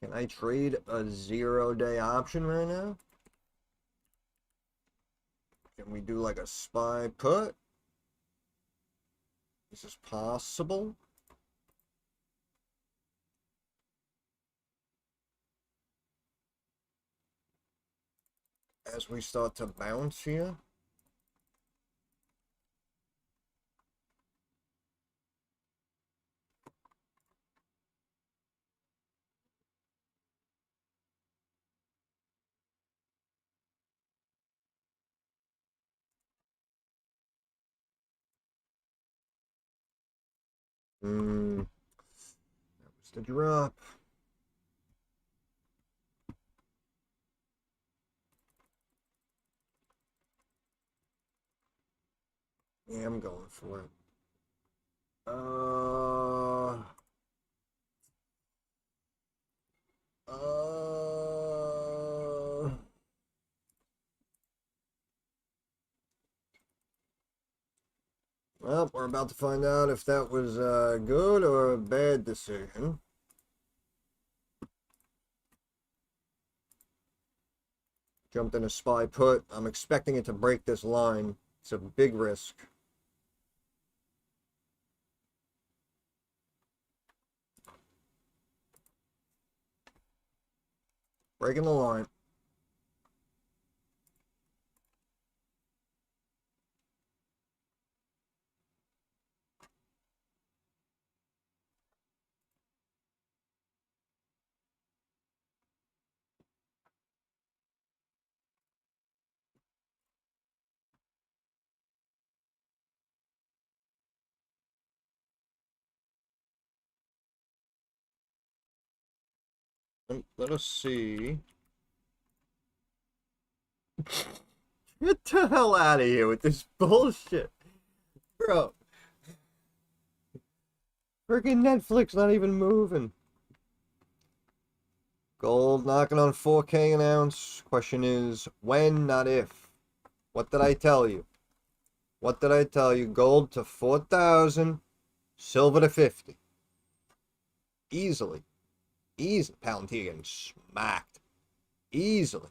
[SPEAKER 1] Can I trade a 0-day option right now? Can we do like a spy put? This is possible. As we start to bounce here. That was the drop. Yeah, I'm going for it. Uh, uh, well, we're about to find out if that was a good or a bad decision. Jumped in a spy put. I'm expecting it to break this line. It's a big risk. Breaking the line. Let us see. Get the hell out of here with this bullshit. Bro. Freaking Netflix not even moving. Gold knocking on 4K an ounce. Question is when, not if. What did I tell you? What did I tell you? Gold to 4,000, silver to 50. Easily. Easy. Palantir getting smacked. Easily.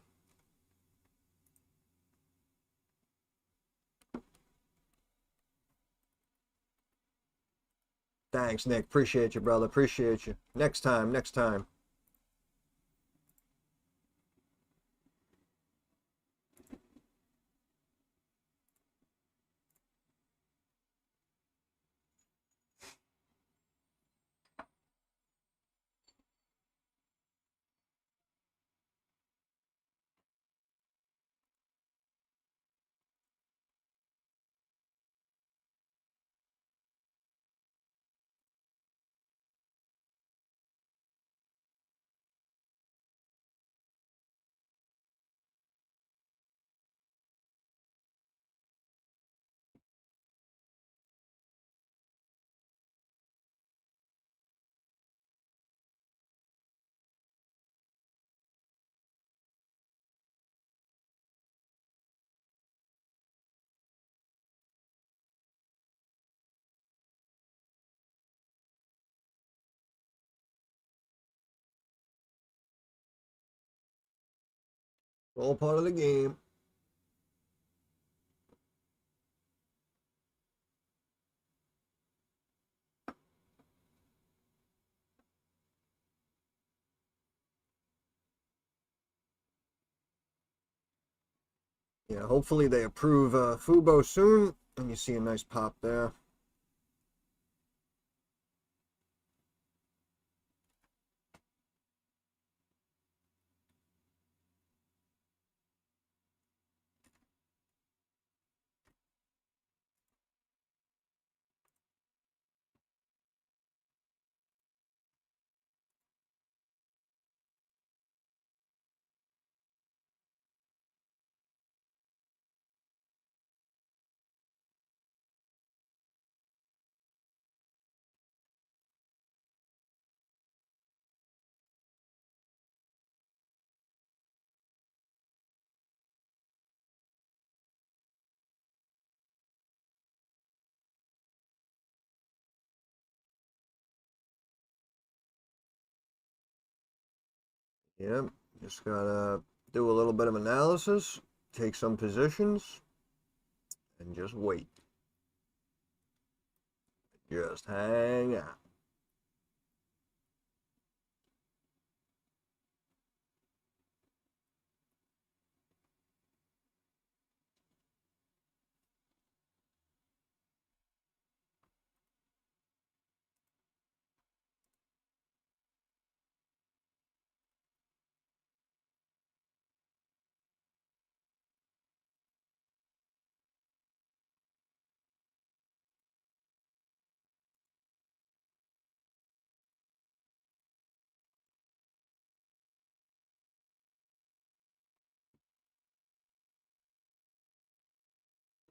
[SPEAKER 1] Thanks, Nick. Appreciate you, brother. Appreciate you. Next time, next time. All part of the game. Yeah, hopefully they approve Fubo soon, and you see a nice pop there. Yep. Just gotta do a little bit of analysis, take some positions, and just wait. Just hang out.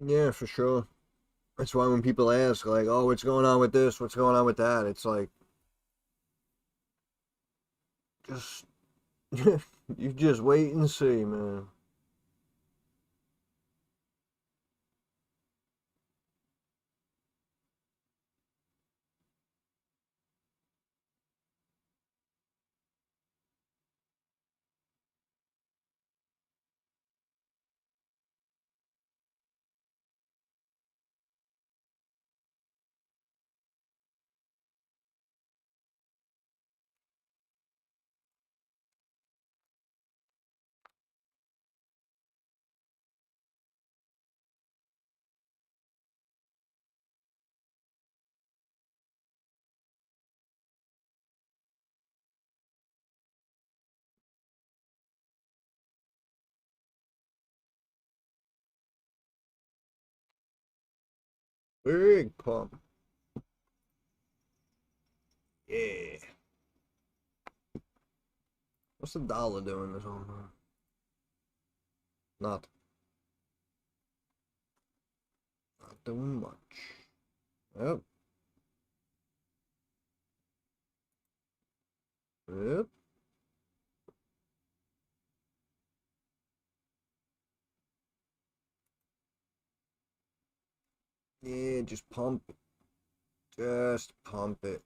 [SPEAKER 1] Yeah, for sure. That's why when people ask, like, oh, what's going on with this? What's going on with that? It's like, just, you just wait and see, man. Big pump. Yeah. What's the dollar doing this whole time? Not, not doing much. Yep. Yep. Yeah, just pump it. Just pump it.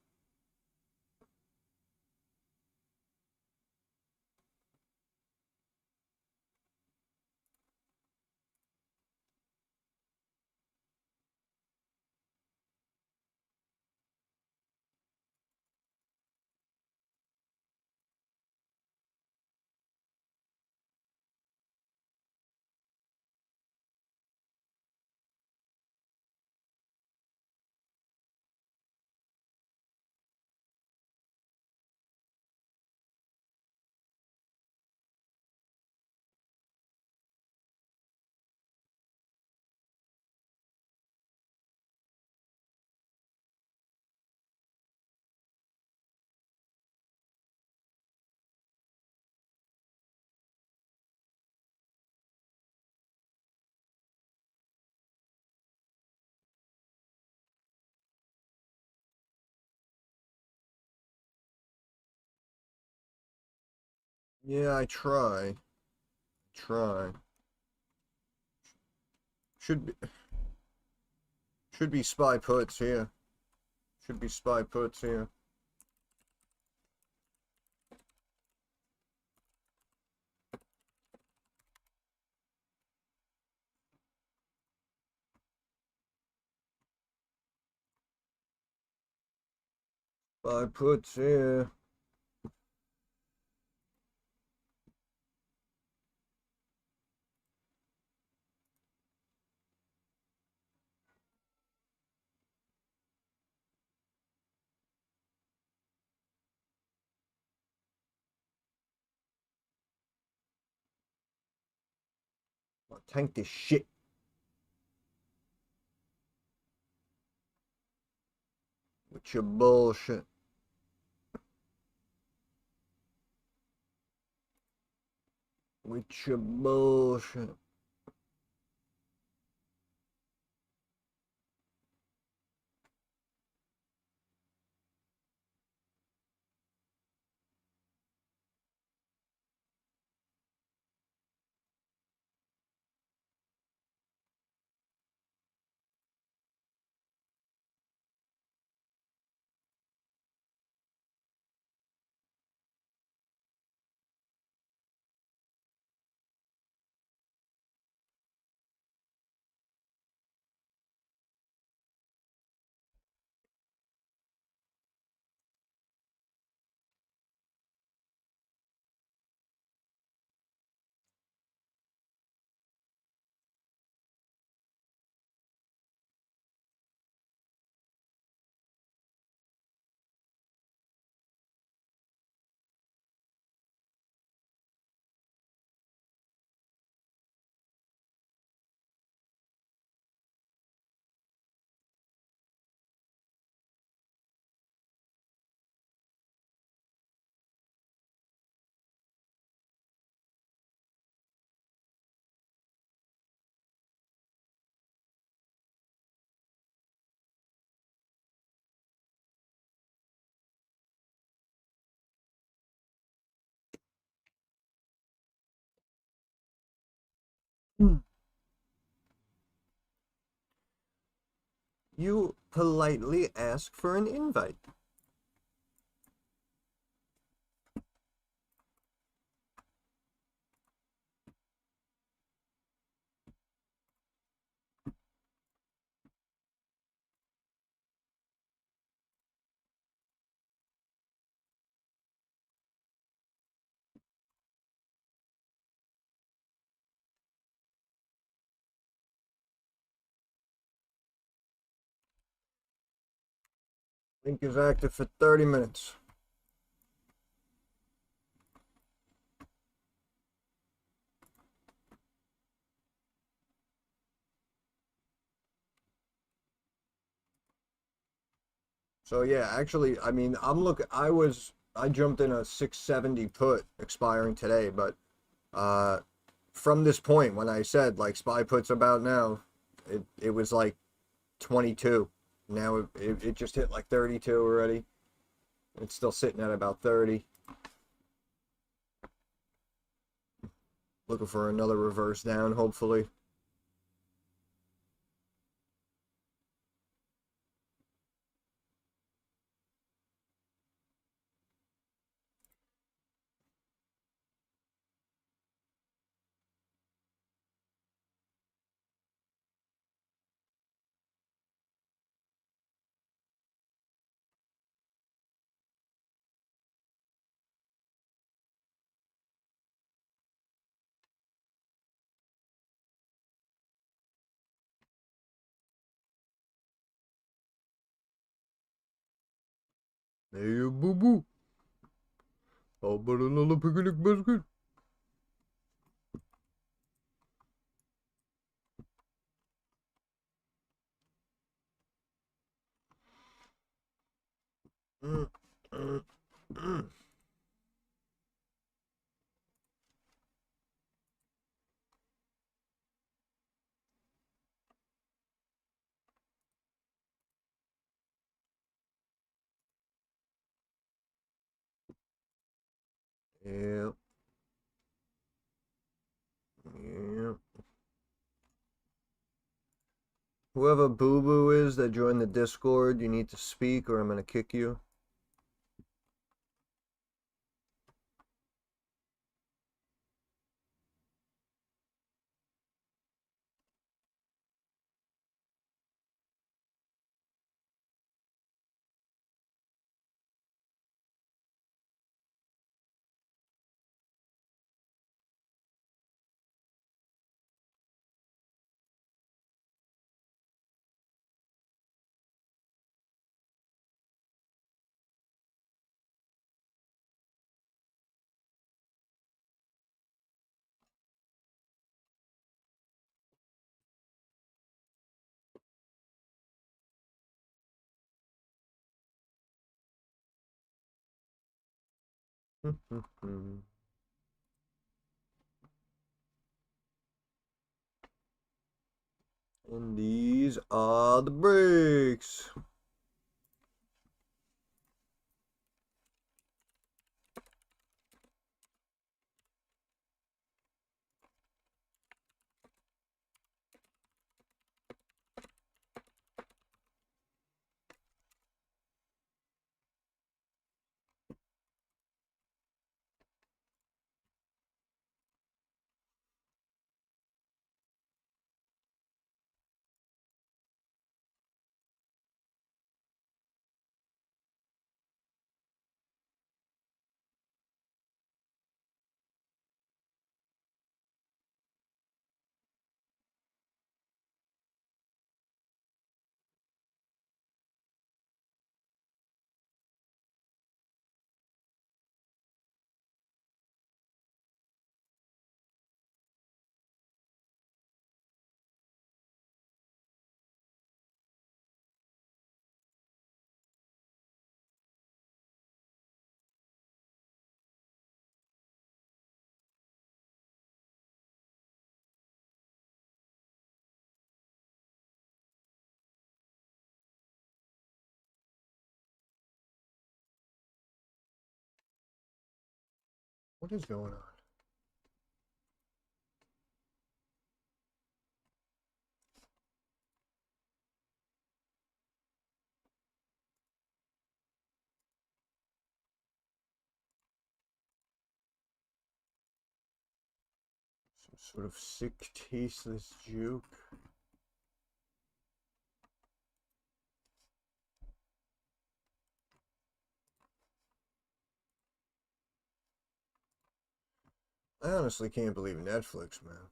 [SPEAKER 1] Yeah, I try. Try. Should be should be spy puts here. Should be spy puts here. Spy puts here. I'll tank this shit. With your bullshit. With your bullshit. You politely ask for an invite. Link is active for 30 minutes. So yeah, actually, I mean, I jumped in a 670 put expiring today, but uh from this point when I said like SPY puts about now, it was like 22. Now it just hit like 32 already. It's still sitting at about 30. Looking for another reverse down, hopefully. Hey, boo boo. How about another picnic biscuit? Mm, mm, mm. Yeah, yeah. Whoever Boo Boo is that joined the Discord, you need to speak or I'm gonna kick you. And these are the breaks. What is going on? Sort of sick, tasteless juke. I honestly can't believe Netflix, man.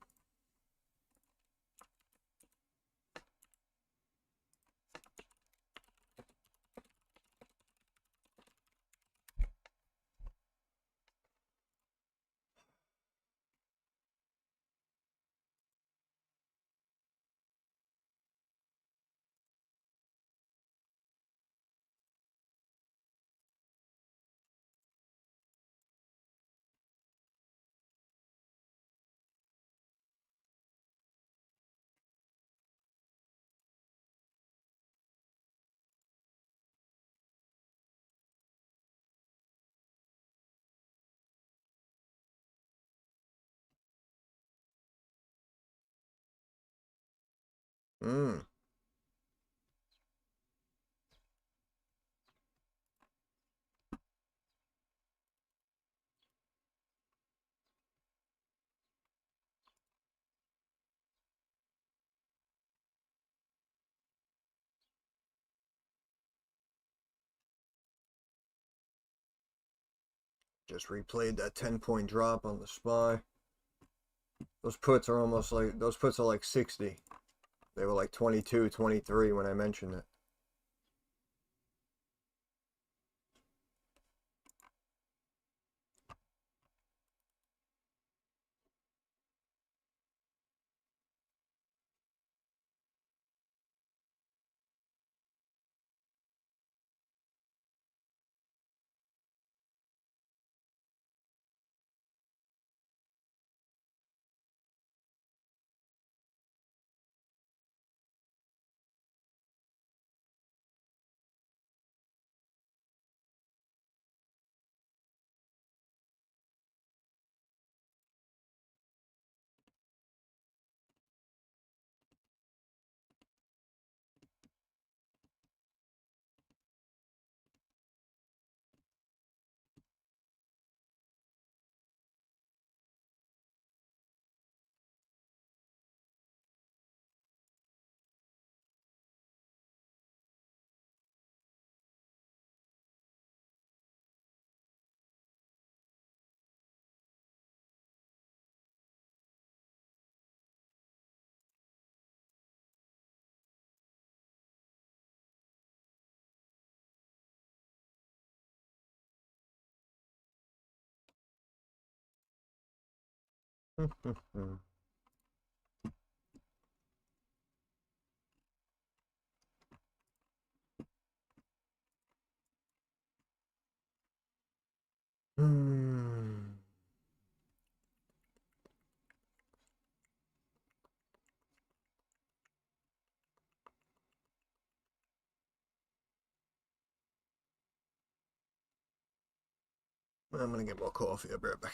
[SPEAKER 1] Mm. Just replayed that 10-point drop on the SPY. Those puts are like 60. They were like 22, 23 when I mentioned it. Hmm. I'm gonna get more coffee. I'll be right back.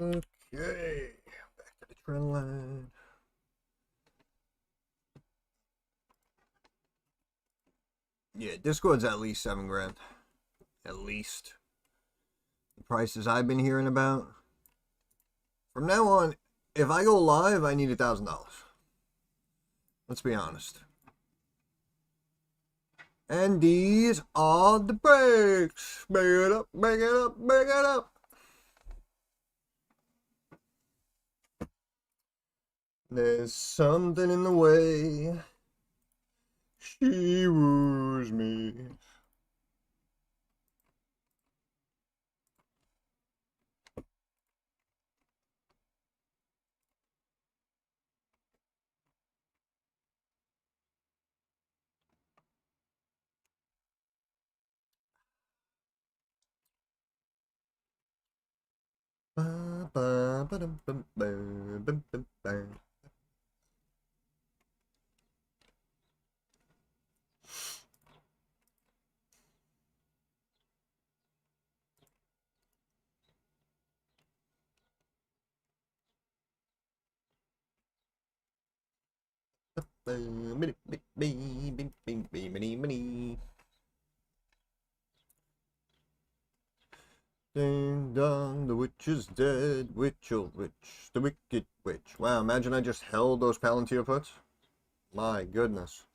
[SPEAKER 1] Okay, back to the trend line. Yeah, Discord's at least $7 grand. At least. The prices I've been hearing about. From now on, if I go live, I need $1,000. Let's be honest. And these are the breaks. Make it up, make it up, make it up. There's something in the way she woos me. Ba, ba, ba, dum, bum, bum, bum, bum, bum. Ding dong, the witch is dead. Witch, oh witch, the wicked witch. Wow, imagine I just held those Palantir puts. My goodness.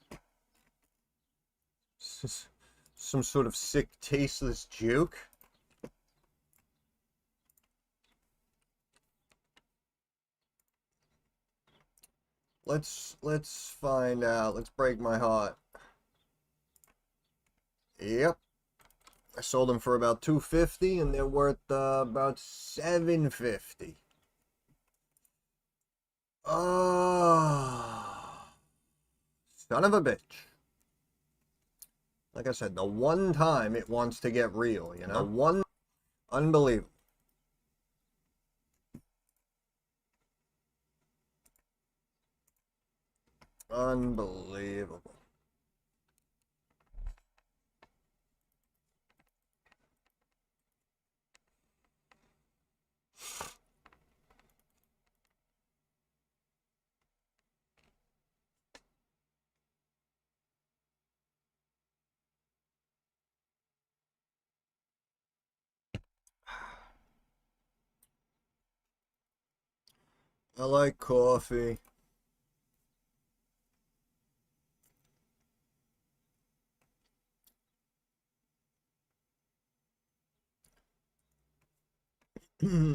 [SPEAKER 1] Some sort of sick, tasteless joke. Let's find out. Let's break my heart. Yep. I sold them for about $250 and they're worth about $750. Oh, son of a bitch. Like I said, the one time it wants to get real, you know? The one, unbelievable. Unbelievable. I like coffee. Yeah,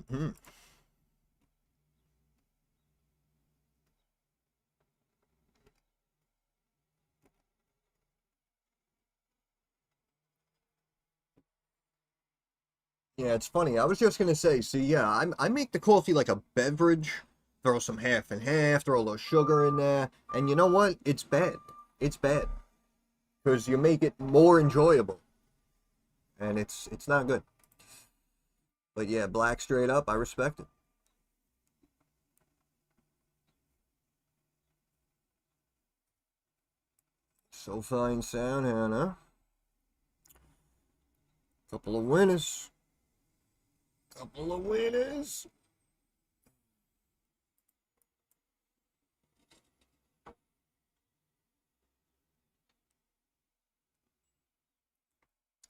[SPEAKER 1] it's funny. I was just gonna say, see, yeah, I make the coffee like a beverage. Throw some half and half, throw a little sugar in there, and you know what? It's bad. It's bad because you make it more enjoyable, and it's not good. But yeah, black straight up, I respect it. So fine sound, Hannah. Couple of winners. Couple of winners.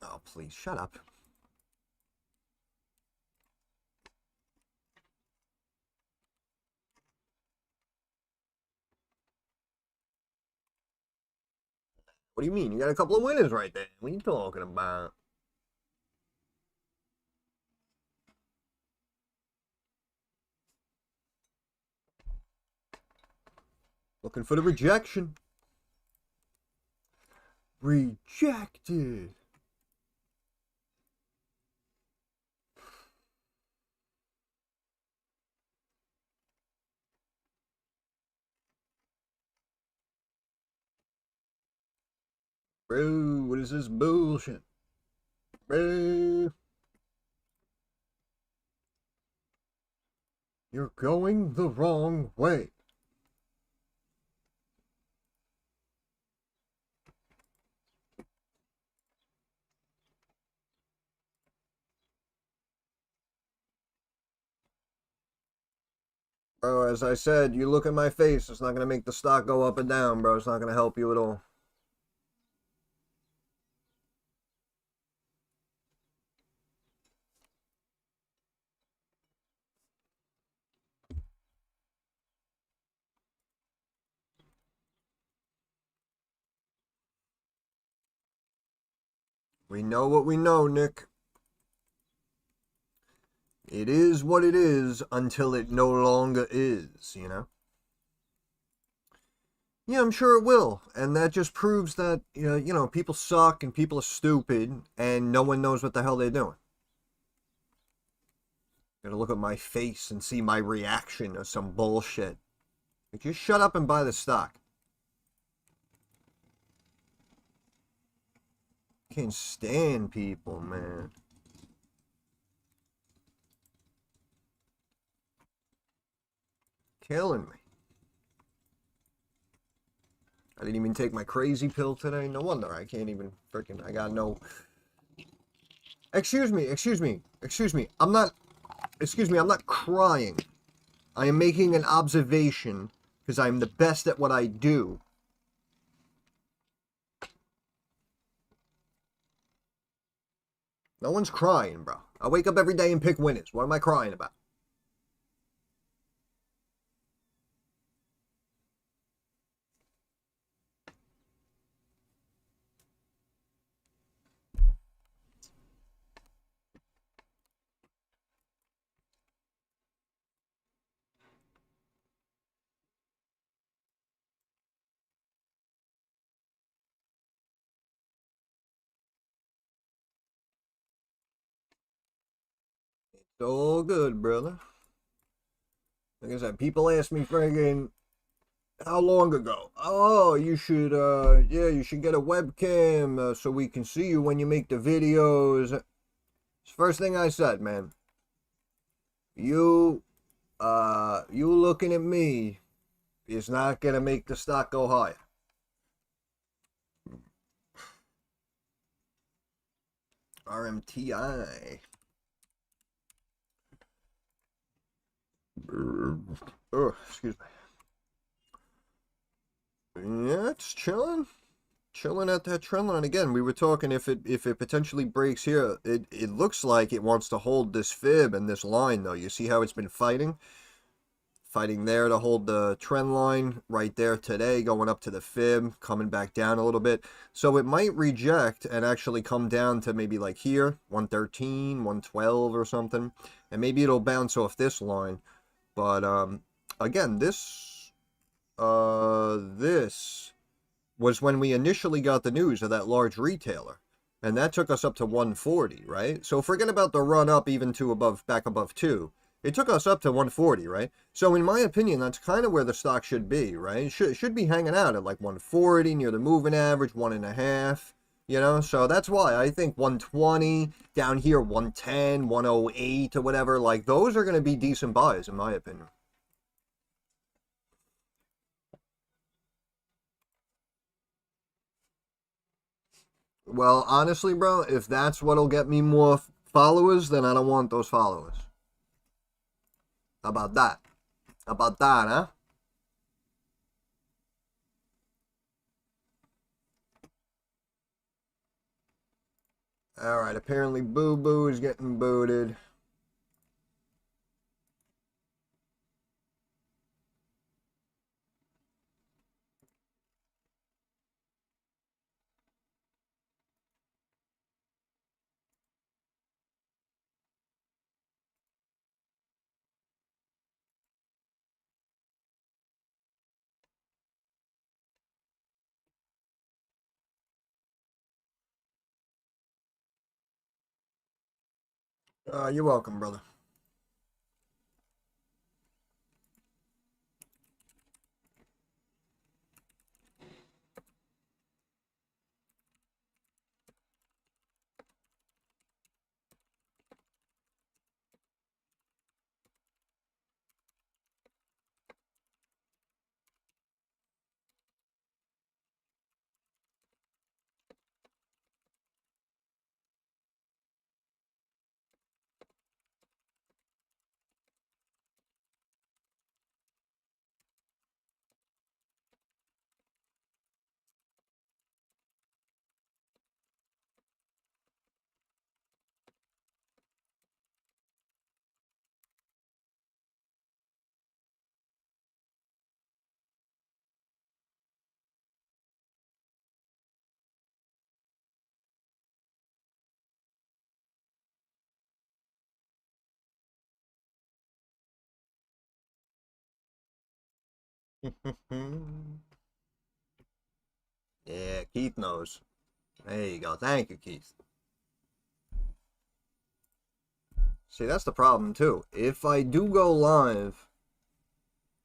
[SPEAKER 1] Oh, please, shut up. What do you mean? You got a couple of winners right there. What are you talking about? Looking for the rejection. Rejected. Bro, what is this bullshit? Bro. You're going the wrong way. Bro, as I said, you look at my face, it's not going to make the stock go up and down, bro. It's not going to help you at all. We know what we know, Nick. It is what it is until it no longer is, you know? Yeah, I'm sure it will. And that just proves that, people suck and people are stupid and no one knows what the hell they're doing. Gotta look at my face and see my reaction to some bullshit. Like, just shut up and buy the stock. Can't stand people, man. Killing me. I didn't even take my crazy pill today. No wonder I can't even freaking. I got no. Excuse me, excuse me, excuse me. I'm not. Excuse me, I'm not crying. I am making an observation because I'm the best at what I do. No one's crying, bro. I wake up every day and pick winners. What am I crying about? It's all good, brother. Like I said, people ask me friggin' how long ago? Oh, you should, yeah, you should get a webcam so we can see you when you make the videos. It's the first thing I said, man. You looking at me is not gonna make the stock go higher. RMTI. Oh, excuse me. Yeah, it's chilling at that trend line again. We were talking if it potentially breaks here, it looks like it wants to hold this fib and this line though. You see how it's been fighting there to hold the trend line right there today, going up to the fib, coming back down a little bit. So it might reject and actually come down to maybe like here, 113, 112 or something, and maybe it'll bounce off this line. But again, this was when we initially got the news of that large retailer. And that took us up to 140, right? So forget about the run up even to back above 2. It took us up to 140, right? So in my opinion, that's kind of where the stock should be, right? It should be hanging out at like 140, near the moving average, 1.5, So that's why I think 120, down here 110, 108 or whatever, like those are going to be decent buys in my opinion. Well, honestly, bro, if that's what'll get me more followers, then I don't want those followers. How about that? How about that, huh? Alright, apparently Boo Boo is getting booted. You're welcome, brother. Yeah, Keith knows. There you go. Thank you, Keith. See, that's the problem too. If I do go live,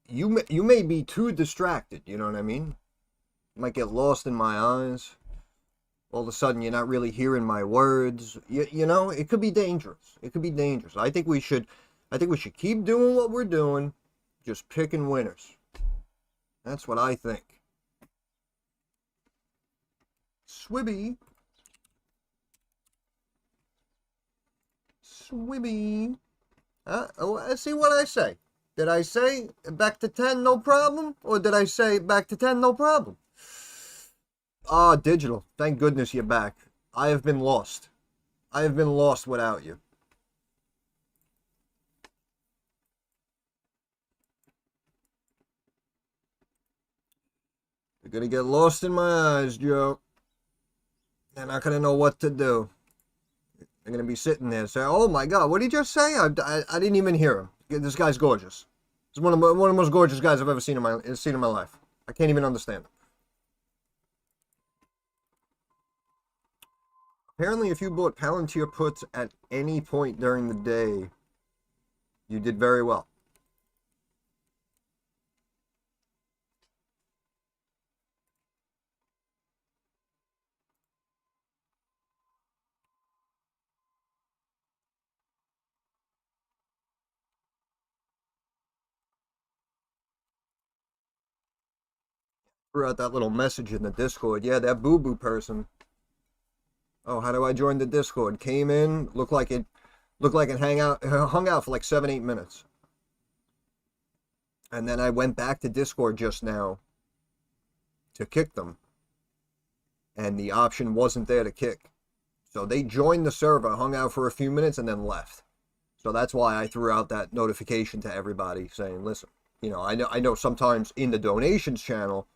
[SPEAKER 1] you may be too distracted. You know what I mean? You might get lost in my eyes. All of a sudden, you're not really hearing my words. You know, it could be dangerous. It could be dangerous. I think we should keep doing what we're doing, just picking winners. That's what I think. Swibby, Swibby. See what I say. Did I say back to 10, no problem? Or did I say back to 10, no problem? Ah, digital. Thank goodness you're back. I have been lost. I have been lost without you. You're gonna get lost in my eyes, Joe. You're not gonna know what to do. You're gonna be sitting there saying, "Oh my God, what did he just say? I didn't even hear him. This guy's gorgeous. He's one of the most gorgeous guys I've ever seen in my life. I can't even understand him." Apparently, if you bought Palantir puts at any point during the day, you did very well. Threw out that little message in the Discord. Yeah, that boo boo person. Oh, how do I join the Discord? Came in, looked like it hung out for like 7, 8 minutes. And then I went back to Discord just now to kick them. And the option wasn't there to kick. So they joined the server, hung out for a few minutes, and then left. So that's why I threw out that notification to everybody saying, listen, I know sometimes in the donations channel,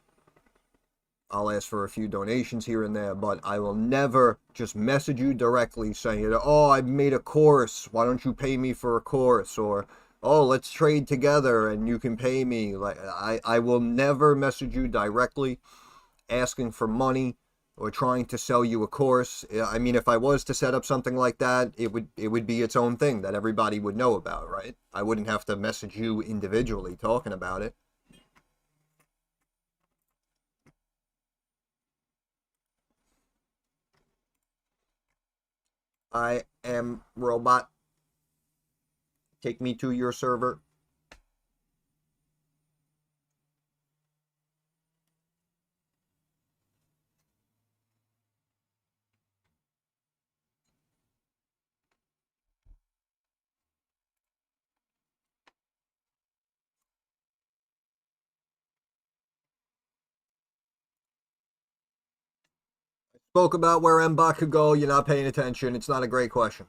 [SPEAKER 1] I'll ask for a few donations here and there, but I will never just message you directly saying, oh, I made a course. Why don't you pay me for a course? Or, oh, let's trade together and you can pay me. Like I will never message you directly asking for money or trying to sell you a course. I mean, if I was to set up something like that, it would be its own thing that everybody would know about, right? I wouldn't have to message you individually talking about it. I am robot. Take me to your server. Spoke about where Mbach could go. You're not paying attention. It's not a great question.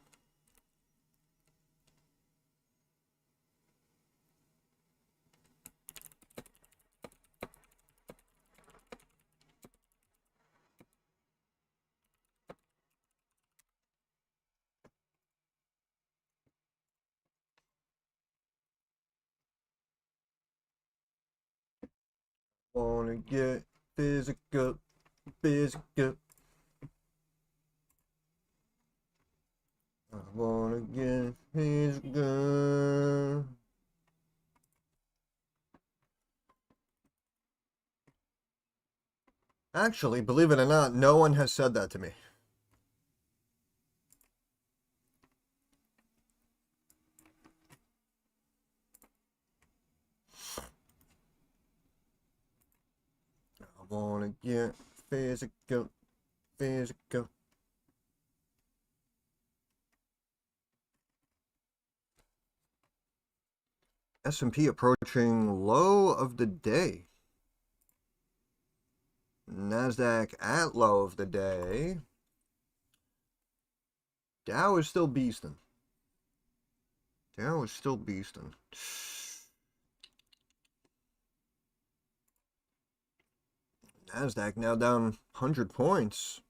[SPEAKER 1] Wanna get physical, physical. I wanna get physical. Actually, believe it or not, no one has said that to me. I wanna get physical, physical. S&P approaching low of the day. NASDAQ at low of the day. Dow is still beasting. Dow is still beasting. NASDAQ now down 100 points.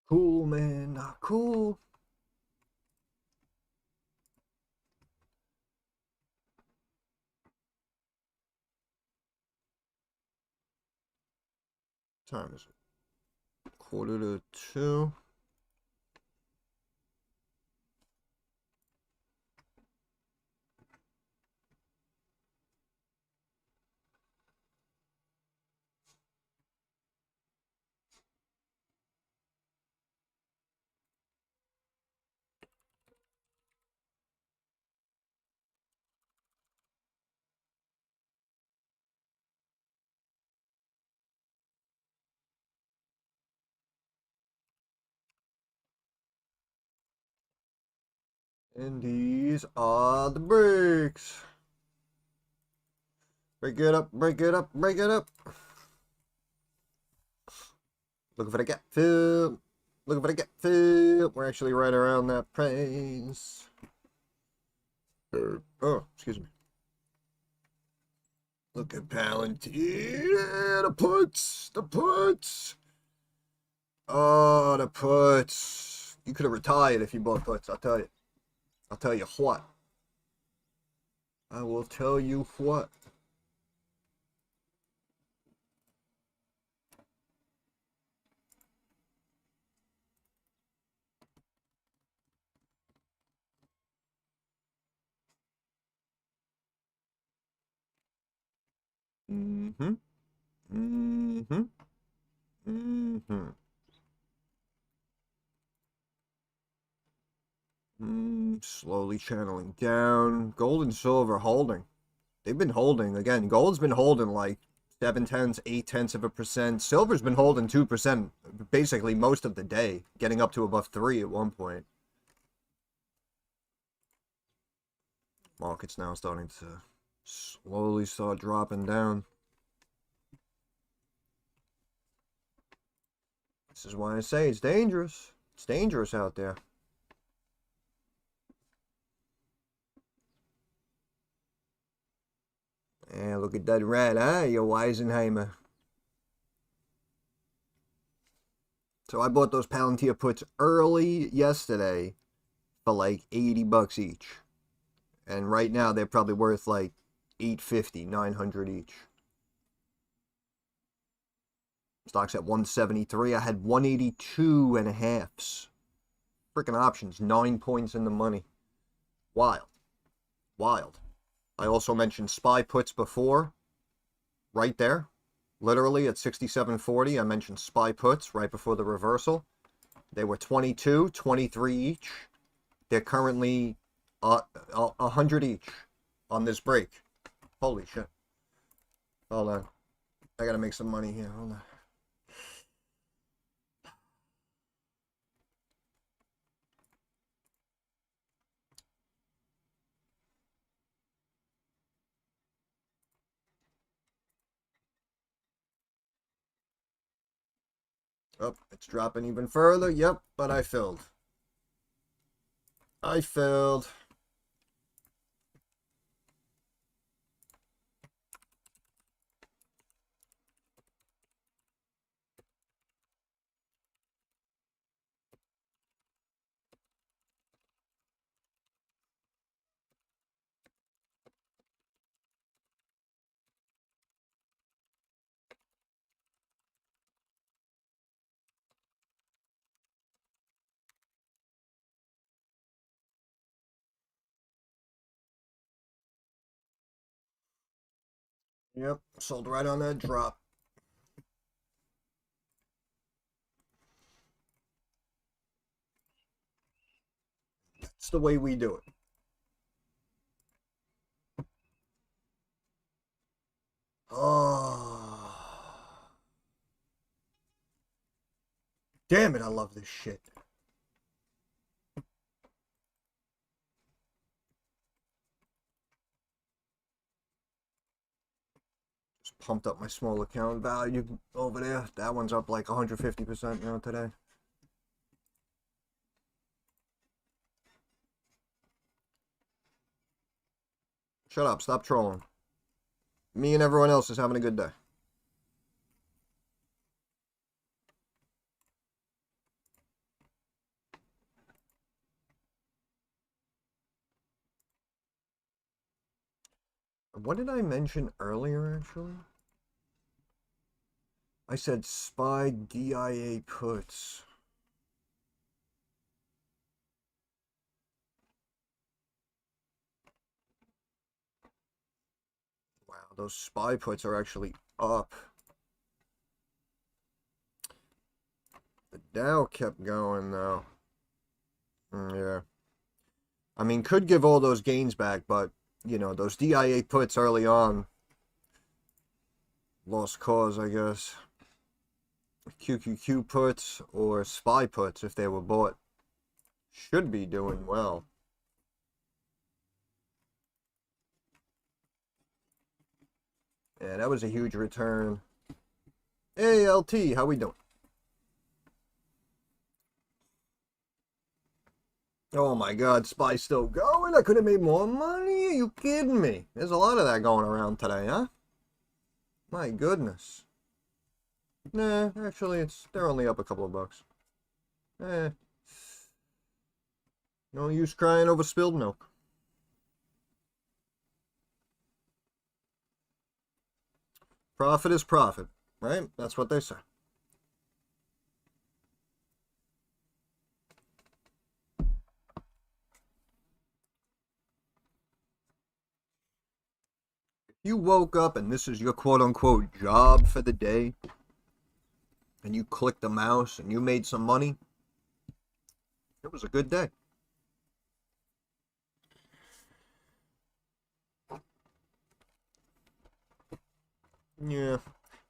[SPEAKER 1] Cool, man. Not cool. Time is it? 1:45. And these are the breaks. Break it up, break it up, break it up. Looking for the gap fill. Looking for the gap fill. We're actually right around that price. Oh, excuse me. Look at Palantir. The puts. The puts. Oh, the puts. You could have retired if you bought puts, I'll tell you. I'll tell you what. I will tell you what. Mm-hmm. Mm-hmm. Mm-hmm. Slowly channeling down. Gold and silver holding. They've been holding. Again, gold's been holding like 7/10, 0.8%. Silver's been holding 2% basically most of the day, getting up to above 3 at one point. Market's now starting to slowly start dropping down. This is why I say it's dangerous. It's dangerous out there. Yeah, look at that red eye, you Weisenheimer. So I bought those Palantir puts early yesterday for like 80 bucks each. And right now they're probably worth like 850, 900 each. Stock's at 173. I had 182 and a halves. Freaking options, 9 points in the money. Wild. Wild. I also mentioned SPY puts before. Right there. Literally at 67.40. I mentioned SPY puts right before the reversal. They were 22, 23 each. They're currently 100 each on this break. Holy shit. Hold on. I gotta make some money here. Hold on. Oh, it's dropping even further. Yep, but I filled. I filled. Yep, sold right on that drop. That's the way we do it. Oh. Damn it, I love this shit. Just pumped up my small account value over there. That one's up like 150% now today. Shut up, stop trolling. Me and everyone else is having a good day. What did I mention earlier, actually? I said SPY DIA puts. Wow, those SPY puts are actually up. The Dow kept going, though. Yeah. I mean, could give all those gains back, but, you know, those DIA puts early on. Lost cause, I guess. QQQ puts or SPY puts, if they were bought, should be doing well. Yeah, that was a huge return. Hey, LT, how we doing? Oh my god, SPY's still going? I could have made more money? Are you kidding me? There's a lot of that going around today, huh? My goodness. Nah, actually, they're only up a couple of bucks. Eh. No use crying over spilled milk. Profit is profit, right? That's what they say. You woke up and this is your quote-unquote job for the day, and you clicked the mouse and you made some money, it was a good day. Yeah,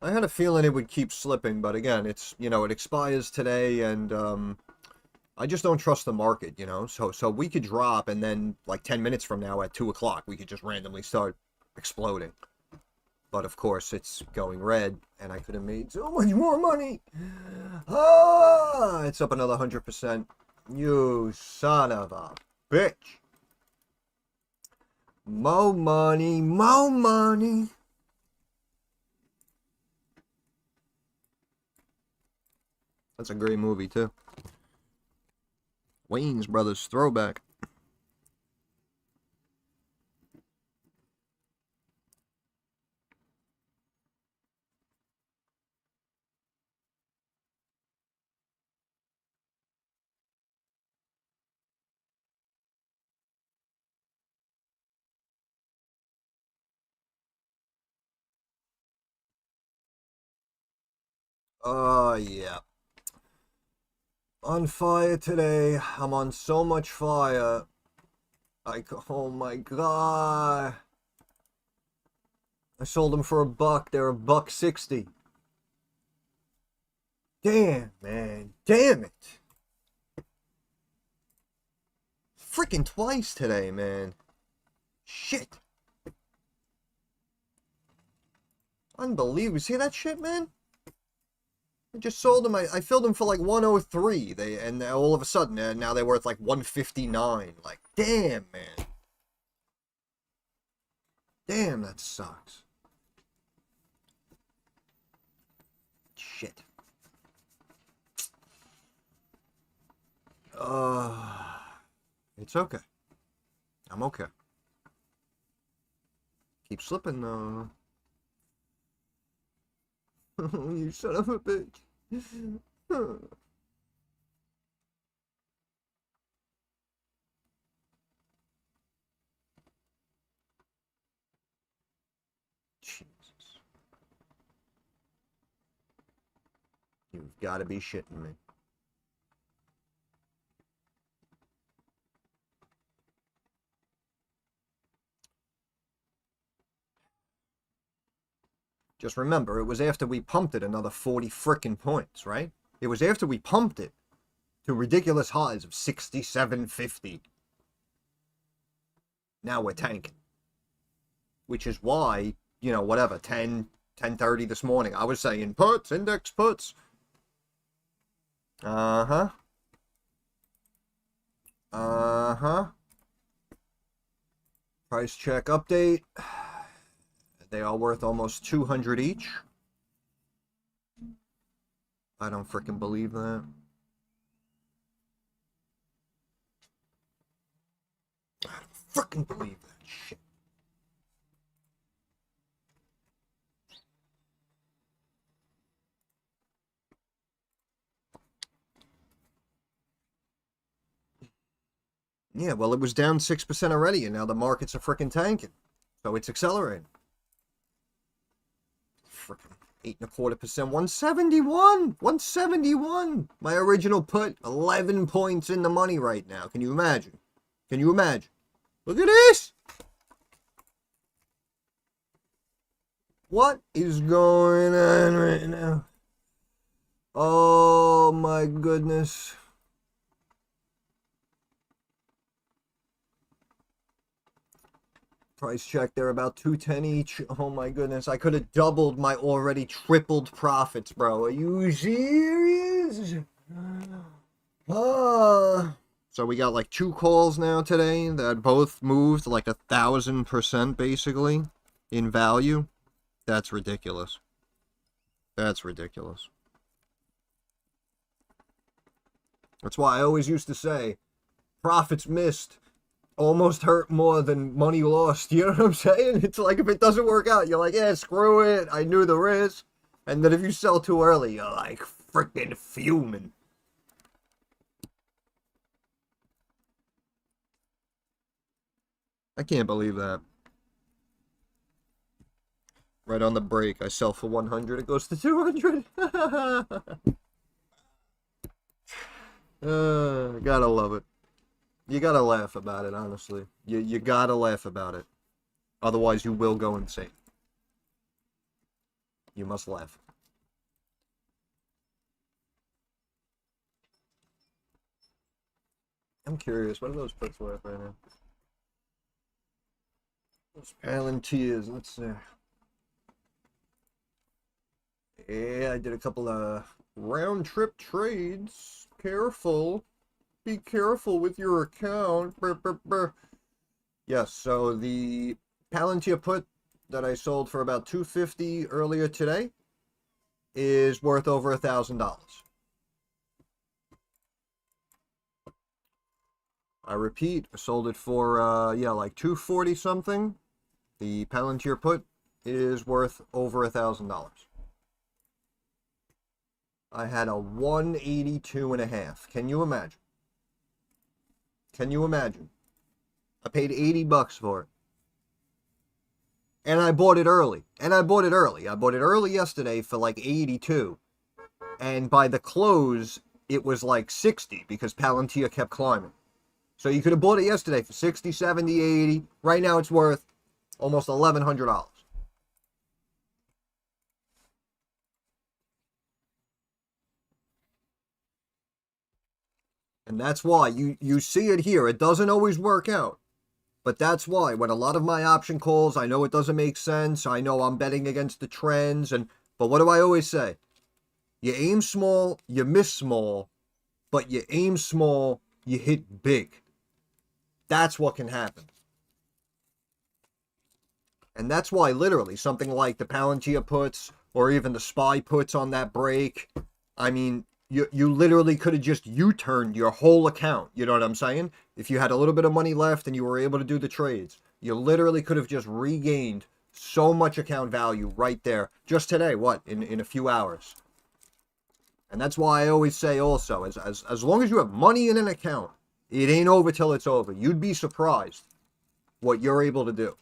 [SPEAKER 1] I had a feeling it would keep slipping, but again, it's, you know, it expires today, and I just don't trust the market, you know. So we could drop, and then like 10 minutes from now at 2 o'clock, we could just randomly start exploding. But of course, it's going red, and I could have made so much more money. Ah, it's up another 100%. You son of a bitch. More money, more money. That's a great movie, too. Wayne's Brothers throwback. Oh, yeah. On fire today. I'm on so much fire. Oh my god. I sold them for $1. They're $1.60. Damn, man. Damn it. Freaking twice today, man. Shit. Unbelievable. See that shit, man? I just sold them. I filled them for like 103. And all of a sudden, now they're worth like 159. Like, damn, man. Damn, that sucks. Shit. It's okay. I'm okay. Keep slipping, though. You son of a bitch. Jesus. You've got to be shitting me. Just remember, it was after we pumped it another 40 frickin' points, right? It was after we pumped it to ridiculous highs of 67.50. Now we're tanking. Which is why, you know, whatever, 10:30 this morning, I was saying puts, index puts. Uh-huh. Uh-huh. Price check update. They are worth almost 200 each. I don't freaking believe that. I don't freaking believe that shit. Yeah, well, it was down 6% already, and now the markets are freaking tanking. So it's accelerating. Freaking 8.25%, 171, 171. My original put, 11 points in the money right now. Can you imagine? Can you imagine? Look at this. What is going on right now? Oh my goodness. Price check, they're about 210 each. Oh my goodness, I could have doubled my already tripled profits, bro. Are you serious? So we got like 2 calls now today that both moved like 1,000% basically in value. That's ridiculous. That's ridiculous. That's why I always used to say, profits missed almost hurt more than money lost. You know what I'm saying? It's like if it doesn't work out, you're like, yeah, screw it. I knew the risk. And then if you sell too early, you're like freaking fuming. I can't believe that. Right on the break, I sell for 100, it goes to 200. Gotta love it. You gotta laugh about it, honestly. You gotta laugh about it. Otherwise, you will go insane. You must laugh. I'm curious, what are those puts worth right now? Those Palantirs, let's see. Yeah, I did a couple of round-trip trades. Careful. Be careful with your account. Brr, brr, brr. Yes, so the Palantir put that I sold for about $250 earlier today is worth over $1,000. I repeat, I sold it for yeah, like $240 something. The Palantir put is worth over $1,000. I had a 182.5. Can you imagine? Can you imagine? I paid $80 for it. And I bought it early. I bought it early yesterday for like 82. And by the close, it was like 60 because Palantir kept climbing. So you could have bought it yesterday for 60, 70, 80. Right now it's worth almost $1,100. And that's why you see it here. It doesn't always work out. But that's why when a lot of my option calls, I know it doesn't make sense. I know I'm betting against the trends. But what do I always say? You aim small, you miss small. But you aim small, you hit big. That's what can happen. And that's why literally something like the Palantir puts or even the SPY puts on that break, I mean, you literally could have just U-turned your whole account. You know what I'm saying? If you had a little bit of money left and you were able to do the trades, you literally could have just regained so much account value right there. Just today, what? In a few hours. And that's why I always say also, as long as you have money in an account, it ain't over till it's over. You'd be surprised what you're able to do.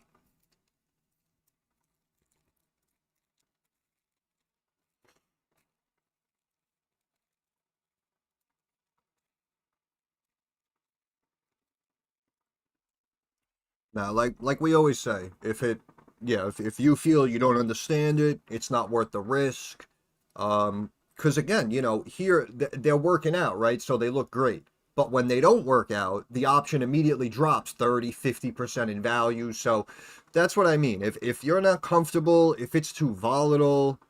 [SPEAKER 1] Now, like we always say, if you feel you don't understand it, it's not worth the risk. Because again, here they're working out, right? So they look great. But when they don't work out, the option immediately drops 30, 50% in value. So that's what I mean. If you're not comfortable, if it's too volatile,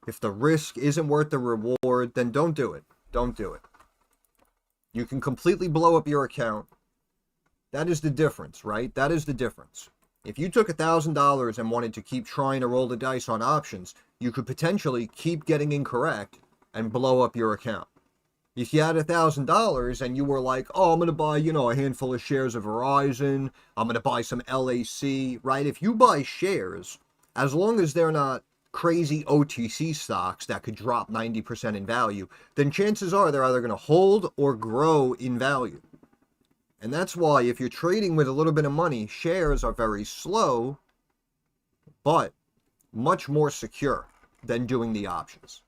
[SPEAKER 1] if the risk isn't worth the reward, then don't do it. Don't do it. You can completely blow up your account. That is the difference, right? That is the difference. If you took $1,000 and wanted to keep trying to roll the dice on options, you could potentially keep getting incorrect and blow up your account. If you had $1,000 and you were like, oh, I'm going to buy, a handful of shares of Verizon, I'm going to buy some LAC, right? If you buy shares, as long as they're not crazy OTC stocks that could drop 90% in value, then chances are they're either going to hold or grow in value. And that's why if you're trading with a little bit of money, shares are very slow, but much more secure than doing the options.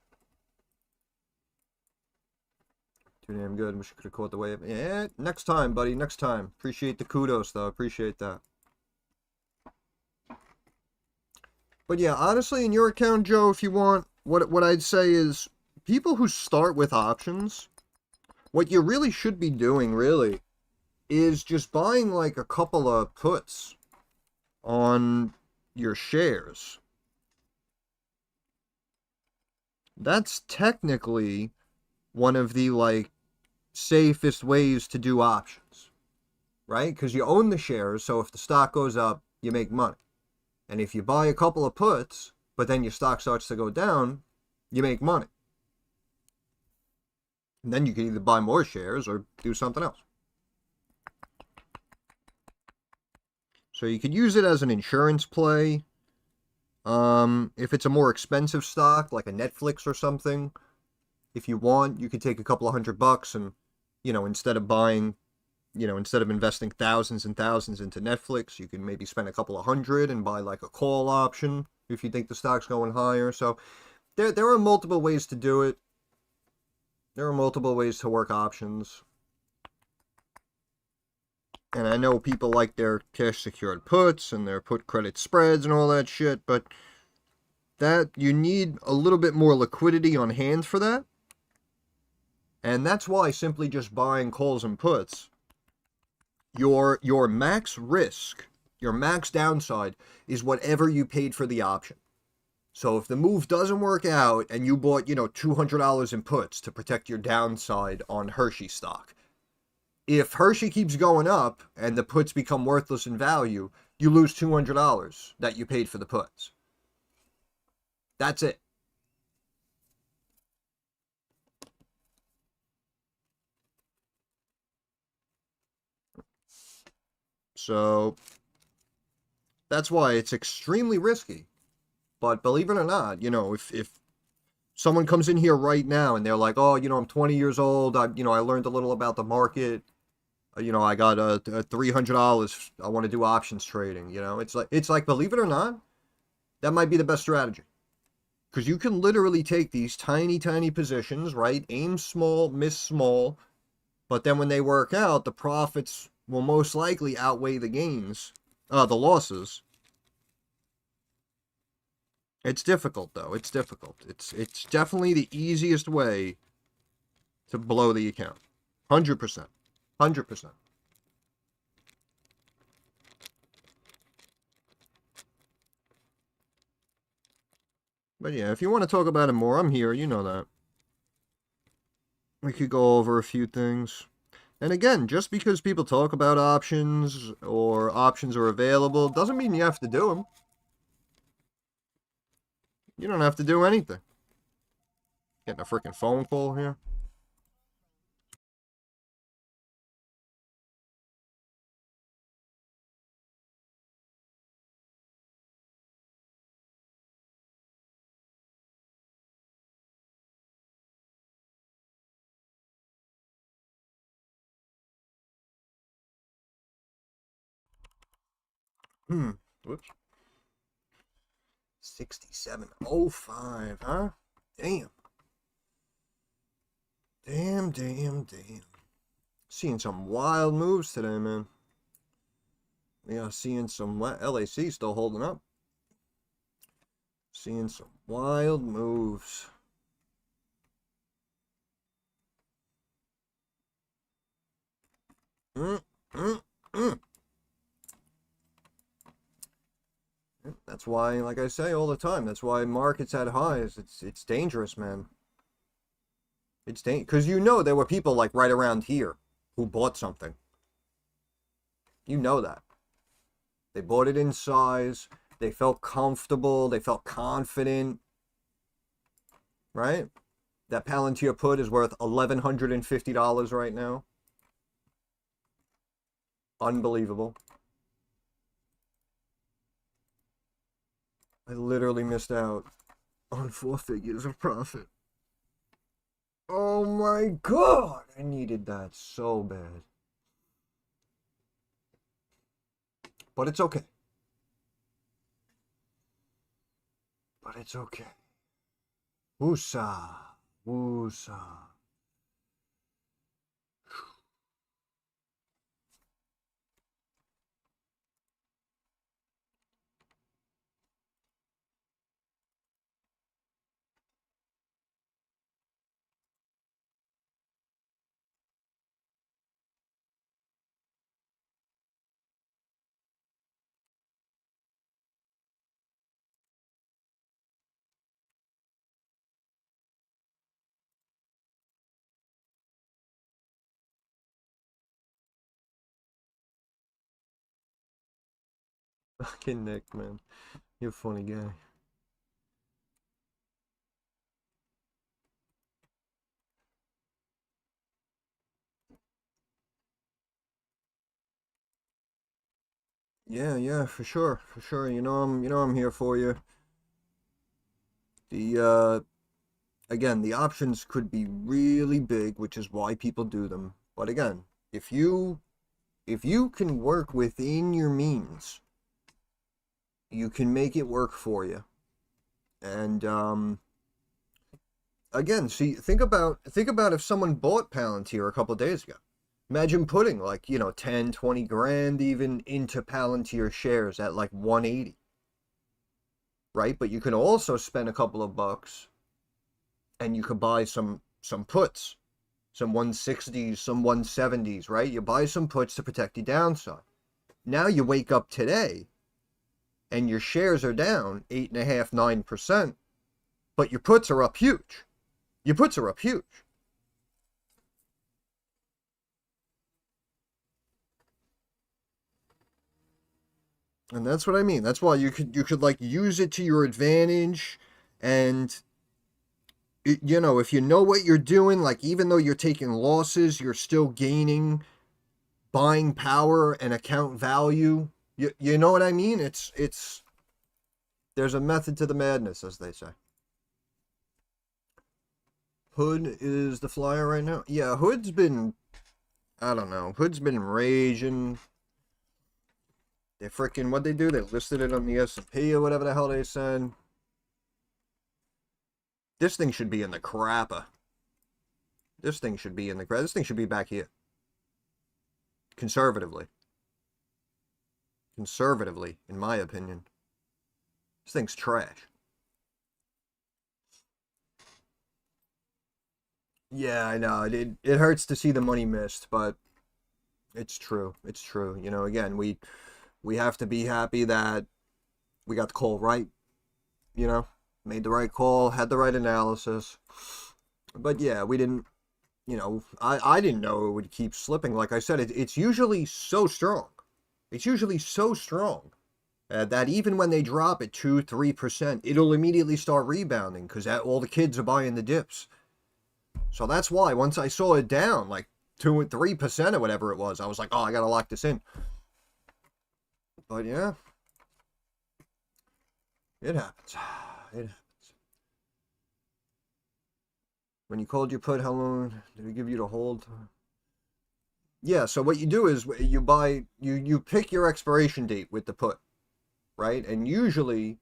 [SPEAKER 1] Too damn good. Wish I could have caught the wave. Yeah, next time, buddy. Next time. Appreciate the kudos, though. Appreciate that. But yeah, honestly, in your account, Joe, if you want, what I'd say is people who start with options, what you really should be doing, really, is just buying like a couple of puts on your shares. That's technically one of the like safest ways to do options, right? Because you own the shares, so if the stock goes up, you make money. And if you buy a couple of puts, but then your stock starts to go down, you make money. And then you can either buy more shares or do something else. So you could use it as an insurance play. If it's a more expensive stock, like a Netflix or something, if you want, you could take a couple of $100 and, instead of investing thousands and thousands into Netflix, you can maybe spend a couple of hundred and buy like a call option if you think the stock's going higher. So there are multiple ways to do it. There are multiple ways to work options. And I know people like their cash secured puts and their put credit spreads and all that shit, but that you need a little bit more liquidity on hand for that. And that's why simply just buying calls and puts, your max risk, your max downside is whatever you paid for the option. So if the move doesn't work out and you bought, $200 in puts to protect your downside on Hershey stock, if Hershey keeps going up and the puts become worthless in value, you lose $200 that you paid for the puts. That's it. So that's why it's extremely risky. But believe it or not, if someone comes in here right now and they're like, oh, I'm 20 years old, I learned a little about the market, I got $300, I want to do options trading, it's like, believe it or not, that might be the best strategy. Because you can literally take these tiny, tiny positions, right? Aim small, miss small, but then when they work out, the profits will most likely outweigh the gains, the losses. It's difficult, though. It's difficult. It's definitely the easiest way to blow the account. 100%. 100%. But yeah, if you want to talk about it more, I'm here. You know that. We could go over a few things. And again, just because people talk about options or options are available doesn't mean you have to do them. You don't have to do anything. Getting a freaking phone call here. Whoops. 67.05, huh? Damn. Damn, damn, damn. Seeing some wild moves today, man. Yeah, seeing some LAC still holding up. Seeing some wild moves. Mm, mm, mm. That's why, like I say all the time, that's why markets at highs. It's dangerous, man. It's dangerous because there were people like right around here who bought something. You know that. They bought it in size. They felt comfortable. They felt confident. Right? That Palantir put is worth $1,150 right now. Unbelievable. I literally missed out on 4 figures of profit. Oh my god! I needed that so bad. But it's okay. But it's okay. Woosah. Woosah. Fucking Nick, man. You're a funny guy. Yeah, yeah, for sure, for sure. I'm here for you. The again, the options could be really big, which is why people do them. But again, if you can work within your means, you can make it work for you. And again, see, think about if someone bought Palantir a couple days ago. Imagine putting like, 10, 20 grand even into Palantir shares at like 180, right? But you can also spend a couple of bucks and you could buy some puts, some 160s, some 170s, right? You buy some puts to protect the downside. Now you wake up today and your shares are down 8.5, 9%, but your puts are up huge. Your puts are up huge. And that's what I mean. That's why you could like use it to your advantage. And if you know what you're doing, like even though you're taking losses, you're still gaining buying power and account value. You know what I mean? It's there's a method to the madness, as they say. Hood is the flyer right now. Yeah, Hood's been, I don't know. Hood's been raging. They freaking, what they do? They listed it on the S&P or whatever the hell they said. This thing should be in the crapper. This thing should be in the crap. This thing should be back here. Conservatively. Conservatively, in my opinion. This thing's trash. Yeah, I know. It hurts to see the money missed, but it's true. It's true. Again, we have to be happy that we got the call right, made the right call, had the right analysis. But yeah, we didn't, I didn't know it would keep slipping. Like I said, it's usually so strong. It's usually so strong that even when they drop at 2, 3%, it'll immediately start rebounding because all the kids are buying the dips. So that's why once I saw it down like 2 and 3% or whatever it was, I was like, oh, I gotta lock this in. But yeah, it happens. It happens. When you called your put, how long did it give you to hold? Yeah, so what you do is you pick your expiration date with the put, right? And usually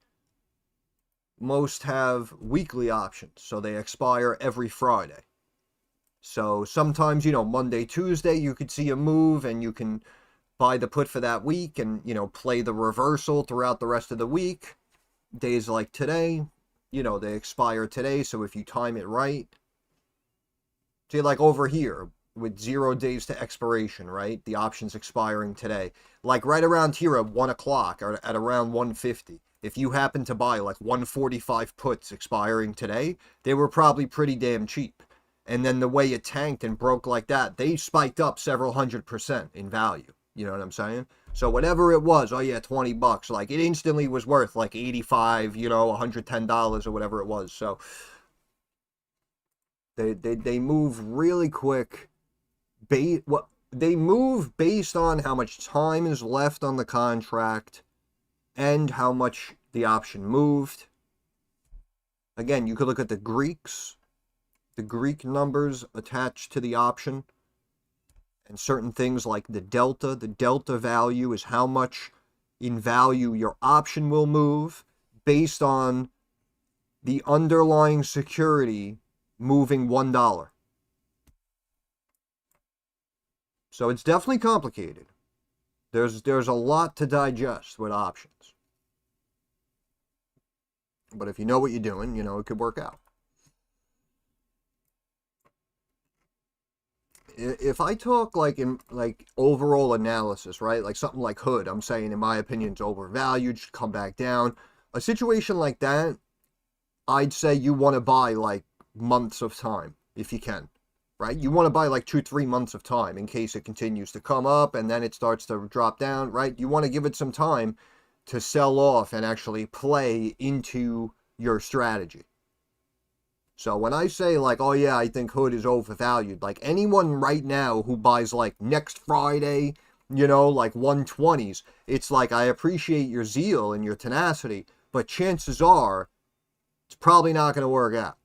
[SPEAKER 1] most have weekly options, so they expire every Friday. So sometimes, Monday, Tuesday, you could see a move and you can buy the put for that week and, play the reversal throughout the rest of the week. Days like today, they expire today, so if you time it right, see, like over here with 0 days to expiration, right? The option's expiring today. Like right around here at 1 o'clock or at around 1:50. If you happen to buy like 145 puts expiring today, they were probably pretty damn cheap. And then the way it tanked and broke like that, they spiked up several $100s in value. You know what I'm saying? So whatever it was, oh yeah, $20, like it instantly was worth like 85, $110 or whatever it was. So they move really quick. They move based on how much time is left on the contract and how much the option moved. Again, you could look at the Greek numbers attached to the option, and certain things like the delta. The delta value is how much in value your option will move based on the underlying security moving $1. So it's definitely complicated. There's a lot to digest with options. But if you know what you're doing, you know it could work out. If I talk like in like overall analysis, right? Like something like Hood, I'm saying in my opinion it's overvalued, should come back down. A situation like that, I'd say you want to buy like months of time if you can, right? You want to buy like 2-3 months of time in case it continues to come up and then it starts to drop down, right? You want to give it some time to sell off and actually play into your strategy. So when I say like, oh yeah, I think Hood is overvalued, like anyone right now who buys like next Friday, you know, like 120s, it's like I appreciate your zeal and your tenacity, but chances are it's probably not going to work out.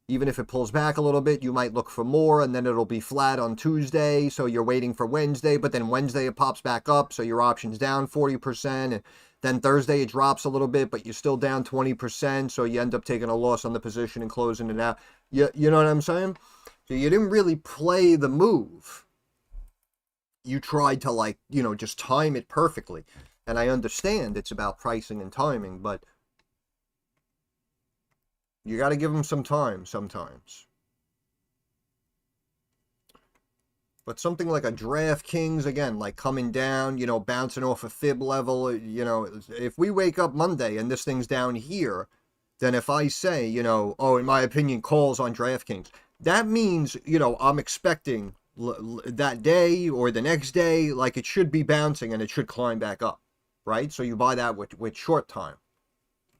[SPEAKER 1] Even if it pulls back a little bit, you might look for more, and then it'll be flat on Tuesday, so you're waiting for Wednesday, but then Wednesday it pops back up, so your option's down 40%, and then Thursday it drops a little bit, but you're still down 20%, so you end up taking a loss on the position and closing it out. You know what I'm saying? So you didn't really play the move. You tried to, like, you know, just time it perfectly. And I understand it's about pricing and timing, but you got to give them some time sometimes. But something like a DraftKings, again, like coming down, you know, bouncing off a fib level, you know, if we wake up Monday and this thing's down here, then if I say, you know, oh, in my opinion, calls on DraftKings, that means, you know, I'm expecting that day or the next day, like it should be bouncing and it should climb back up, right? So you buy that with short time.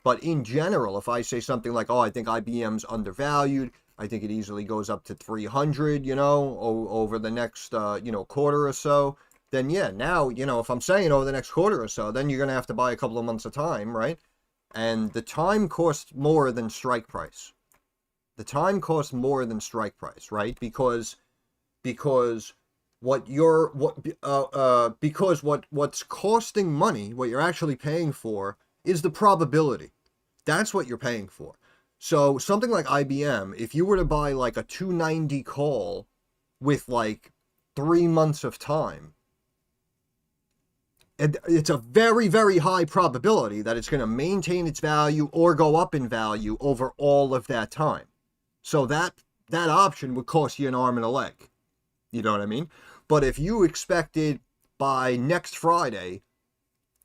[SPEAKER 1] But in general, if I say something like, oh, I think IBM's undervalued, I think it easily goes up to 300, you know, over the next, you know, quarter or so, then yeah, now, you know, if I'm saying over the next quarter or so, then you're going to have to buy a couple of months of time, right? And the time costs more than strike price. The time costs more than strike price, right? Because what's costing money, what you're actually paying for, is the probability. That's what you're paying for. So something like IBM, if you were to buy like a 290 call with like 3 months of time, it's a very, very high probability that it's going to maintain its value or go up in value over all of that time. So that option would cost you an arm and a leg. You know what I mean? But if you expected by next Friday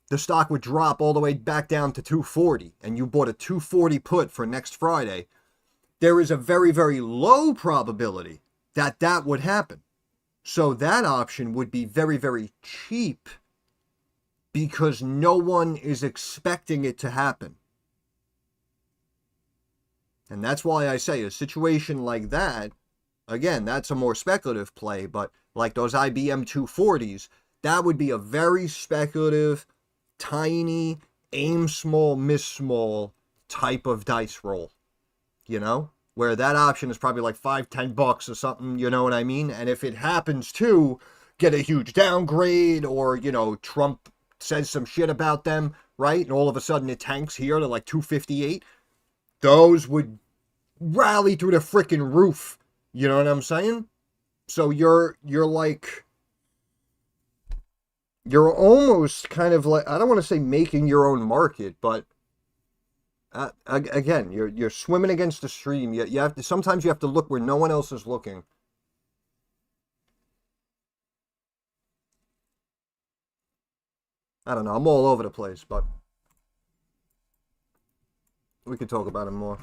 [SPEAKER 1] the stock would drop all the way back down to 240, and you bought a 240 put for next Friday, there is a very, very low probability that that would happen. So that option would be very, very cheap because no one is expecting it to happen. And that's why I say a situation like that, again, that's a more speculative play, but like those IBM 240s, that would be a very speculative, tiny, aim small, miss small type of dice roll, you know, where that option is probably like $5-10 or something, you know what I mean? And if it happens to get a huge downgrade, or, you know, Trump says some shit about them, right, and all of a sudden it tanks here to like 258, those would rally through the freaking roof, you know what I'm saying? So you're like, you're almost kind of like, I don't want to say making your own market, but again, you're swimming against the stream. You have to, sometimes you have to look where no one else is looking. I don't know. I'm all over the place, but we could talk about it more.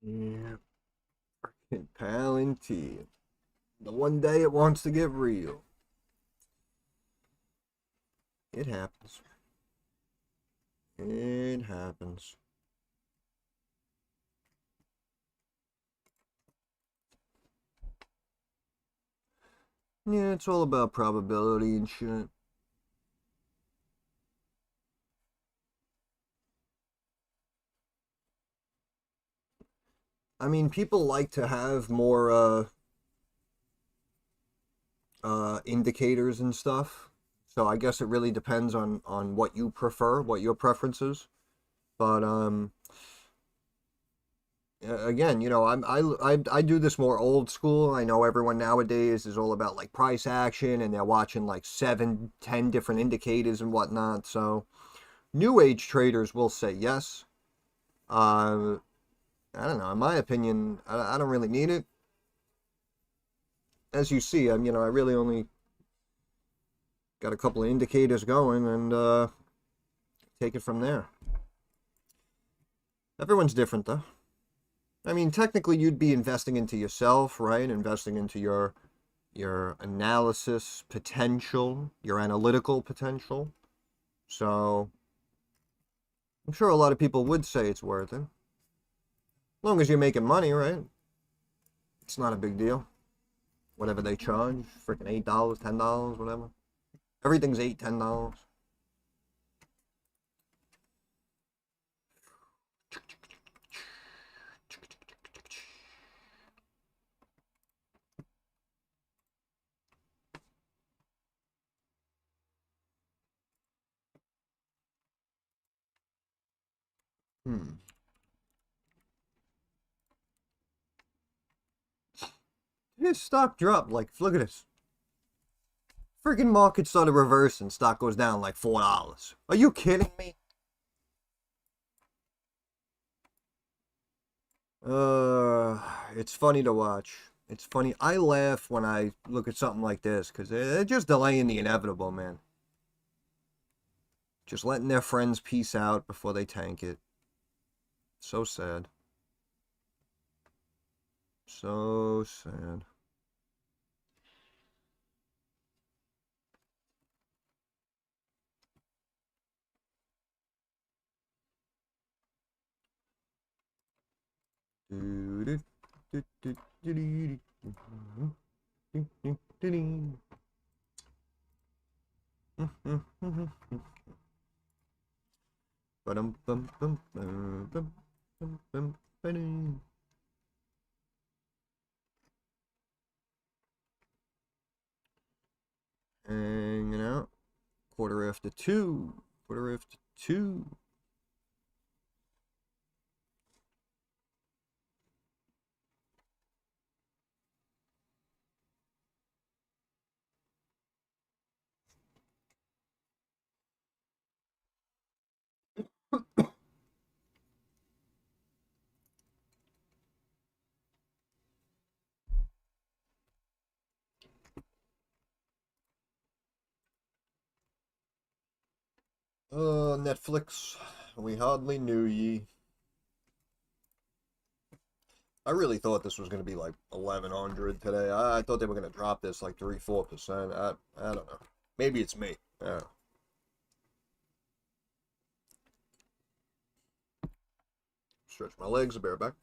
[SPEAKER 1] Yeah, freaking Palantir. The one day it wants to get real. It happens. It happens. Yeah, it's all about probability and shit. I mean, people like to have more indicators and stuff. So I guess it really depends on what you prefer, what your preferences. But again, I do this more old school. I know everyone nowadays is all about like price action, and they're watching like 7, 10 different indicators and whatnot. So new age traders will say yes. Uh, I don't know. In my opinion, I don't really need it. As you see, I really only got a couple of indicators going, and take it from there. Everyone's different, though. I mean, technically, you'd be investing into yourself, right? Investing into your analysis potential, your analytical potential. So I'm sure a lot of people would say it's worth it. As long as you're making money, right? It's not a big deal. Whatever they charge, freaking $8, $10, whatever. Everything's $8, $10. Hmm. This stock dropped. Like, look at this. Freaking market started reversing. Stock goes down like $4. Are you kidding me? Uh, it's funny to watch. It's funny. I laugh when I look at something like this because they're just delaying the inevitable, man. Just letting their friends peace out before they tank it. So sad. So sad. Hanging out. Quarter after two. Quarter after two. Netflix. We hardly knew ye. I really thought this was going to be like 1100 today. I thought they were going to drop this like 3, 4%. I don't know. Maybe it's me. Yeah. Stretch my legs, a bareback.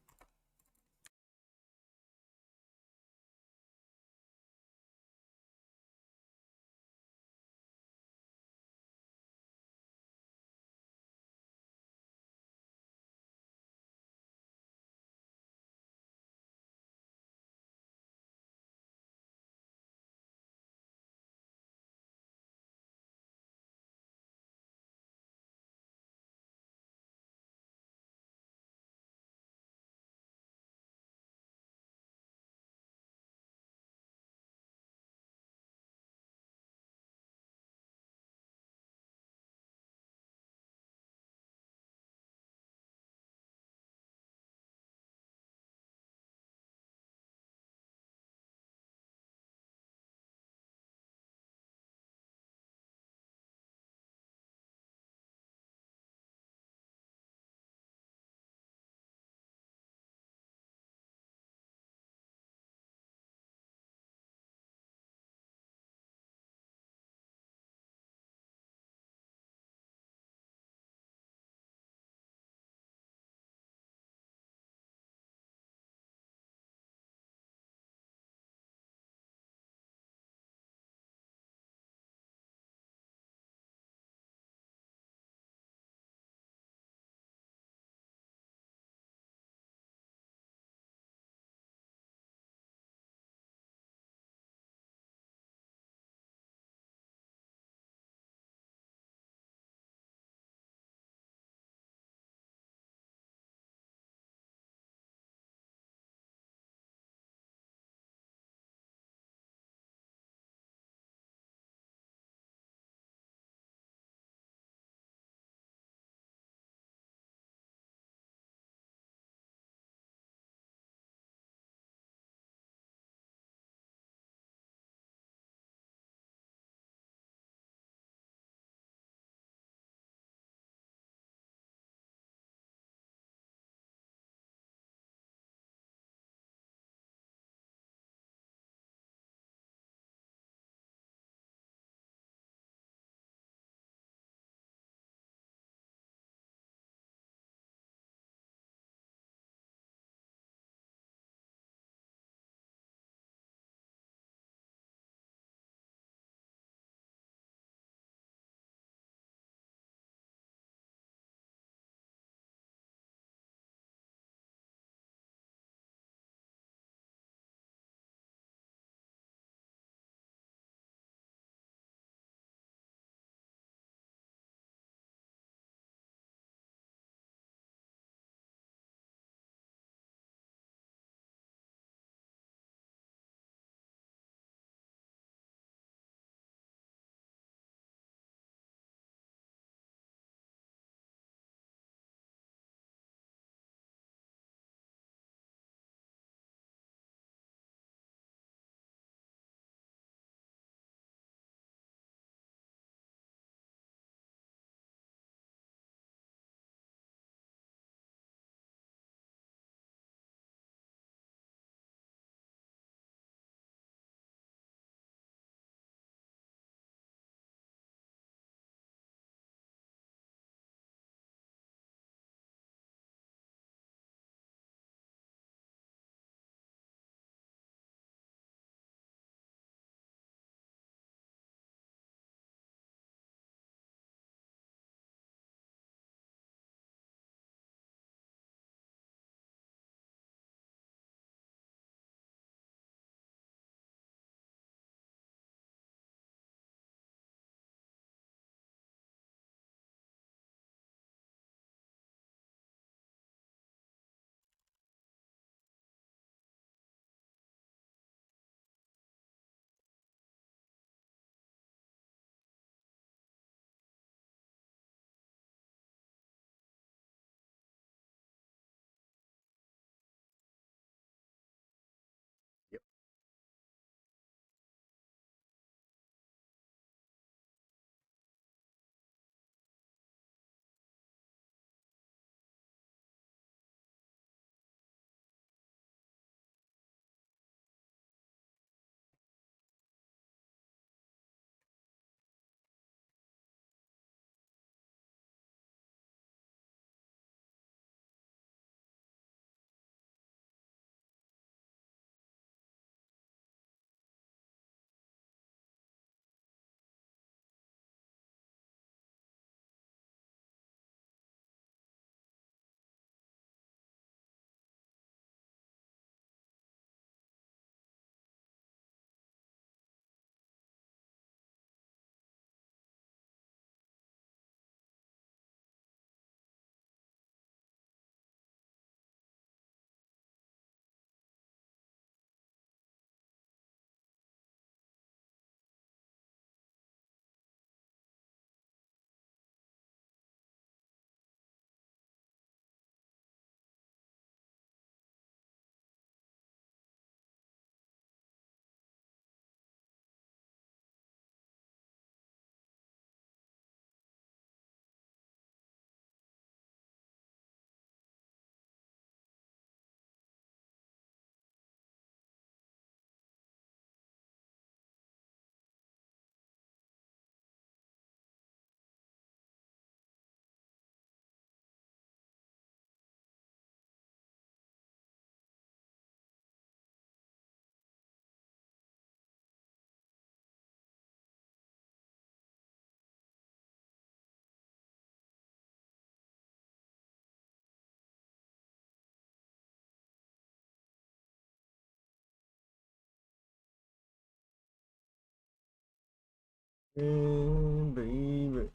[SPEAKER 1] Baby,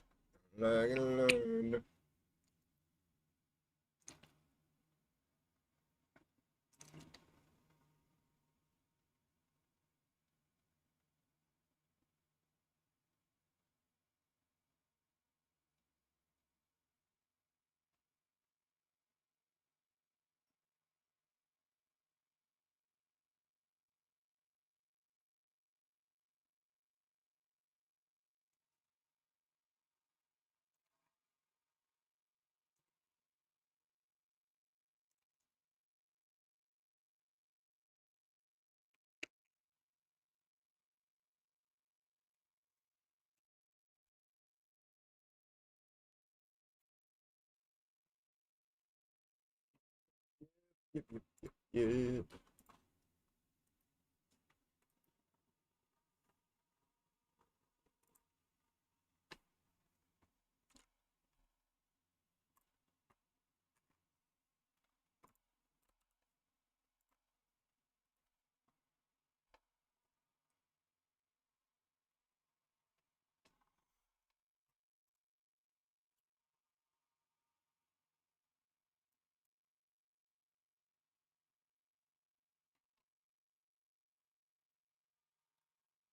[SPEAKER 1] like a learned. Yep, yep, yep, yep.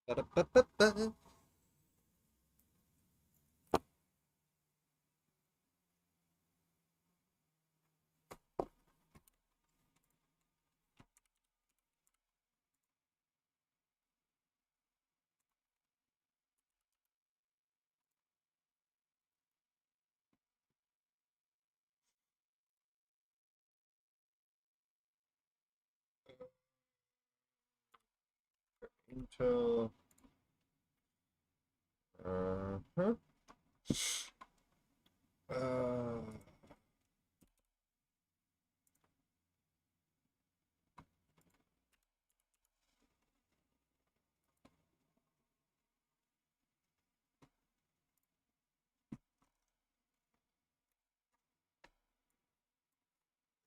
[SPEAKER 1] Ba-da-ba-ba-ba. Intel. Huh? Uh,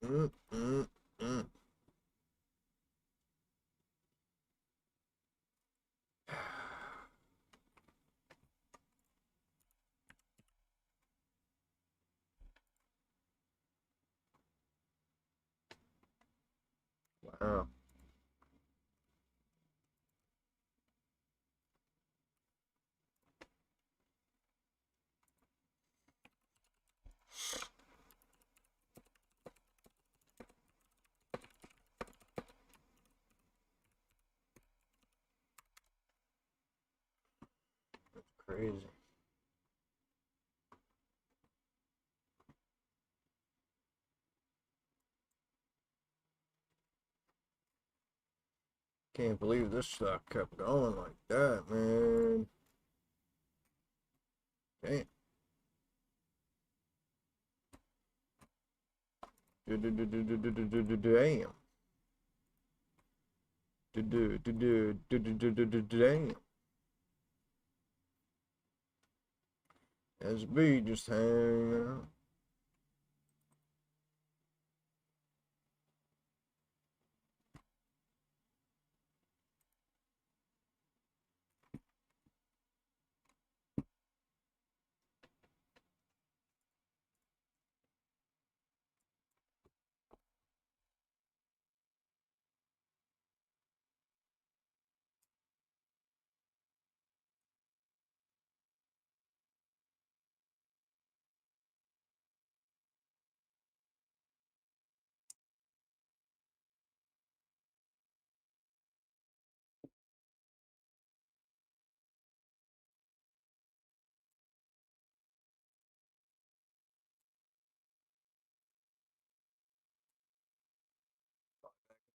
[SPEAKER 1] mm, mm, mm. Wow. Crazy. Can't believe this stock kept going like that, man. Damn. Damn. Damn. SB just hanging out.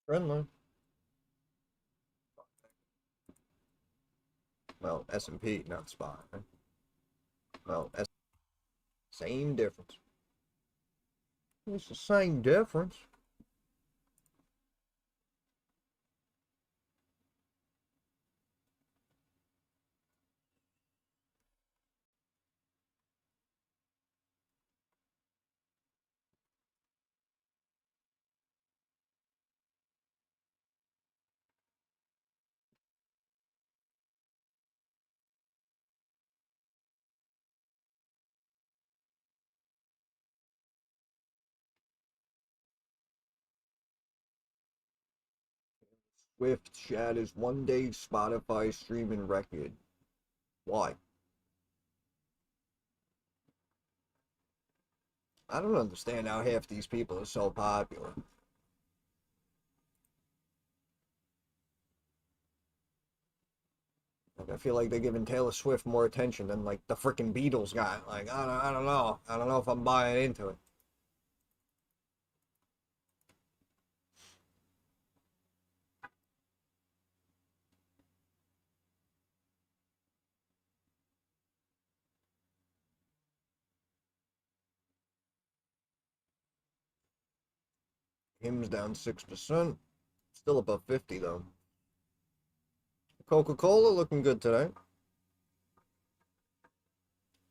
[SPEAKER 1] Friendly. Well, S&P, not spot. Right? Well, same difference. It's the same difference. Swift shatters one-day Spotify streaming record. Why? I don't understand how half these people are so popular. Like, I feel like they're giving Taylor Swift more attention than like the freaking Beatles got. Like, I don't know. I don't know if I'm buying into it. Hymns down 6%. Still above 50 though. Coca-Cola looking good today.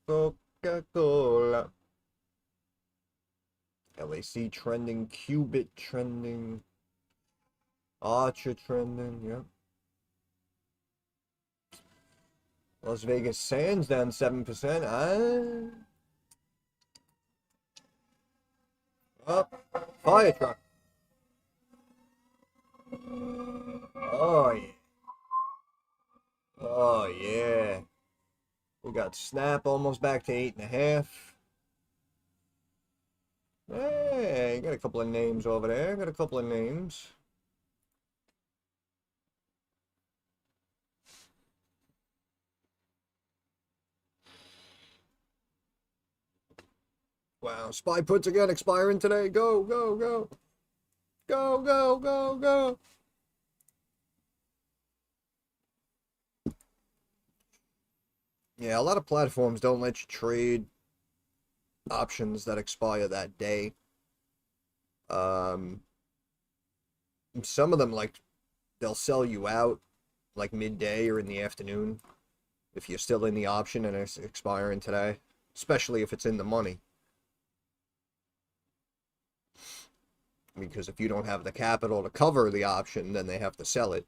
[SPEAKER 1] Coca-Cola. LAC trending. Qubit trending. Archer trending. Yeah. Las Vegas Sands down 7%. Up. Fire truck. Oh yeah. Oh yeah. We got Snap almost back to 8.5. Hey, got a couple of names over there. Got a couple of names. Wow, SPY puts again expiring today. Go, go, go. Go, go, go, go. Yeah, a lot of platforms don't let you trade options that expire that day. Some of them, like, they'll sell you out like midday or in the afternoon if you're still in the option and it's expiring today, especially if it's in the money. Because if you don't have the capital to cover the option, then they have to sell it.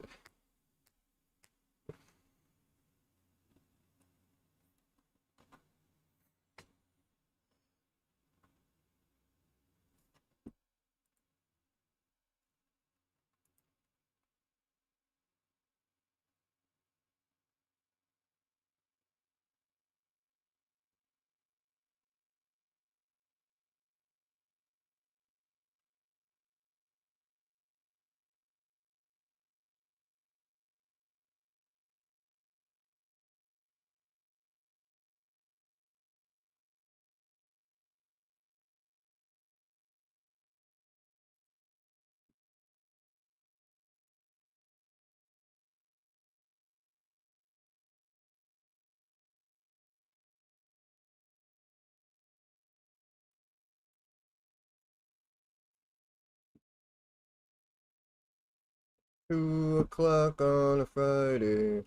[SPEAKER 1] Two o'clock on a Friday.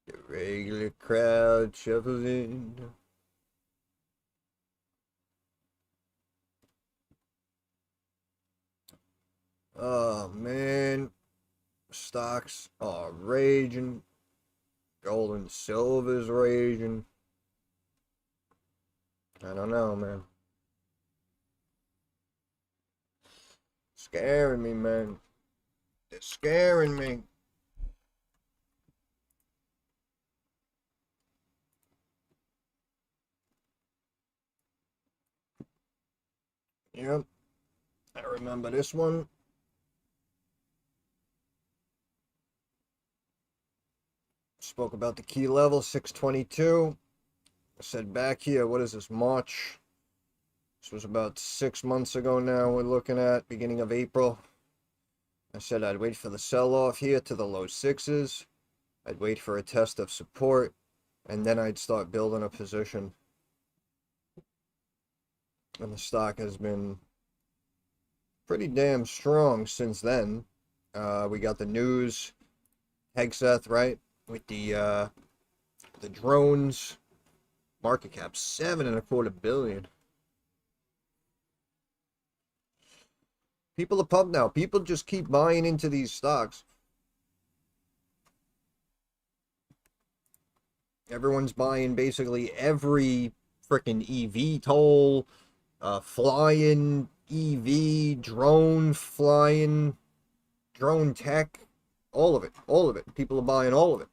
[SPEAKER 1] The regular crowd shuffles in. Oh man, stocks are raging. Gold and silver's raging. I don't know, man. Scaring me, man. They're scaring me. Yep, I remember this one. Spoke about the key level, 622. I said back here, what is this, March? This was about 6 months ago now, we're looking at, beginning of April. I said I'd wait for the sell-off here to the low sixes. I'd wait for a test of support, and then I'd start building a position. And the stock has been pretty damn strong since then. We got the news, Hegseth, right? With the drones, market cap 7.25 billion. People are pumped now. People just keep buying into these stocks. Everyone's buying basically every freaking EV toll, flying EV, drone flying. drone tech, all of it, all of it. People are buying all of it.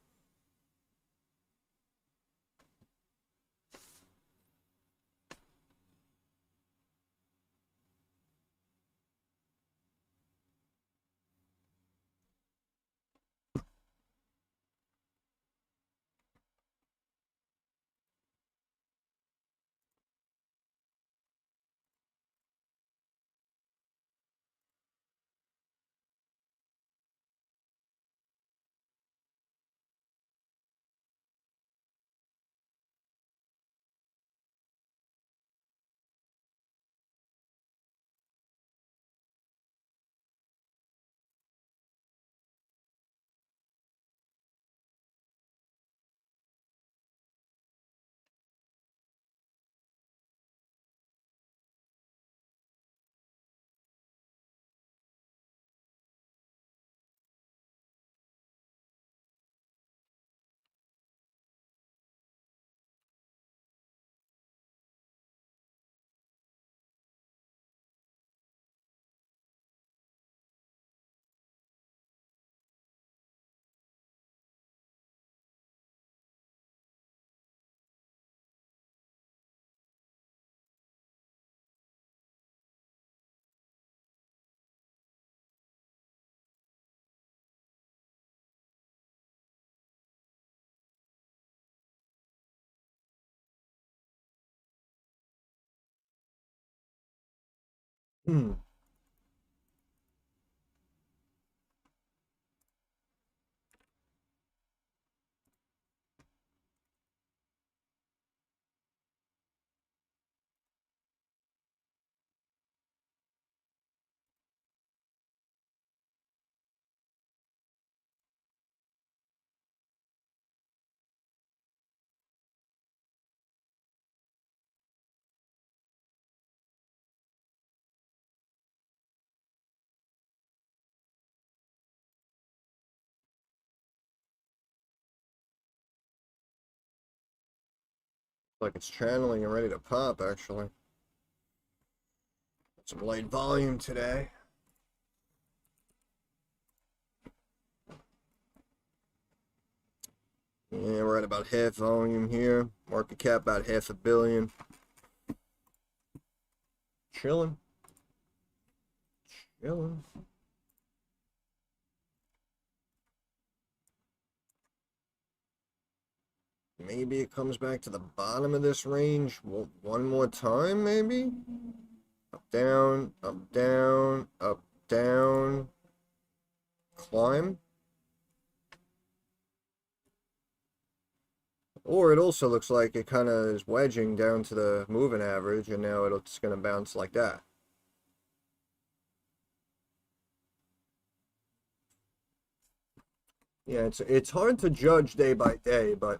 [SPEAKER 1] Hmm. Like it's channeling and ready to pop, actually. Some light volume today. Yeah, we're at about half volume here. Market cap about $500 million. Chilling. Chilling. Maybe it comes back to the bottom of this range one more time, maybe? Up, down, up, down, up, down. Climb. Or it also looks like it kind of is wedging down to the moving average, and now it's going to bounce like that. Yeah, it's hard to judge day by day, but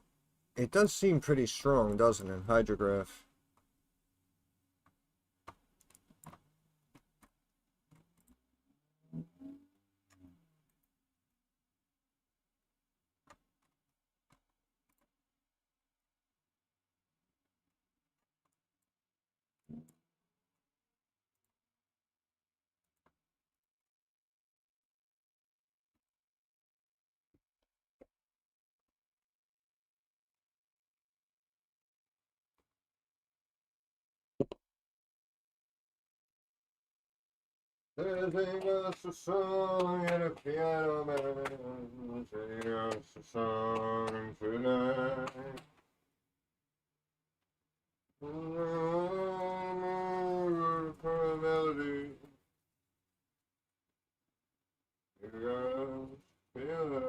[SPEAKER 1] it does seem pretty strong, doesn't it? Hydrograph. Sing us a song and a piano man, sing us a song tonight. Melody, you guys feel it.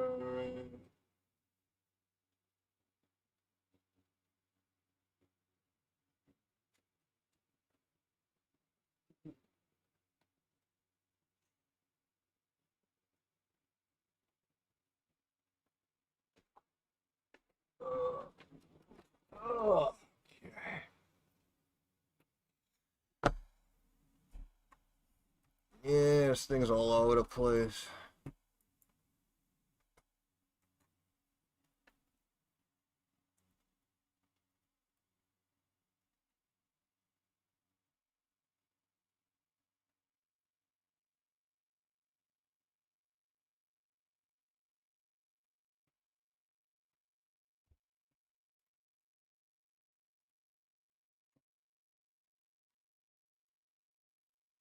[SPEAKER 1] Oh, yeah, this thing's all over the place.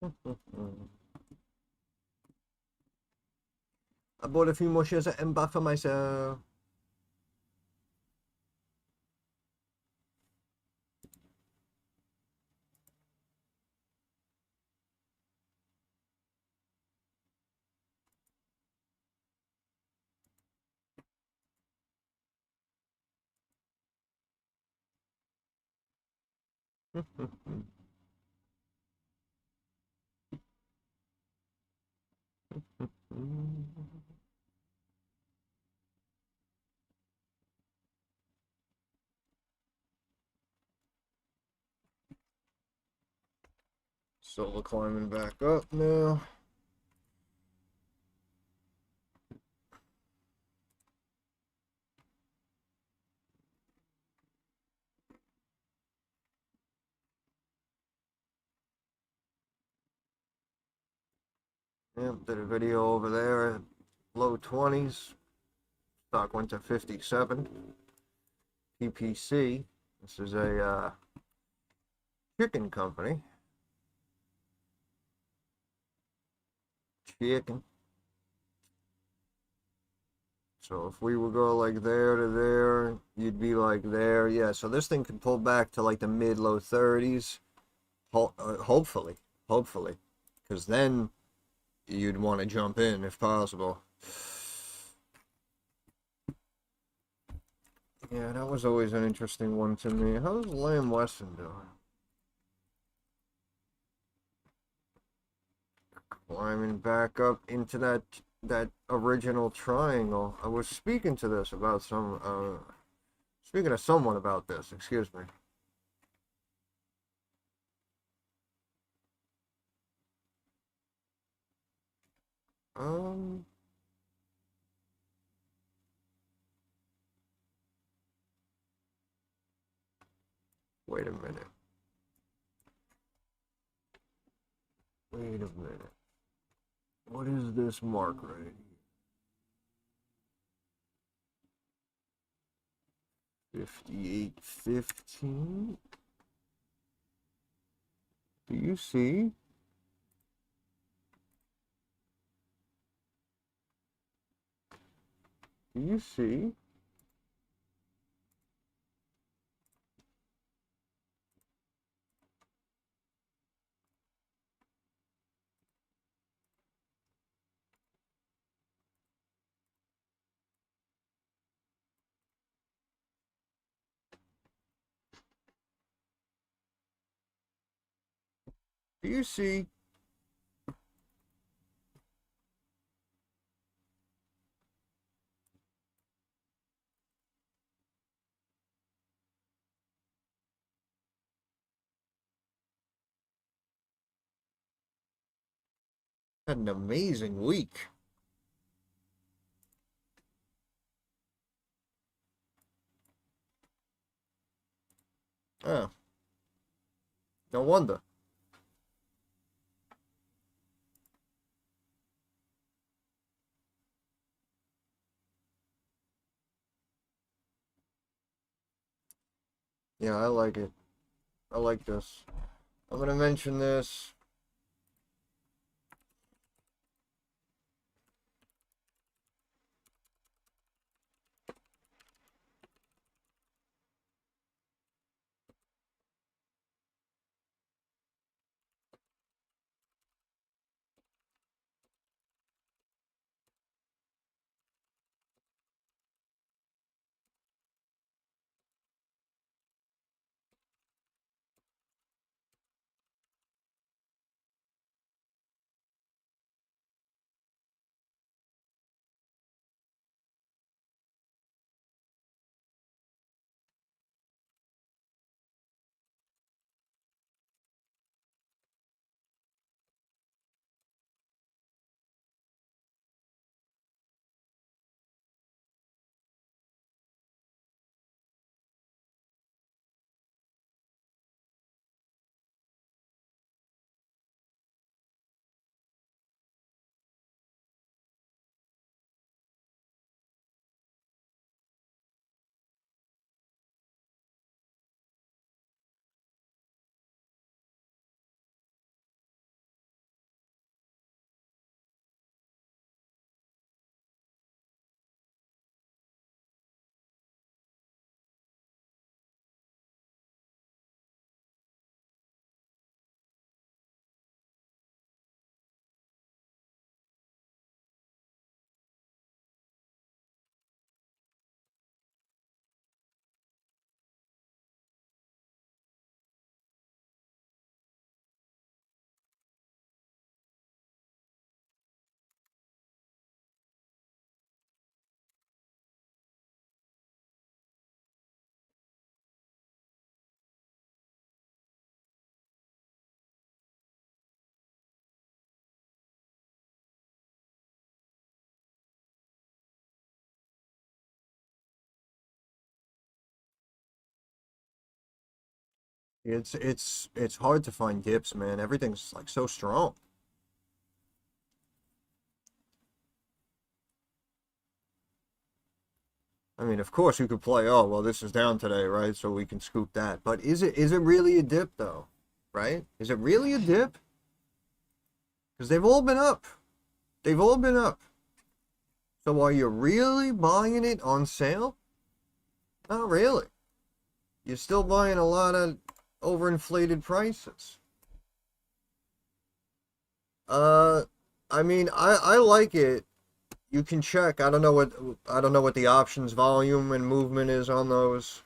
[SPEAKER 1] I bought a few more shares of Ember for myself. Silver climbing back up now. Yep, did a video over there at low 20s. Stock went to 57. PPC. This is a chicken company. Chicken. So if we would go like there to there, you'd be like there. Yeah, so this thing could pull back to like the mid-low 30s. Hopefully. Hopefully. Because then you'd want to jump in if possible. Yeah, that was always an interesting one to me. How's Lamb Weston doing? Climbing back up into that original triangle. I was speaking to this about speaking to someone about this, excuse me. Um, Wait a minute. Wait a minute. What is this mark right here? 58.15? Do you see? Do you see? Do you see? Had an amazing week. Oh, no wonder. Yeah, I like it. I like this. I'm gonna mention this. It's hard to find dips, man. Everything's like so strong. I mean, of course you could play, oh, well, this is down today, right? So we can scoop that. But is it really a dip though? Right? Is it really a dip? Because they've all been up. They've all been up. So are you really buying it on sale? Not really. You're still buying a lot of overinflated prices. Uh, I mean, I like it. You can check. I don't know what the options volume and movement is on those.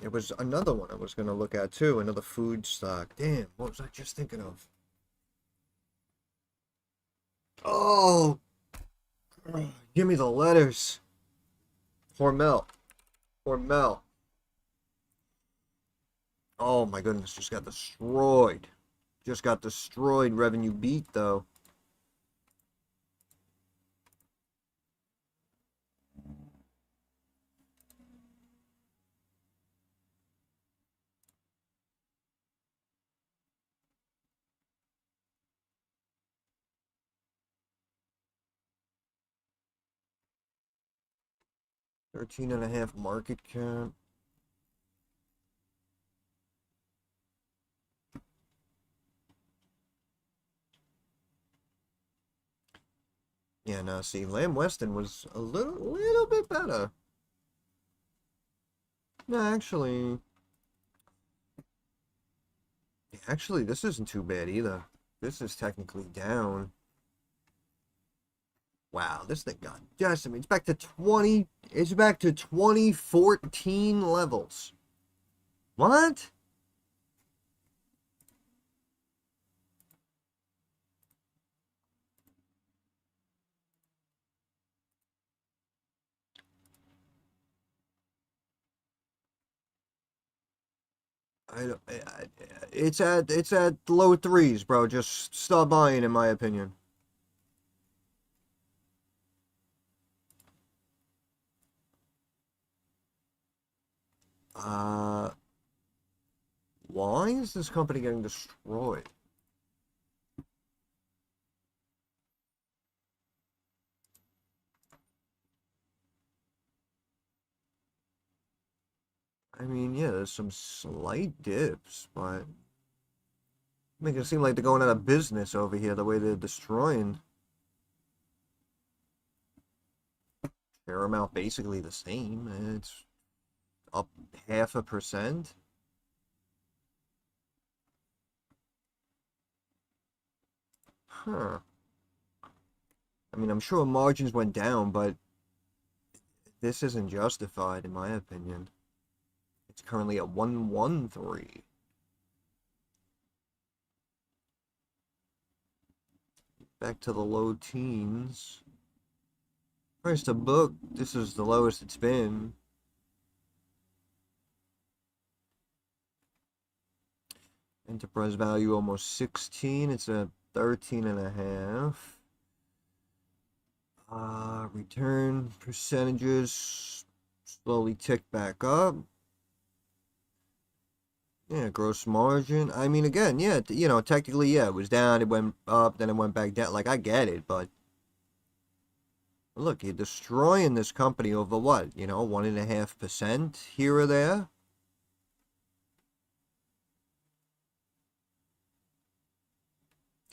[SPEAKER 1] It was another one I was gonna look at too, another food stock. Damn, what was I just thinking of? Oh, give me the letters. Hormel. Hormel. Oh my goodness, just got destroyed. Just got destroyed. Revenue beat though. $13.5 market cap. Yeah, no, see, Lamb Weston was a little bit better. No, actually, this isn't too bad either. This is technically down. Wow, this thing got decimated. It's back to 20. It's back to 2014 levels. What? It's at low threes, bro. Just stop buying, in my opinion. Uh, why is this company getting destroyed? I mean, yeah, there's some slight dips, but make it seem like they're going out of business over here, the way they're destroying. Share amount basically the same. It's up 0.5%. Huh. I mean, I'm sure margins went down, but this isn't justified, in my opinion. It's currently at 113. Back to the low teens. Price to book, this is the lowest it's been. Enterprise value almost 16. It's a 13.5. Return percentages slowly tick back up. Yeah, gross margin. I mean, again, yeah, technically, yeah, it was down, it went up, then it went back down. Like, I get it, but look, you're destroying this company over what? 1.5% here or there.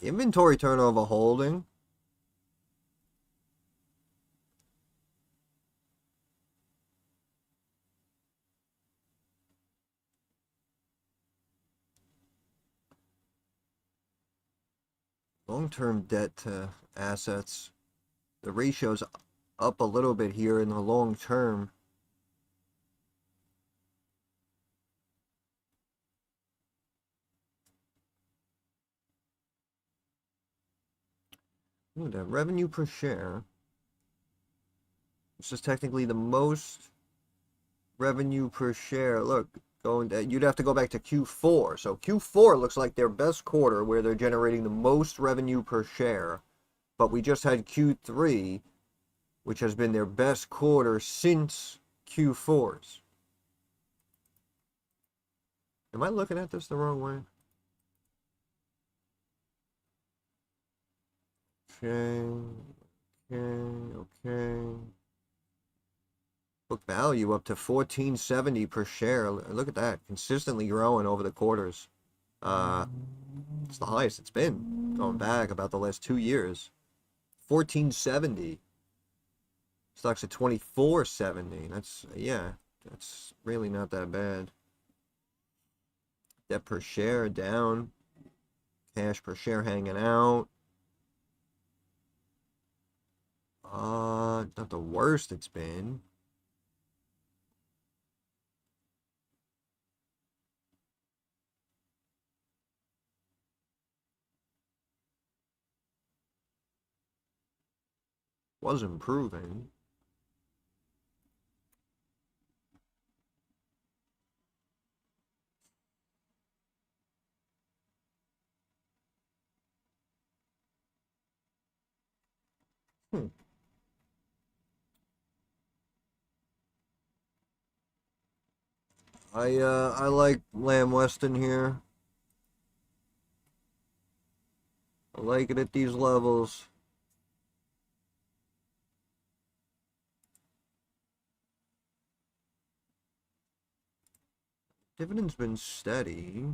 [SPEAKER 1] Inventory turnover holding. Long-term debt to assets. The ratio's up a little bit here in the long term. Ooh, the revenue per share. This is technically the most revenue per share. Look, you'd have to go back to Q4. So Q4 looks like their best quarter where they're generating the most revenue per share. But we just had Q3, which has been their best quarter since Q4s. Am I looking at this the wrong way? Okay, okay. Book value up to 1470 per share. Look at that, consistently growing over the quarters. It's the highest it's been going back about the last 2 years. 1470. Stock's at 2470. That's really not that bad. Debt per share down. Cash per share hanging out. Not the worst it's been. Was improving. I like Lamb Weston here. I like it at these levels. Dividend's been steady.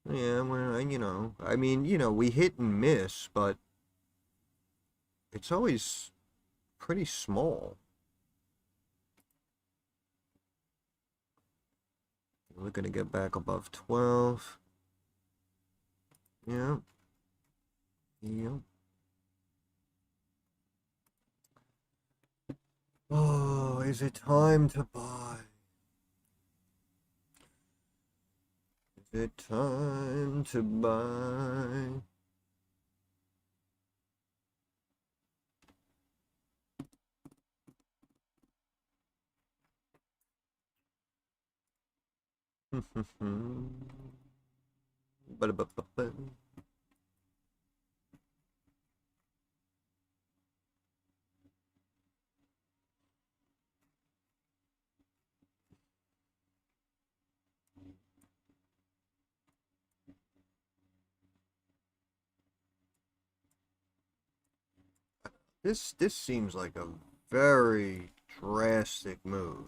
[SPEAKER 1] Yeah, well, I mean, we hit and miss, but it's always pretty small. We're gonna get back above 12. Yeah. Yep. Oh, is it time to buy? Is it time to buy? Ba-da-ba-ba-ba. This seems like a very drastic move.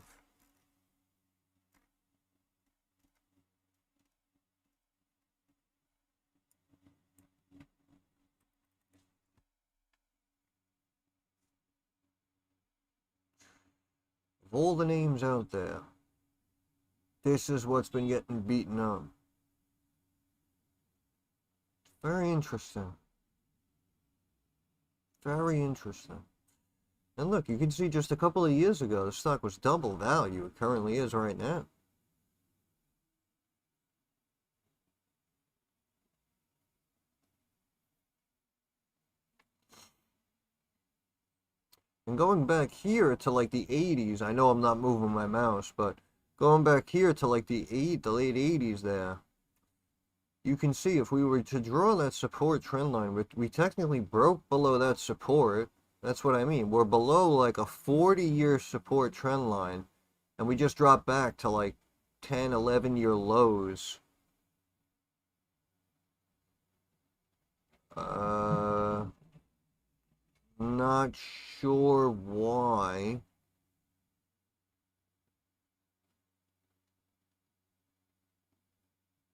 [SPEAKER 1] Of all the names out there, this is what's been getting beaten up. Very interesting. Very interesting. And look, you can see just a couple of years ago, the stock was double value it currently is right now. And going back here to like the 80s, I know I'm not moving my mouse, but going back here to like the late 80s there, you can see if we were to draw that support trend line, we technically broke below that support. That's what I mean. We're below like a 40-year support trend line, and we just dropped back to like 10, 11-year lows. Not sure why.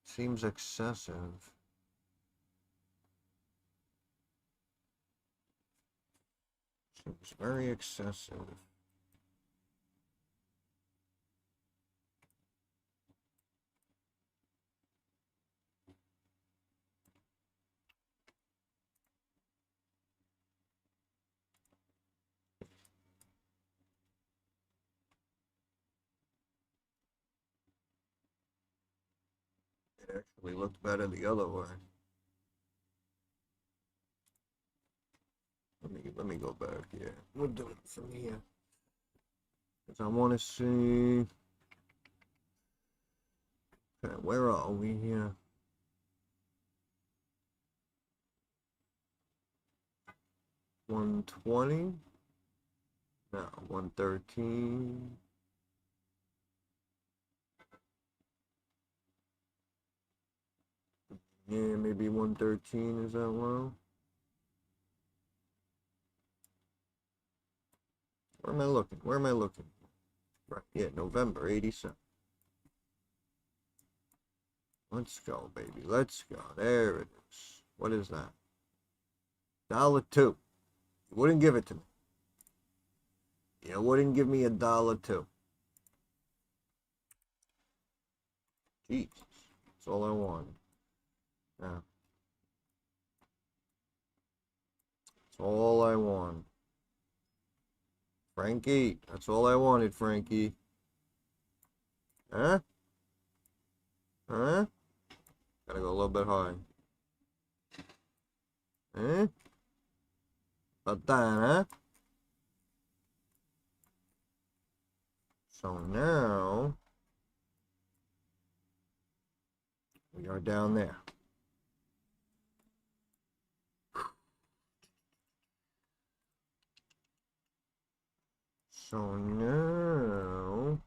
[SPEAKER 1] Seems excessive. Seems very excessive. It actually looked better the other way. Let me go back here. We'll do it from here. Because I want to see. Okay, where are we here? 120. Now, 113. Yeah, maybe 113, is that low? Where am I looking? Where am I looking? Right, yeah, November 87. Let's go, baby. Let's go. There it is. What is that? $1.02. You wouldn't give it to me. You wouldn't give me $1.02. Jesus. That's all I wanted. Yeah. That's all I want. Frankie. That's all I wanted, Frankie. Huh? Huh? Gotta go a little bit high. Huh? About that, huh? So now we are down there. So now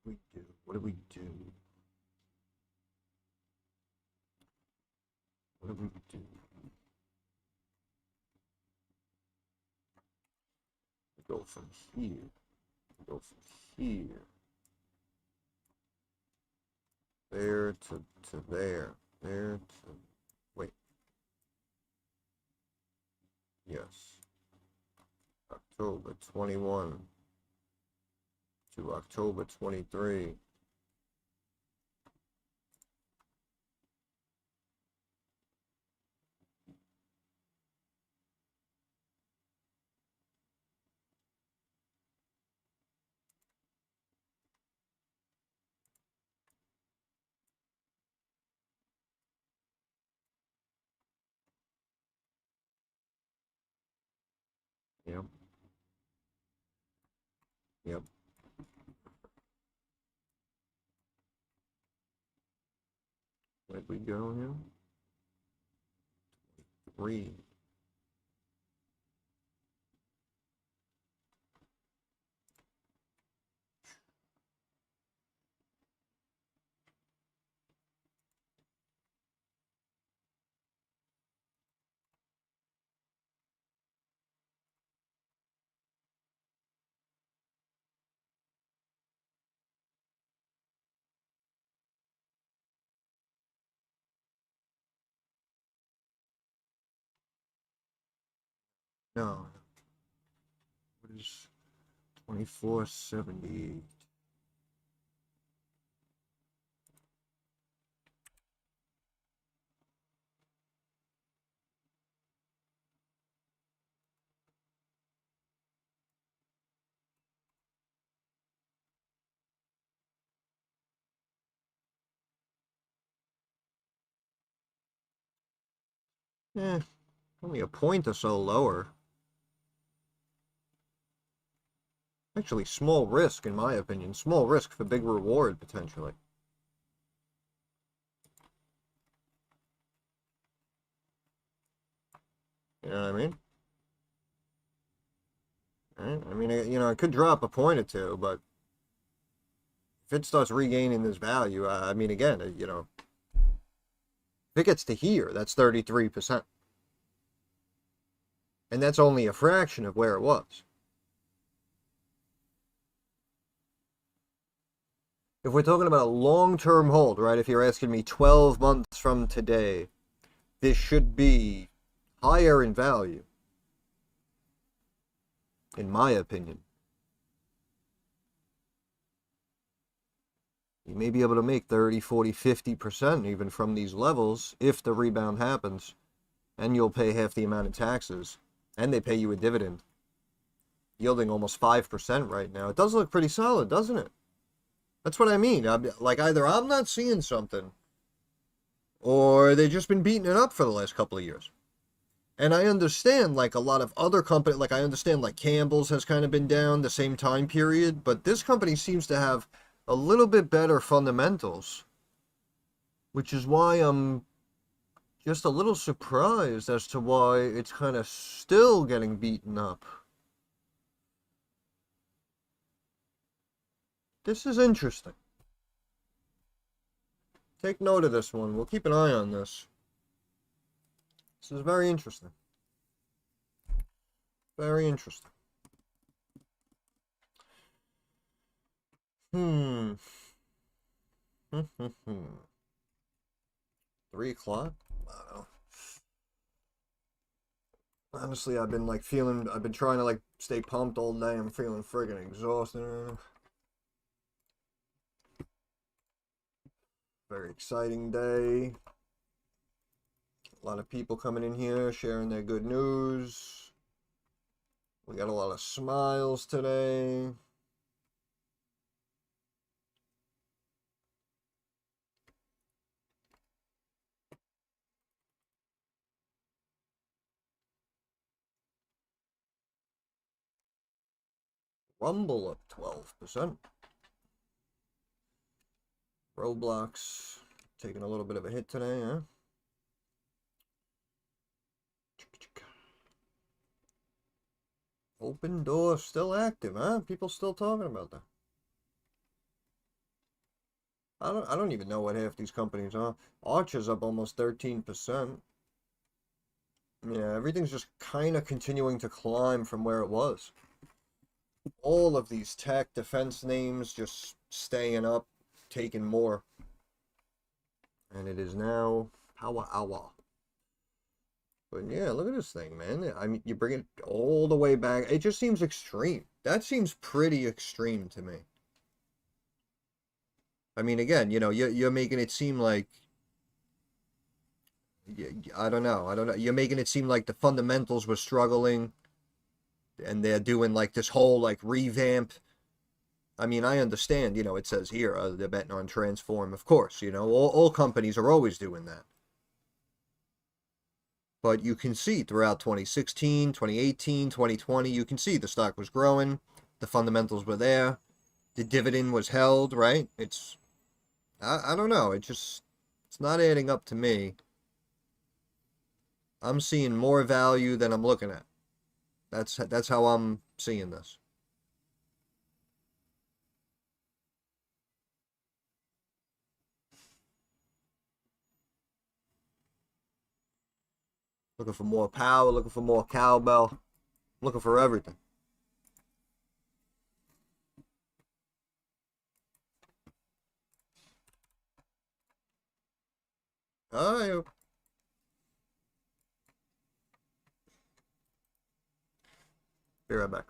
[SPEAKER 1] what do we do? What do we do? What do we do? We go from here. We go from here. There to there. There to wait. Yes. October 21 to October 23. Yep. Yep. Where'd we go here? 3. No. What is 2478? Eh, only a point or so lower. Actually, small risk, in my opinion. Small risk for big reward, potentially. You know what I mean? Right? I mean, it could drop a point or two, but if it starts regaining this value, I mean, again, if it gets to here, that's 33%. And that's only a fraction of where it was. If we're talking about a long-term hold, right, if you're asking me 12 months from today, this should be higher in value, in my opinion. You may be able to make 30, 40, 50% even from these levels if the rebound happens, and you'll pay half the amount of taxes, and they pay you a dividend, yielding almost 5% right now. It does look pretty solid, doesn't it? That's what I mean. Like, either I'm not seeing something, or they've just been beating it up for the last couple of years. And I understand, like, a lot of other companies, like, I understand, like, Campbell's has kind of been down the same time period, but this company seems to have a little bit better fundamentals, which is why I'm just a little surprised as to why it's kind of still getting beaten up. This is interesting. Take note of this one. We'll keep an eye on this. This is very interesting. Very interesting. Hmm. 3 o'clock? I don't know. Honestly, I've been I've been trying to stay pumped all day. I'm feeling friggin' exhausted. Very exciting day. A lot of people coming in here sharing their good news. We got a lot of smiles today. Rumble up 12%. Roblox taking a little bit of a hit today, huh? Open Door still active, huh? People still talking about that. I don't even know what half these companies are. Archer's up almost 13%. Yeah, everything's just kind of continuing to climb from where it was. All of these tech defense names just staying up, taking more. And it is now power hour. But yeah, look at this thing, man. I mean, you bring it all the way back. It just seems extreme. That seems pretty extreme to me. I mean, again, you're making it seem like, I don't know. I don't know. You're making it seem like the fundamentals were struggling and they're doing this whole revamp. I mean, I understand, it says here, they're betting on transform, of course, all companies are always doing that. But you can see throughout 2016, 2018, 2020, you can see the stock was growing, the fundamentals were there, the dividend was held, right? I don't know, it's not adding up to me. I'm seeing more value than I'm looking at. That's how I'm seeing this. Looking for more power, looking for more cowbell, looking for everything. All right. Be right back.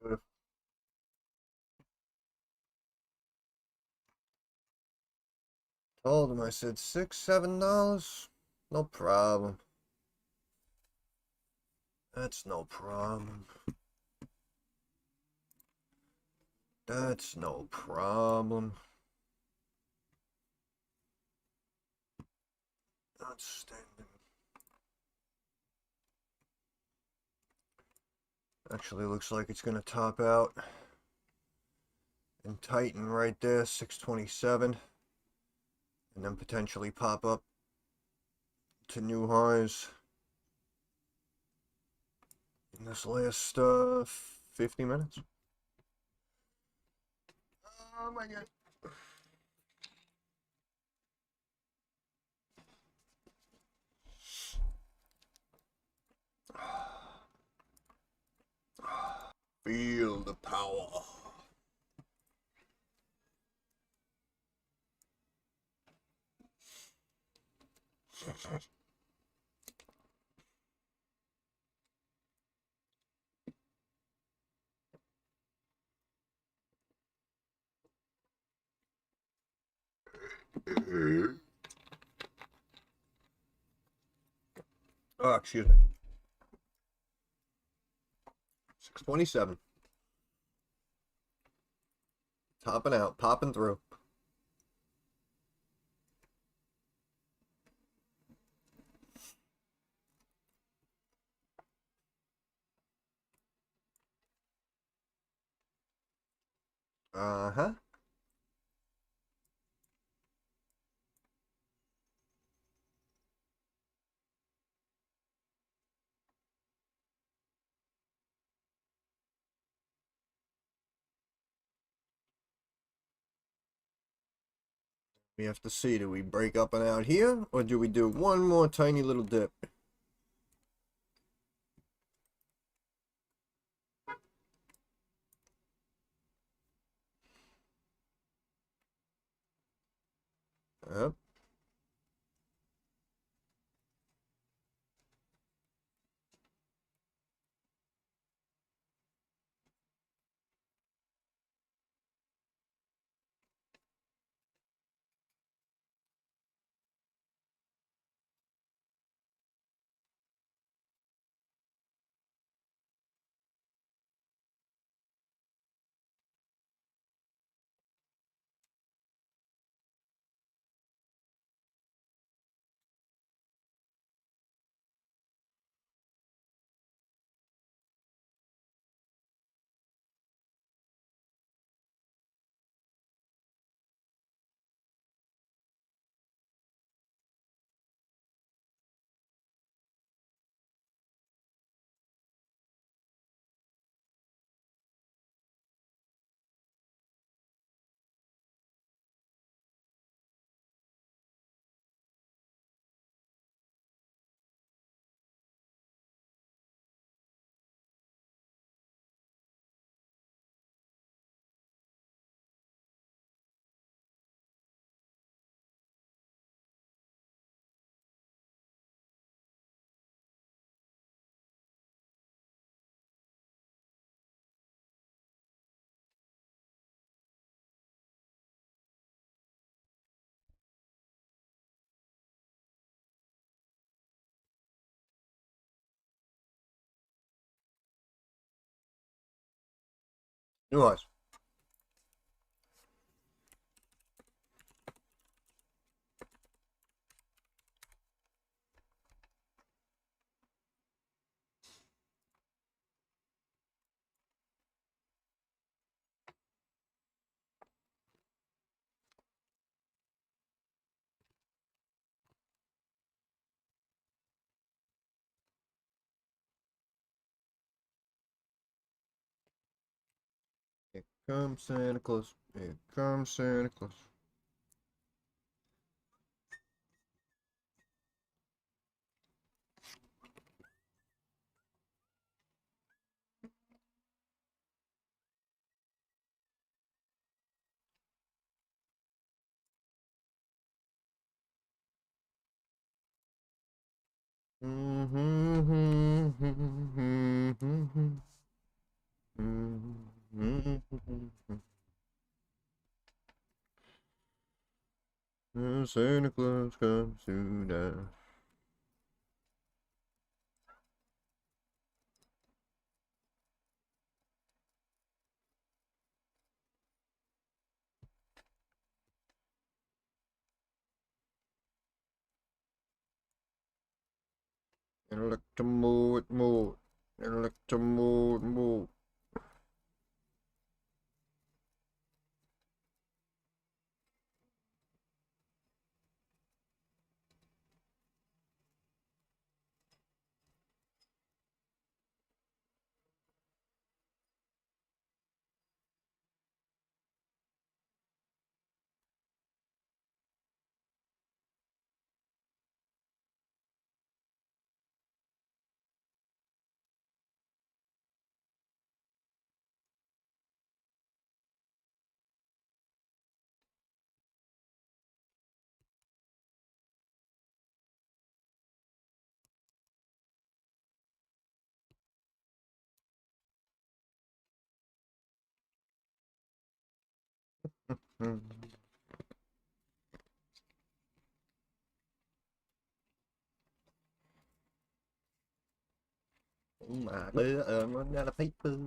[SPEAKER 1] Beautiful. Told him, I said $6, $7. No problem. That's no problem. That's no problem. Outstanding. Actually, looks like it's going to top out and tighten right there, 627. And then potentially pop up to new highs in this last 50 minutes. Oh my god. Feel the power. Oh, excuse me. 627. Topping out, popping through. Uh-huh. We have to see, do we break up and out here, or do we do one more tiny little dip? Yep. New eyes. Here comes Santa Claus. Here comes Santa Claus. Mm-hmm. Santa Claus comes soon. And I like to move it, move. And I like to move it, move. Mà đứa nó ra là thấy tư.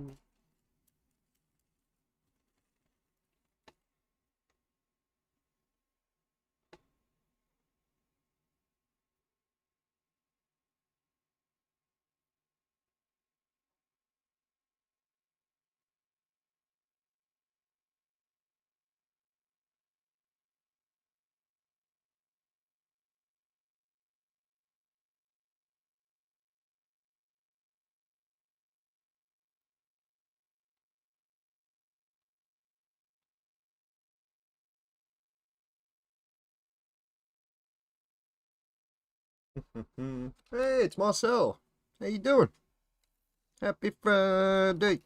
[SPEAKER 1] Hey, it's Marcel. How you doing? Happy Friday.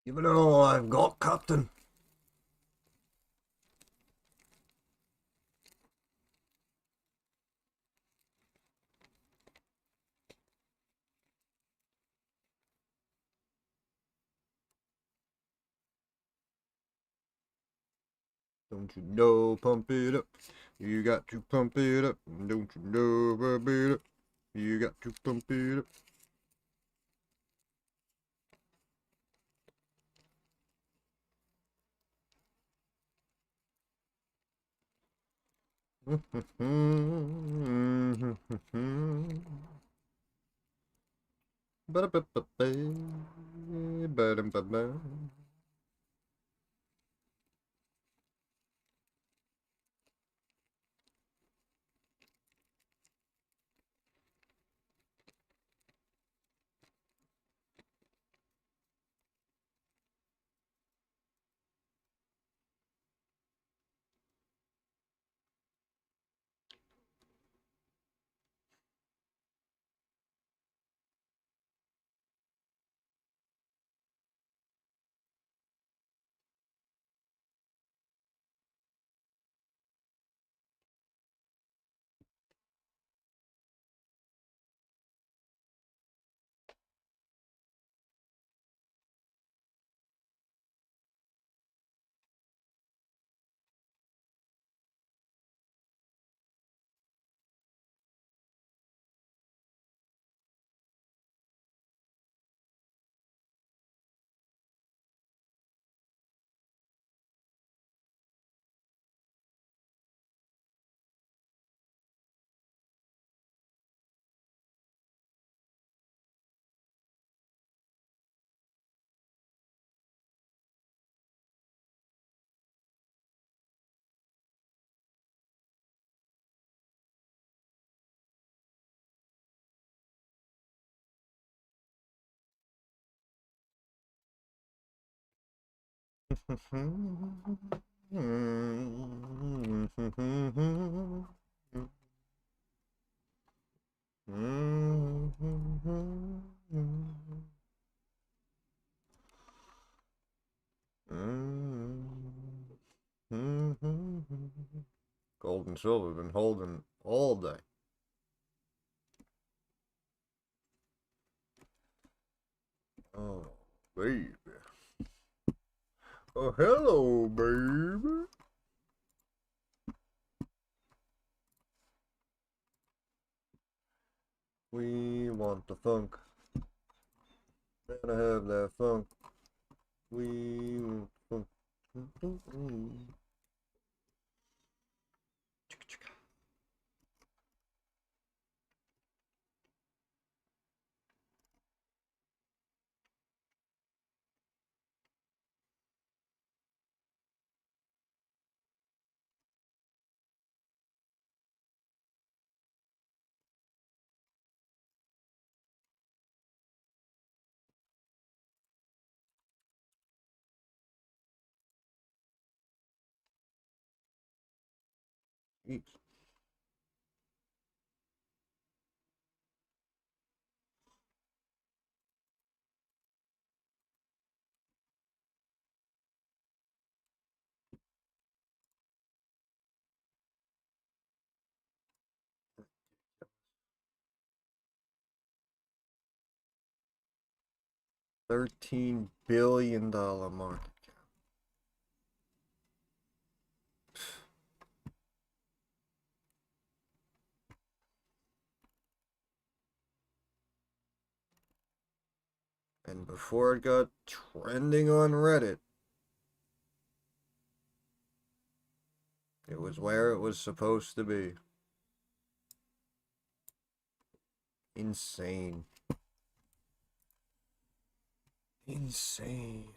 [SPEAKER 1] Give it all I've got, Captain. Don't you know, pump it up. You got to pump it up. Don't you know, pump it up. You got to pump it up. Ba-da-ba-ba-ba. Gold and silver been holding all day. Oh, baby. Oh, hello, baby. We want the funk. Gotta have that funk. We want the funk. Jeez. $13 billion market cap. And before it got trending on Reddit, it was where it was supposed to be. Insane. Insane.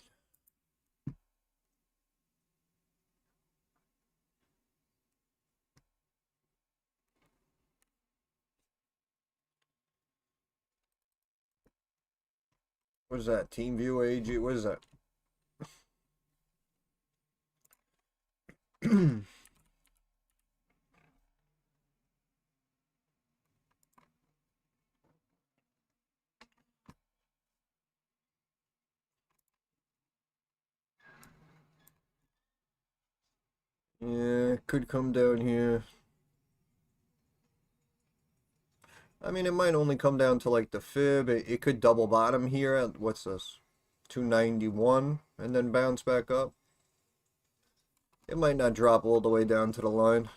[SPEAKER 1] What is that? TeamViewer AG? What is that? Yeah, could come down here. I mean, it might only come down to like the fib. It could double bottom here at, what's this? 291 and then bounce back up. It might not drop all the way down to the line.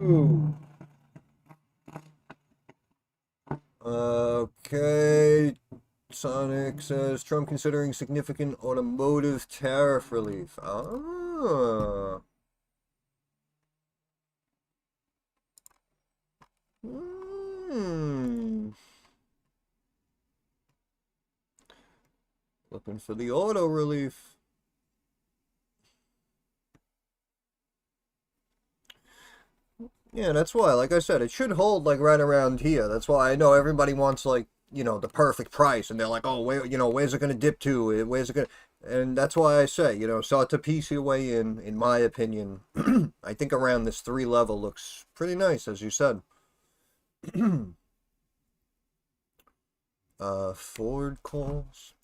[SPEAKER 1] Ooh. Okay. Sonic says Trump considering significant automotive tariff relief. Ah. Hmm. Looking for the auto relief. Yeah, that's why, like I said, it should hold like right around here. That's why I know everybody wants like, the perfect price and they're like, "Oh, where, where's it going to dip to? Where's it going to?" And that's why I say, start to piece your way in my opinion. I think around this 3 level looks pretty nice, as you said. Ford calls.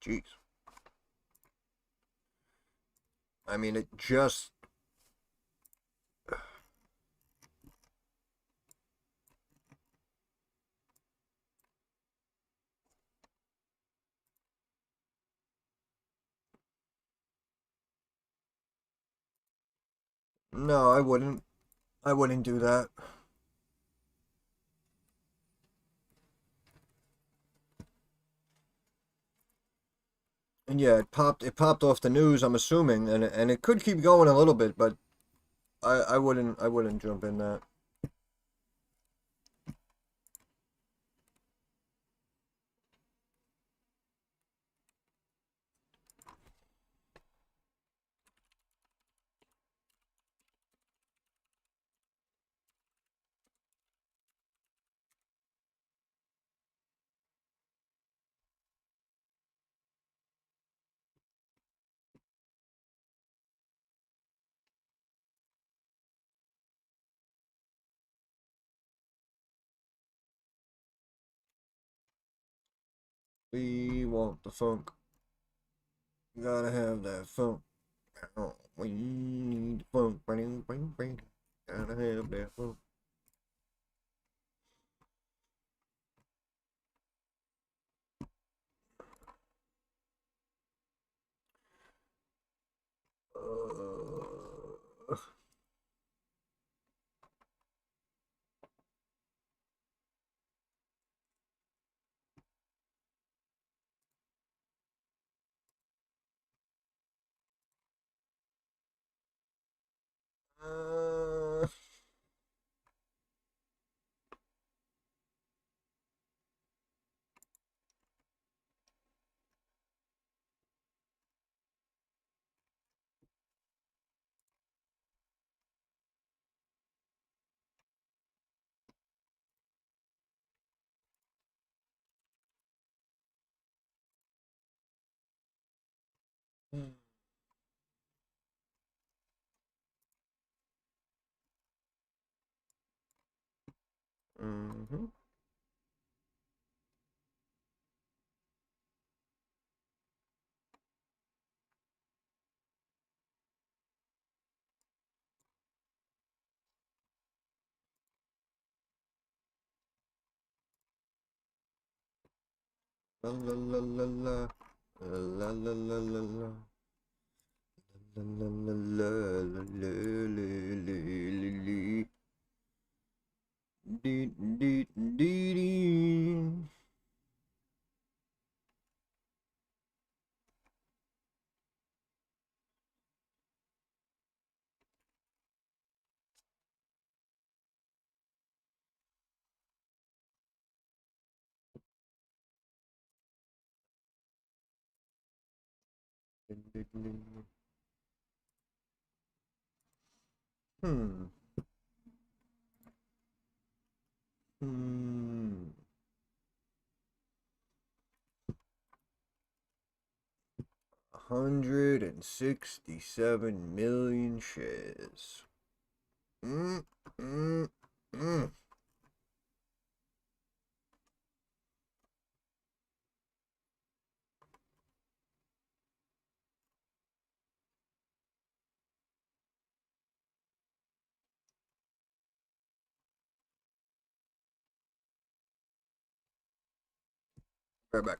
[SPEAKER 1] Jeez. I mean, it just. No, I wouldn't. I wouldn't do that. And yeah, it popped off the news, I'm assuming, and it could keep going a little bit, but I wouldn't jump in that. We want the funk. Gotta have that funk. Oh, we need the funk. Bring, bring, bring. Gotta have that funk. Uh, uh, mhm. La la la la la. La la la la la la. La la la la la la la la la la. Dee dee dee dee. Hmm. Hmm. 167 million shares. Mm, mm, mm. Right back.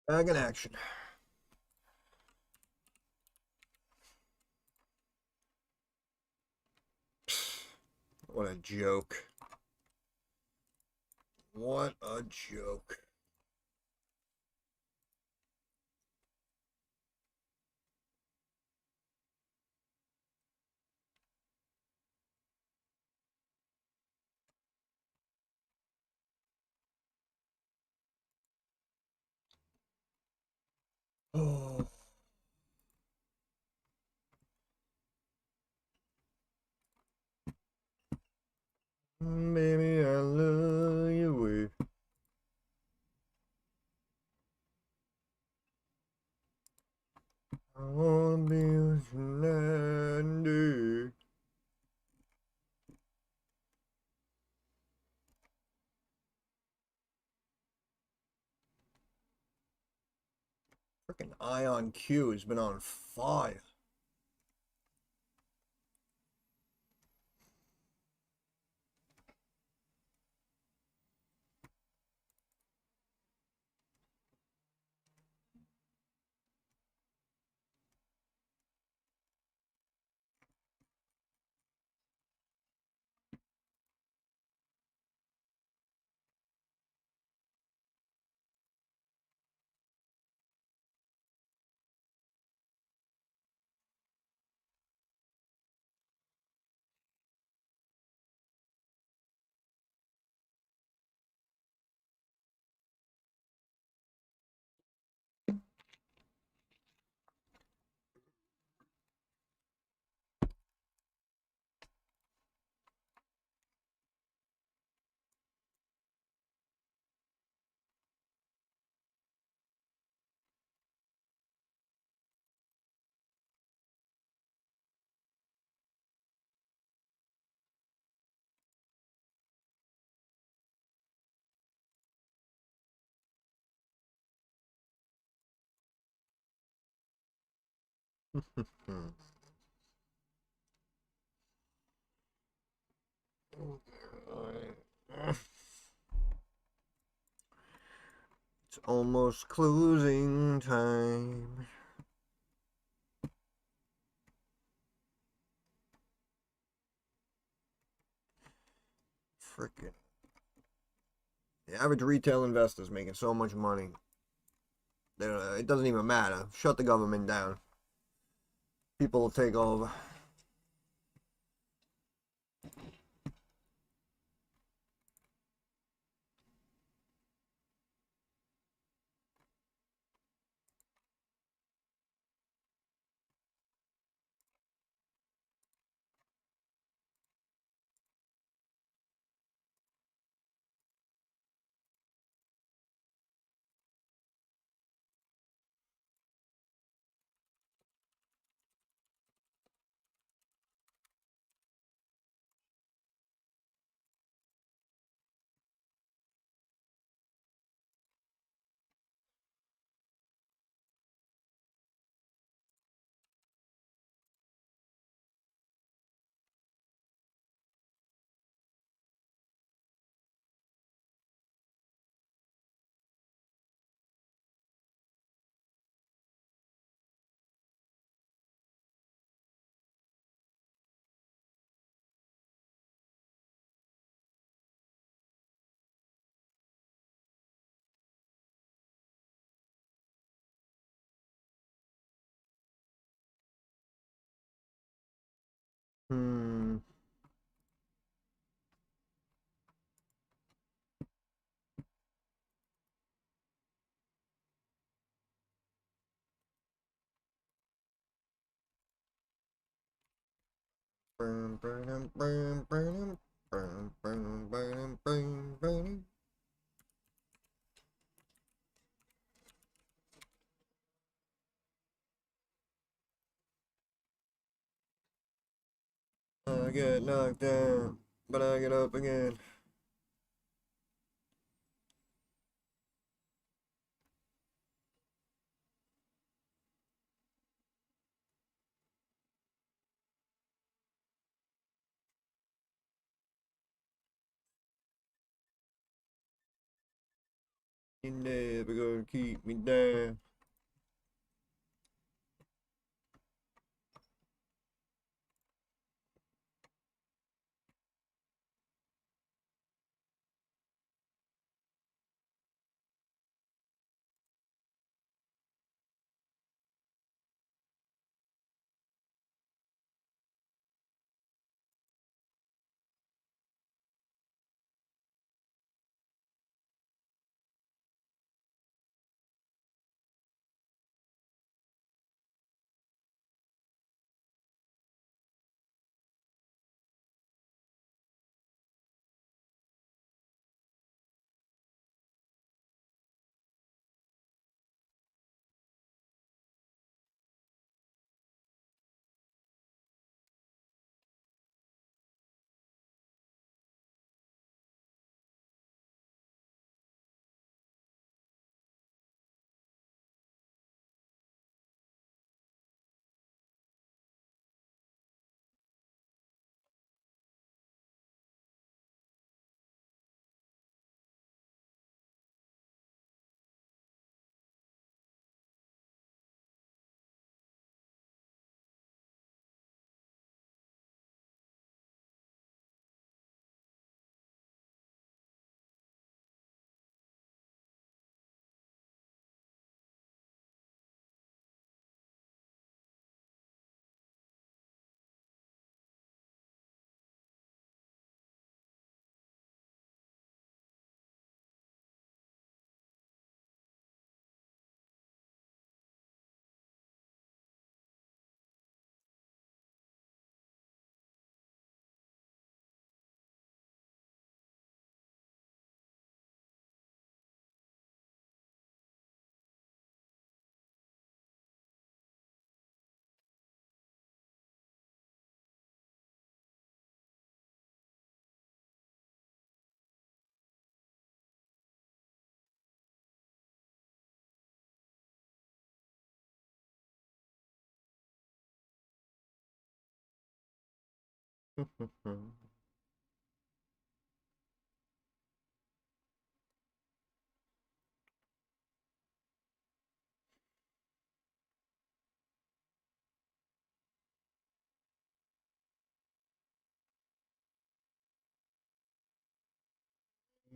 [SPEAKER 1] Back in action. What a joke. What a joke. Oh, baby, I love you. I wanna be with you night and day. Freaking Ion Q has been on fire. It's almost closing time. Frickin'. The average retail investor is making so much money. It doesn't even matter. Shut the government down. People will take over. Hmm. I get knocked down, but I get up again. You're never gonna keep me down.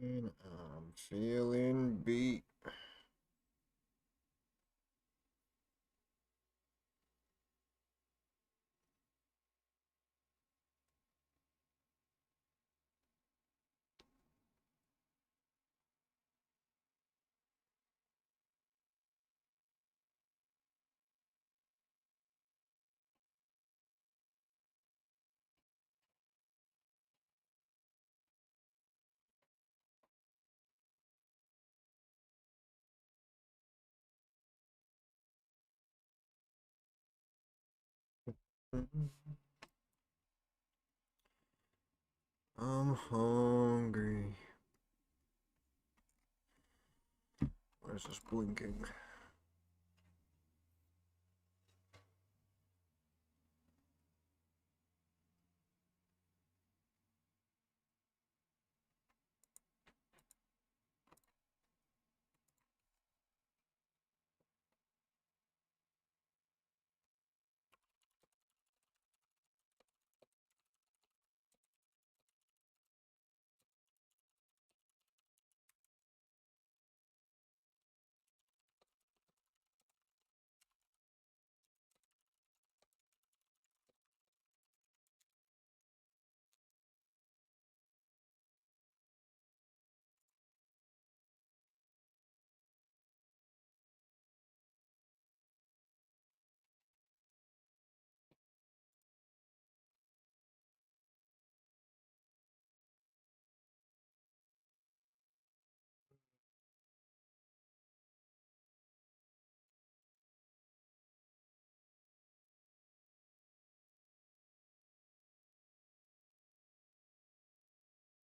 [SPEAKER 1] And I'm feeling beat. I'm hungry. Where's this blinking?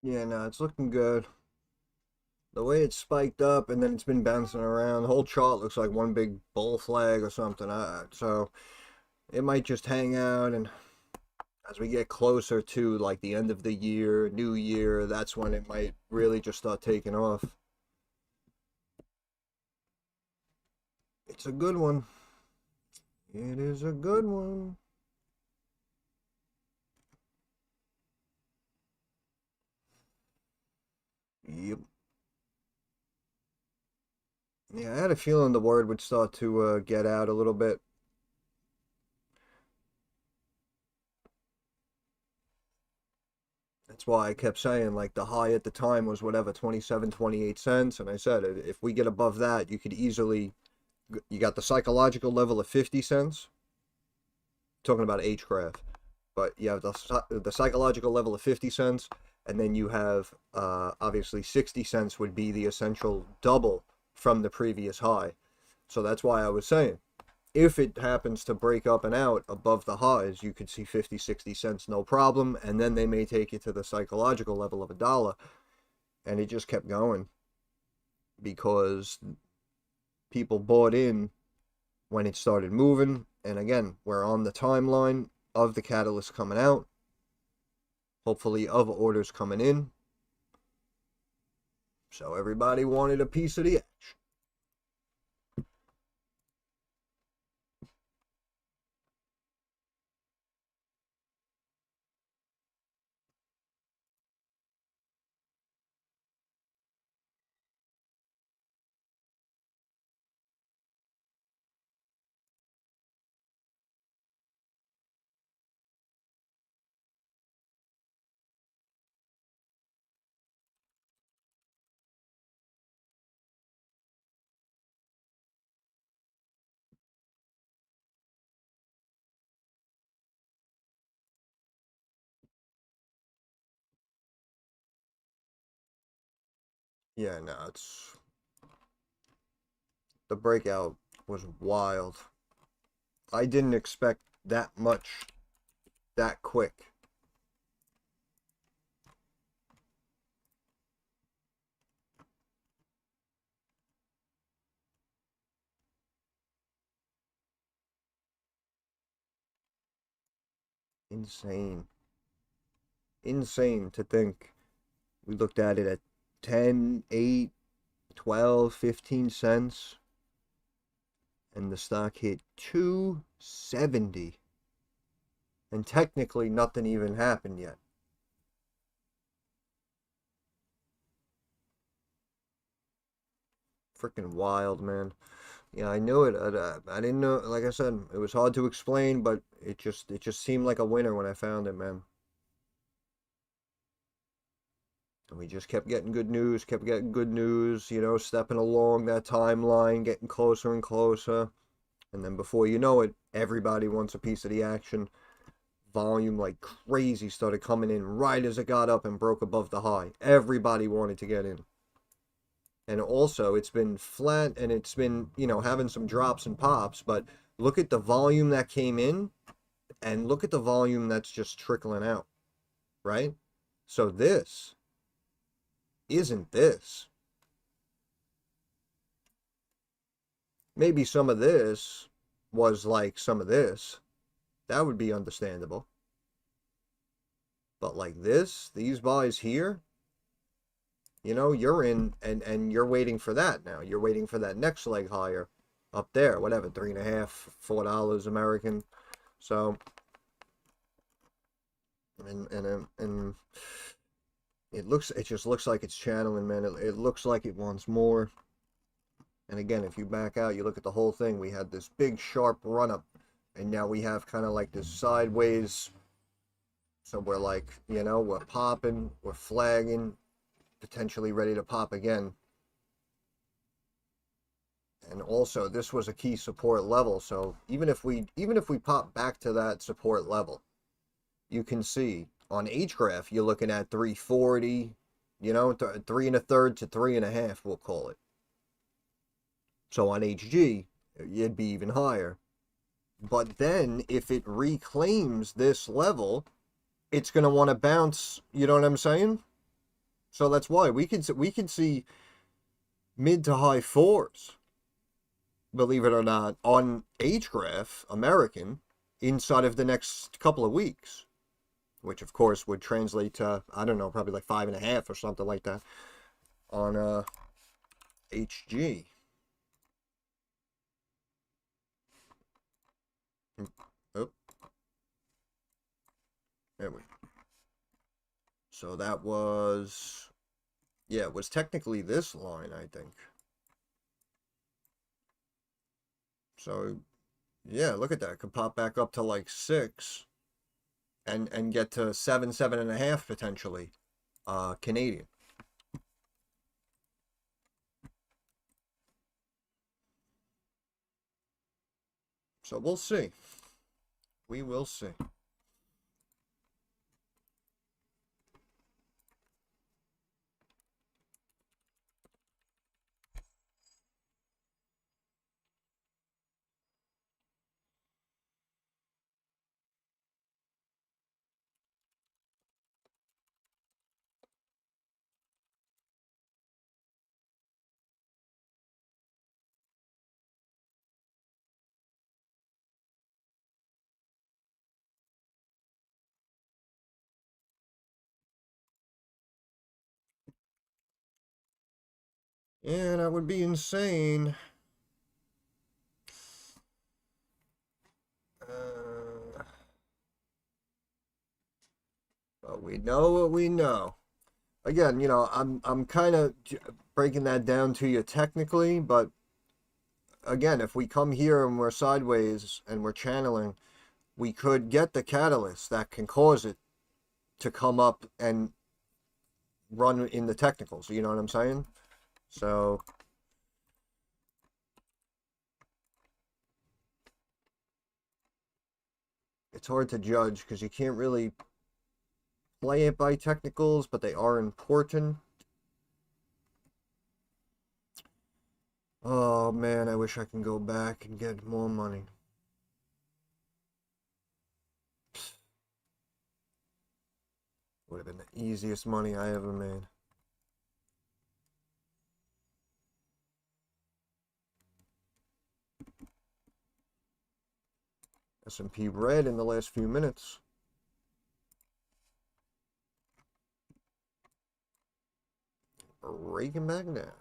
[SPEAKER 1] Yeah, no, it's looking good. The way it's spiked up and then it's been bouncing around, the whole chart looks like one big bull flag or something. So it might just hang out, and as we get closer to like the end of the year, new year, that's when it might really just start taking off. It's a good one. It is a good one. Yep. Yeah, I had a feeling the word would start to get out a little bit. That's why I kept saying, like, the high at the time was whatever, 27, 28 cents. And I said, if we get above that, you could easily, you got the psychological level of 50 cents, talking about H-Craft, but you have the psychological level of 50 cents, and then you have, obviously, 60 cents would be the essential double from the previous high. So that's why I was saying, if it happens to break up and out above the highs, you could see 50, 60 cents, no problem. And then they may take you to the psychological level of $1. And it just kept going because people bought in when it started moving. And again, we're on the timeline of the catalyst coming out, hopefully of orders coming in. So everybody wanted a piece of the action. Yeah, no, it's the breakout was wild. I didn't expect that much that quick. Insane. Insane to think we looked at it at 10, 8, 12, 15 cents, and the stock hit 270. And technically nothing even happened yet. Freaking wild, man. Yeah, I knew it. I didn't know. Like I said, it was hard to explain, but it just seemed like a winner when I found it, man. And we just kept getting good news, kept getting good news. Stepping along that timeline, getting closer and closer. And then before you know it, everybody wants a piece of the action. Volume like crazy started coming in right as it got up and broke above the high. Everybody wanted to get in. And also, it's been flat and it's been, having some drops and pops, but look at the volume that came in and look at the volume that's just trickling out, right? So this isn't this. Maybe some of this was like some of this. That would be understandable. But like this, these buys here, you're in and you're waiting for that now. You're waiting for that next leg higher up there, whatever, $3.50, $4 American. So, and it just looks like it's channeling, man. It looks like it wants more. And again, if you back out, you look at the whole thing, we had this big sharp run up, and now we have kind of like this sideways. So we're like, we're popping, we're flagging, potentially ready to pop again. And also, this was a key support level. So even if we pop back to that support level, you can see on H-graph you're looking at 340, 3 1/3 to 3 1/2, we'll call it. So on HG, it'd be even higher. But then if it reclaims this level, it's going to want to bounce, you know what I'm saying? So that's why we could see mid to high fours, believe it or not, on H-graph American inside of the next couple of weeks, which of course would translate to, I don't know, probably like 5 1/2 or something like that on HG. There we go. So that was, yeah, it was technically this line, I think. So, yeah, look at that. Could pop back up to like 6 and get to 7, 7.5 potentially, Canadian. So we'll see. We will see. Yeah, that would be insane. But we know what we know. Again, I'm kind of breaking that down to you technically, but again, if we come here and we're sideways and we're channeling, we could get the catalyst that can cause it to come up and run in the technicals. You know what I'm saying? So it's hard to judge because you can't really play it by technicals, but they are important. Oh man, I wish I can go back and get more money. Would have been the easiest money I ever made. S&P red in the last few minutes. Breaking back down.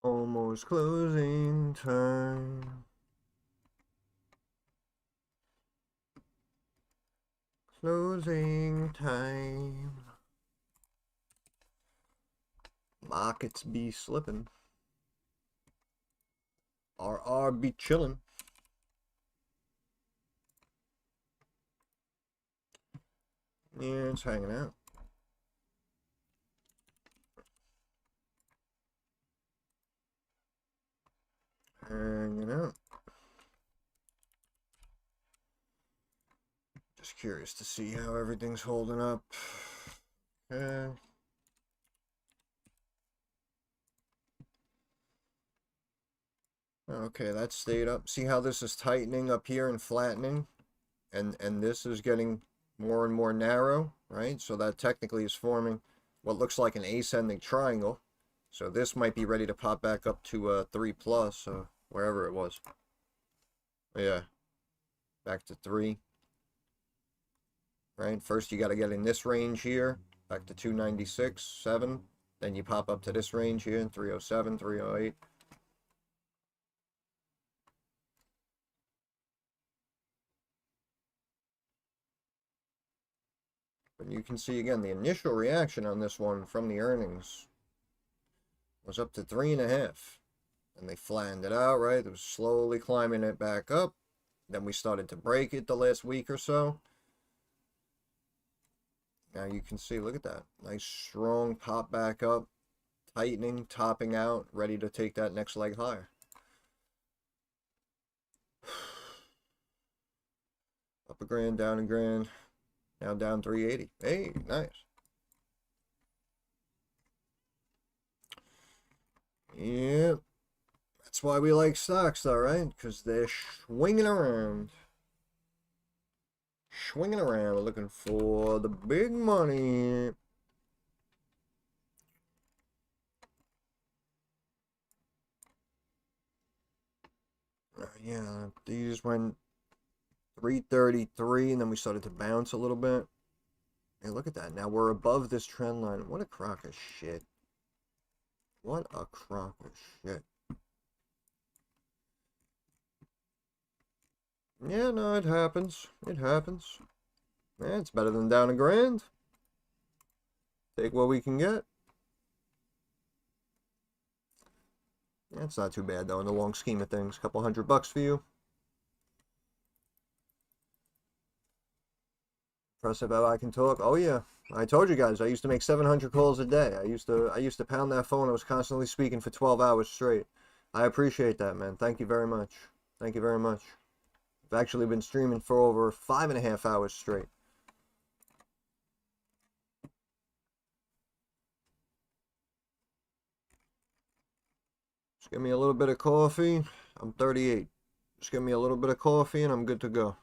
[SPEAKER 1] Almost closing time. Closing time. Markets be slipping. RR be chilling. Yeah, it's hanging out. Hanging out. Just curious to see how everything's holding up. Okay. Okay, that stayed up. See how this is tightening up here and flattening? And this is getting more and more narrow, right? So that technically is forming what looks like an ascending triangle. So this might be ready to pop back up to 3 plus, wherever it was. Yeah, back to 3. Right, first you got to get in this range here, back to 296, 7. Then you pop up to this range here, 307, 308. But you can see again the initial reaction on this one from the earnings was up to 3.5, and they flattened it out. Right, it was slowly climbing it back up, Then we started to break it the last week or so. Now you can see, look at that. Nice strong pop back up, tightening, topping out, ready to take that next leg higher. Up a grand, down a grand. Now down 380. Hey, nice. Yep. That's why we like stocks though, right? Because they're swinging around. Swinging around, looking for the big money. Yeah, these went 333 and then we started to bounce a little bit. Hey, look at that. Now we're above this trend line. What a crock of shit. What a crock of shit. Yeah, no, it happens. It happens. Yeah, it's better than down a grand. Take what we can get. That's not too bad, though, in the long scheme of things. Couple $100 for you. Impressive how I can talk. Oh, yeah. I told you guys, I used to make 700 calls a day. I used to pound that phone. I was constantly speaking for 12 hours straight. I appreciate that, man. Thank you very much. Thank you very much. I've actually been streaming for over 5.5 hours straight. Just give me a little bit of coffee. I'm 38. Just give me a little bit of coffee and I'm good to go.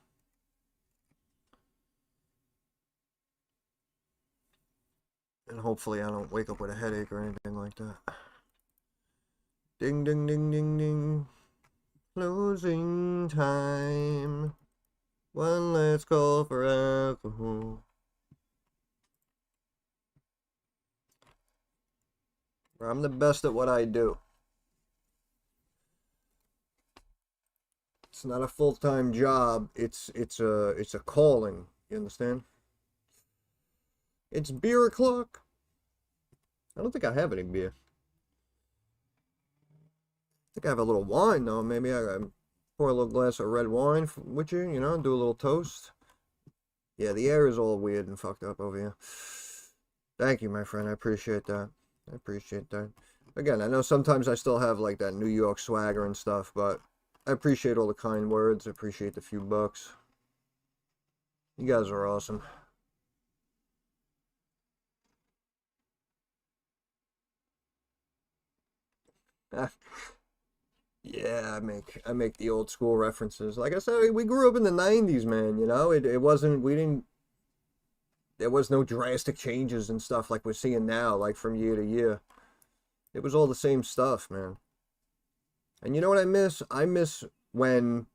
[SPEAKER 1] And hopefully I don't wake up with a headache or anything like that. Ding, ding, ding, ding, ding. Closing time. One last call for alcohol. I'm the best at what I do. It's not a full-time job. It's a calling. You understand? It's beer o'clock. I don't think I have any beer. I think I have a little wine though. Maybe I pour a little glass of red wine with you. You know, do a little toast. Yeah, the air is all weird and fucked up over here. Thank you, my friend. I appreciate that. I appreciate that. Again, I know sometimes I still have like that New York swagger and stuff, but I appreciate all the kind words. I appreciate the few bucks. You guys are awesome. Yeah, I make the old school references. Like I said, we grew up in the 90s, man, you know? It wasn't we didn't there was no drastic changes and stuff like we're seeing now, like from year to year. It was all the same stuff, man. And you know what I miss? I miss when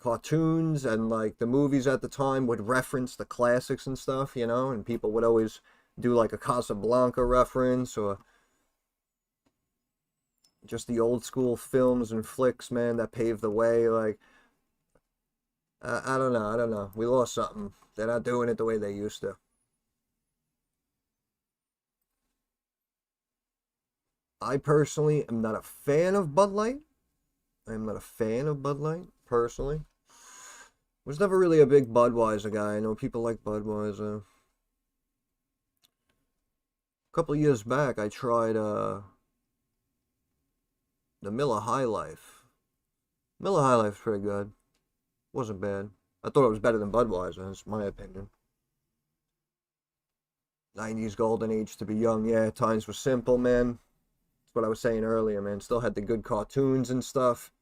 [SPEAKER 1] cartoons and like the movies at the time would reference the classics and stuff, you know, and people would always do like a Casablanca reference or just the old school films and flicks, man, that paved the way. Like, I don't know, I don't know. We lost something. They're not doing it the way they used to. I personally am not a fan of Bud Light. I am not a fan of Bud Light, personally. Was never really a big Budweiser guy. I know people like Budweiser. A couple years back, I tried the Miller High Life. Miller High Life's pretty good. Wasn't bad. I thought it was better than Budweiser, that's my opinion. 90s golden age to be young. Yeah, times were simple, man. That's what I was saying earlier, man. Still had the good cartoons and stuff.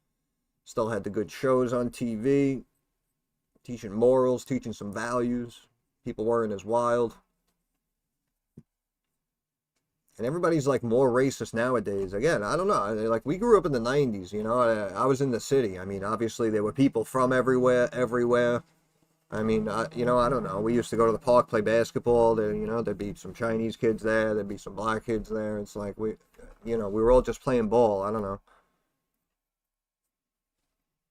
[SPEAKER 1] Still had the good shows on TV. Teaching morals, teaching some values. People weren't as wild. And everybody's like more racist nowadays. Again, I don't know. Like we grew up in the 90s, you know. I was in the city. I mean, obviously there were people from everywhere. I mean, you know, I don't know. We used to go to the park, play basketball. There, you know, there'd be some Chinese kids there. There'd be some black kids there. It's like you know, we were all just playing ball. I don't know.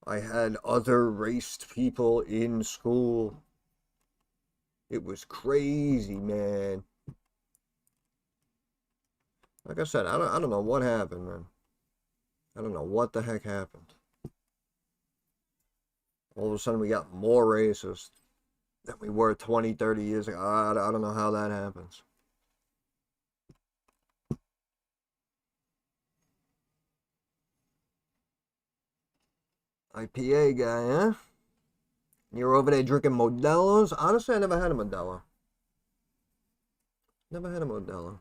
[SPEAKER 1] I had other raced people in school. It was crazy, man. Like I said, I don't know what happened, man. I don't know what the heck happened. All of a sudden we got more racist than we were 20, 30 years ago. I don't know how that happens. IPA guy, huh? You're over there drinking Modelo's? Honestly, I never had a Modelo. Never had a Modelo.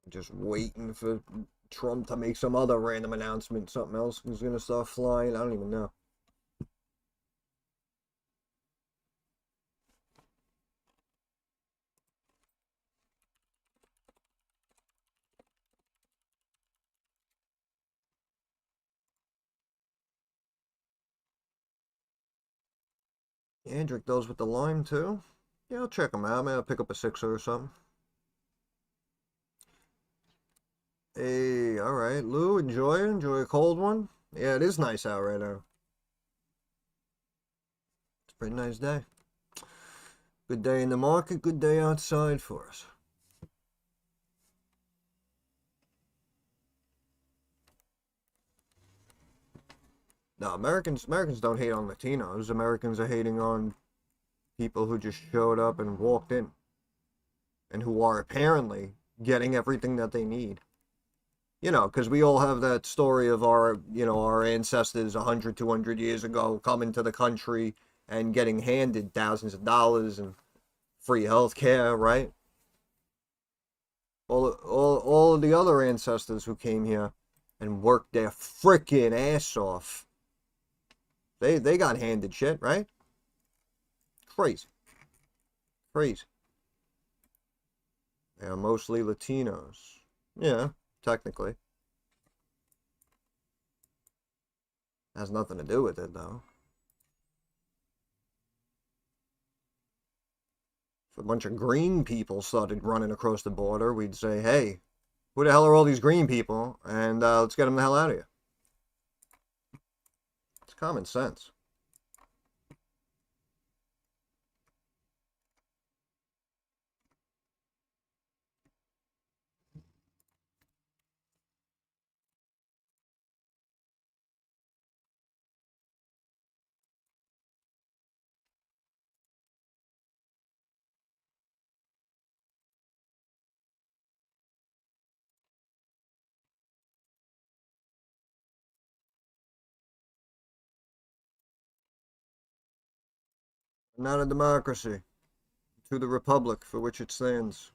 [SPEAKER 1] Just waiting for Trump to make some other random announcement. Something else is going to start flying. I don't even know. Yeah, drink those with the lime too. Yeah, I'll check them out. Maybe I'll pick up a sixer or something. Hey, all right, Lou, enjoy a cold one. Yeah, it is nice out right now. It's a pretty nice day. Good day in the market, good day outside for us. No, Americans don't hate on Latinos. Americans are hating on people who just showed up and walked in, and who are apparently getting everything that they need. You know, because we all have that story of our ancestors 100, 200 years ago coming to the country and getting handed thousands of dollars and free health care, right? All of the other ancestors who came here and worked their frickin' ass off, they got handed shit, right? Crazy. Crazy. They are mostly Latinos. Yeah, technically. Has nothing to do with it, though. If a bunch of green people started running across the border, we'd say, hey, who the hell are all these green people? And let's get them the hell out of here. It's common sense. Not a democracy. To the republic for which it stands.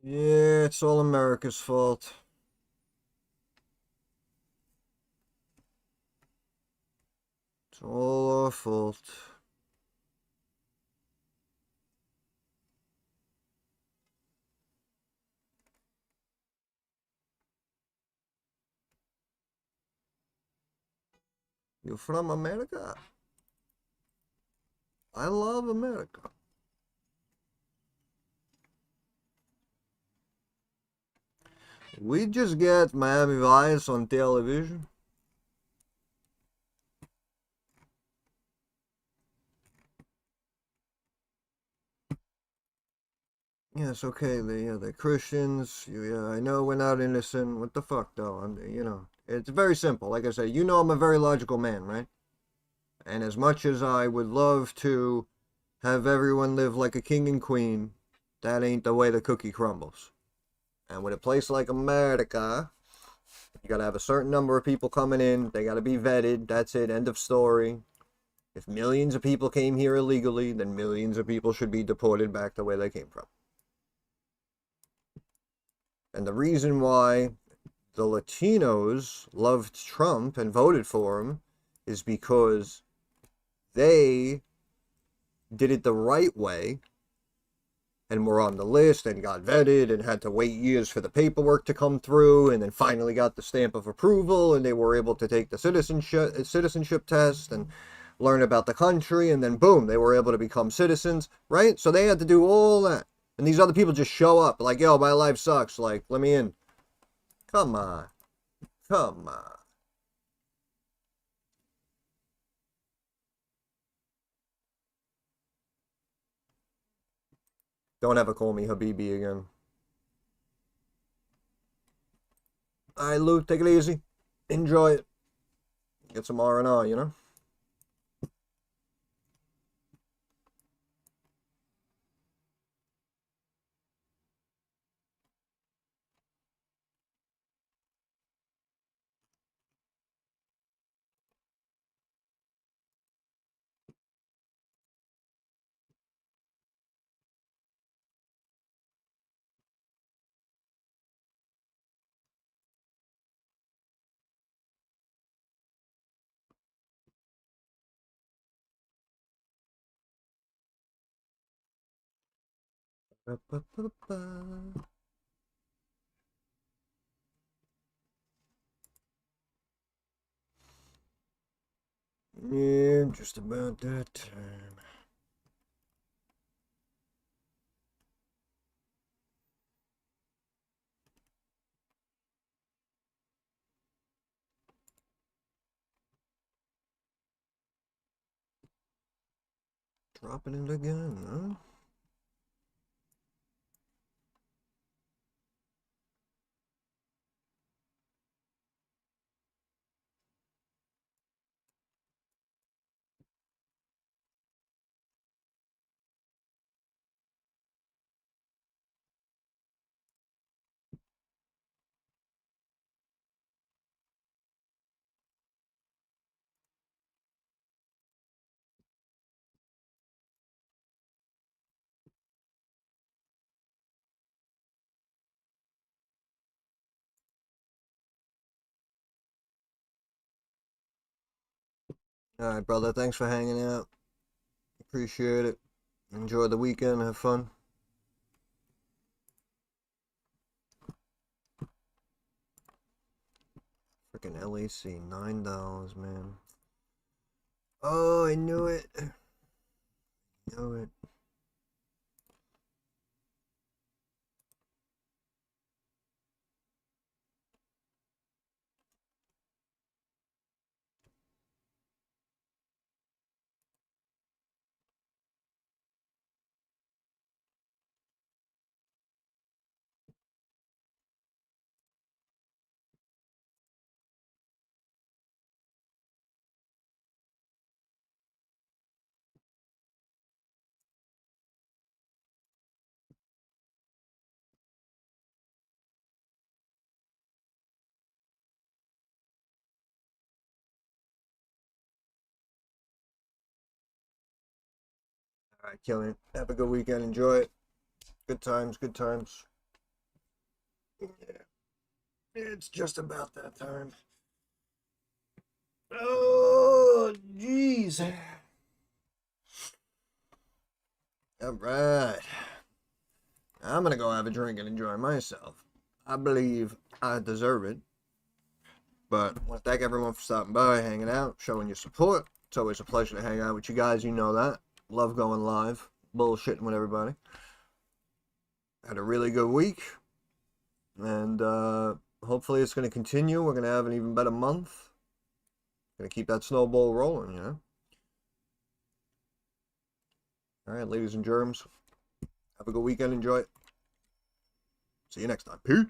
[SPEAKER 1] Yeah, it's all America's fault. It's all our fault. You from America? I love America. We just get Miami Vice on television. Yes, okay, they're Christians. Yeah, I know we're not innocent. What the fuck, though? It's very simple. Like I say, I'm a very logical man, right? And as much as I would love to have everyone live like a king and queen, that ain't the way the cookie crumbles. And with a place like America, you gotta have a certain number of people coming in. They gotta be vetted. That's it. End of story. If millions of people came here illegally, then millions of people should be deported back to where they came from. And the reason why the Latinos loved Trump and voted for him is because they did it the right way and were on the list and got vetted and had to wait years for the paperwork to come through, and then finally got the stamp of approval, and they were able to take the citizenship test and learn about the country, and then boom, they were able to become citizens, right? So they had to do all that. And these other people just show up like, yo, my life sucks. Like, let me in. Come on. Come on. Don't ever call me Habibi again. Alright, Lou, take it easy. Enjoy it. Get some R&R, you know? Yeah, just about that time. Dropping it again, huh? Alright, brother, thanks for hanging out. Appreciate it. Enjoy the weekend, have fun. Freaking LAC, $9, man. Oh, I knew it. Knew it. Alright, killing it. Have a good weekend. Enjoy it. Good times, good times. Yeah, it's just about that time. Oh, jeez. Alright. I'm gonna go have a drink and enjoy myself. I believe I deserve it. But I want to thank everyone for stopping by, hanging out, showing your support. It's always a pleasure to hang out with you guys. You know that. Love going live, bullshitting with everybody. Had a really good week. And hopefully it's going to continue. We're going to have an even better month. Going to keep that snowball rolling, you know? All right, ladies and germs. Have a good weekend. Enjoy it. See you next time. Peace.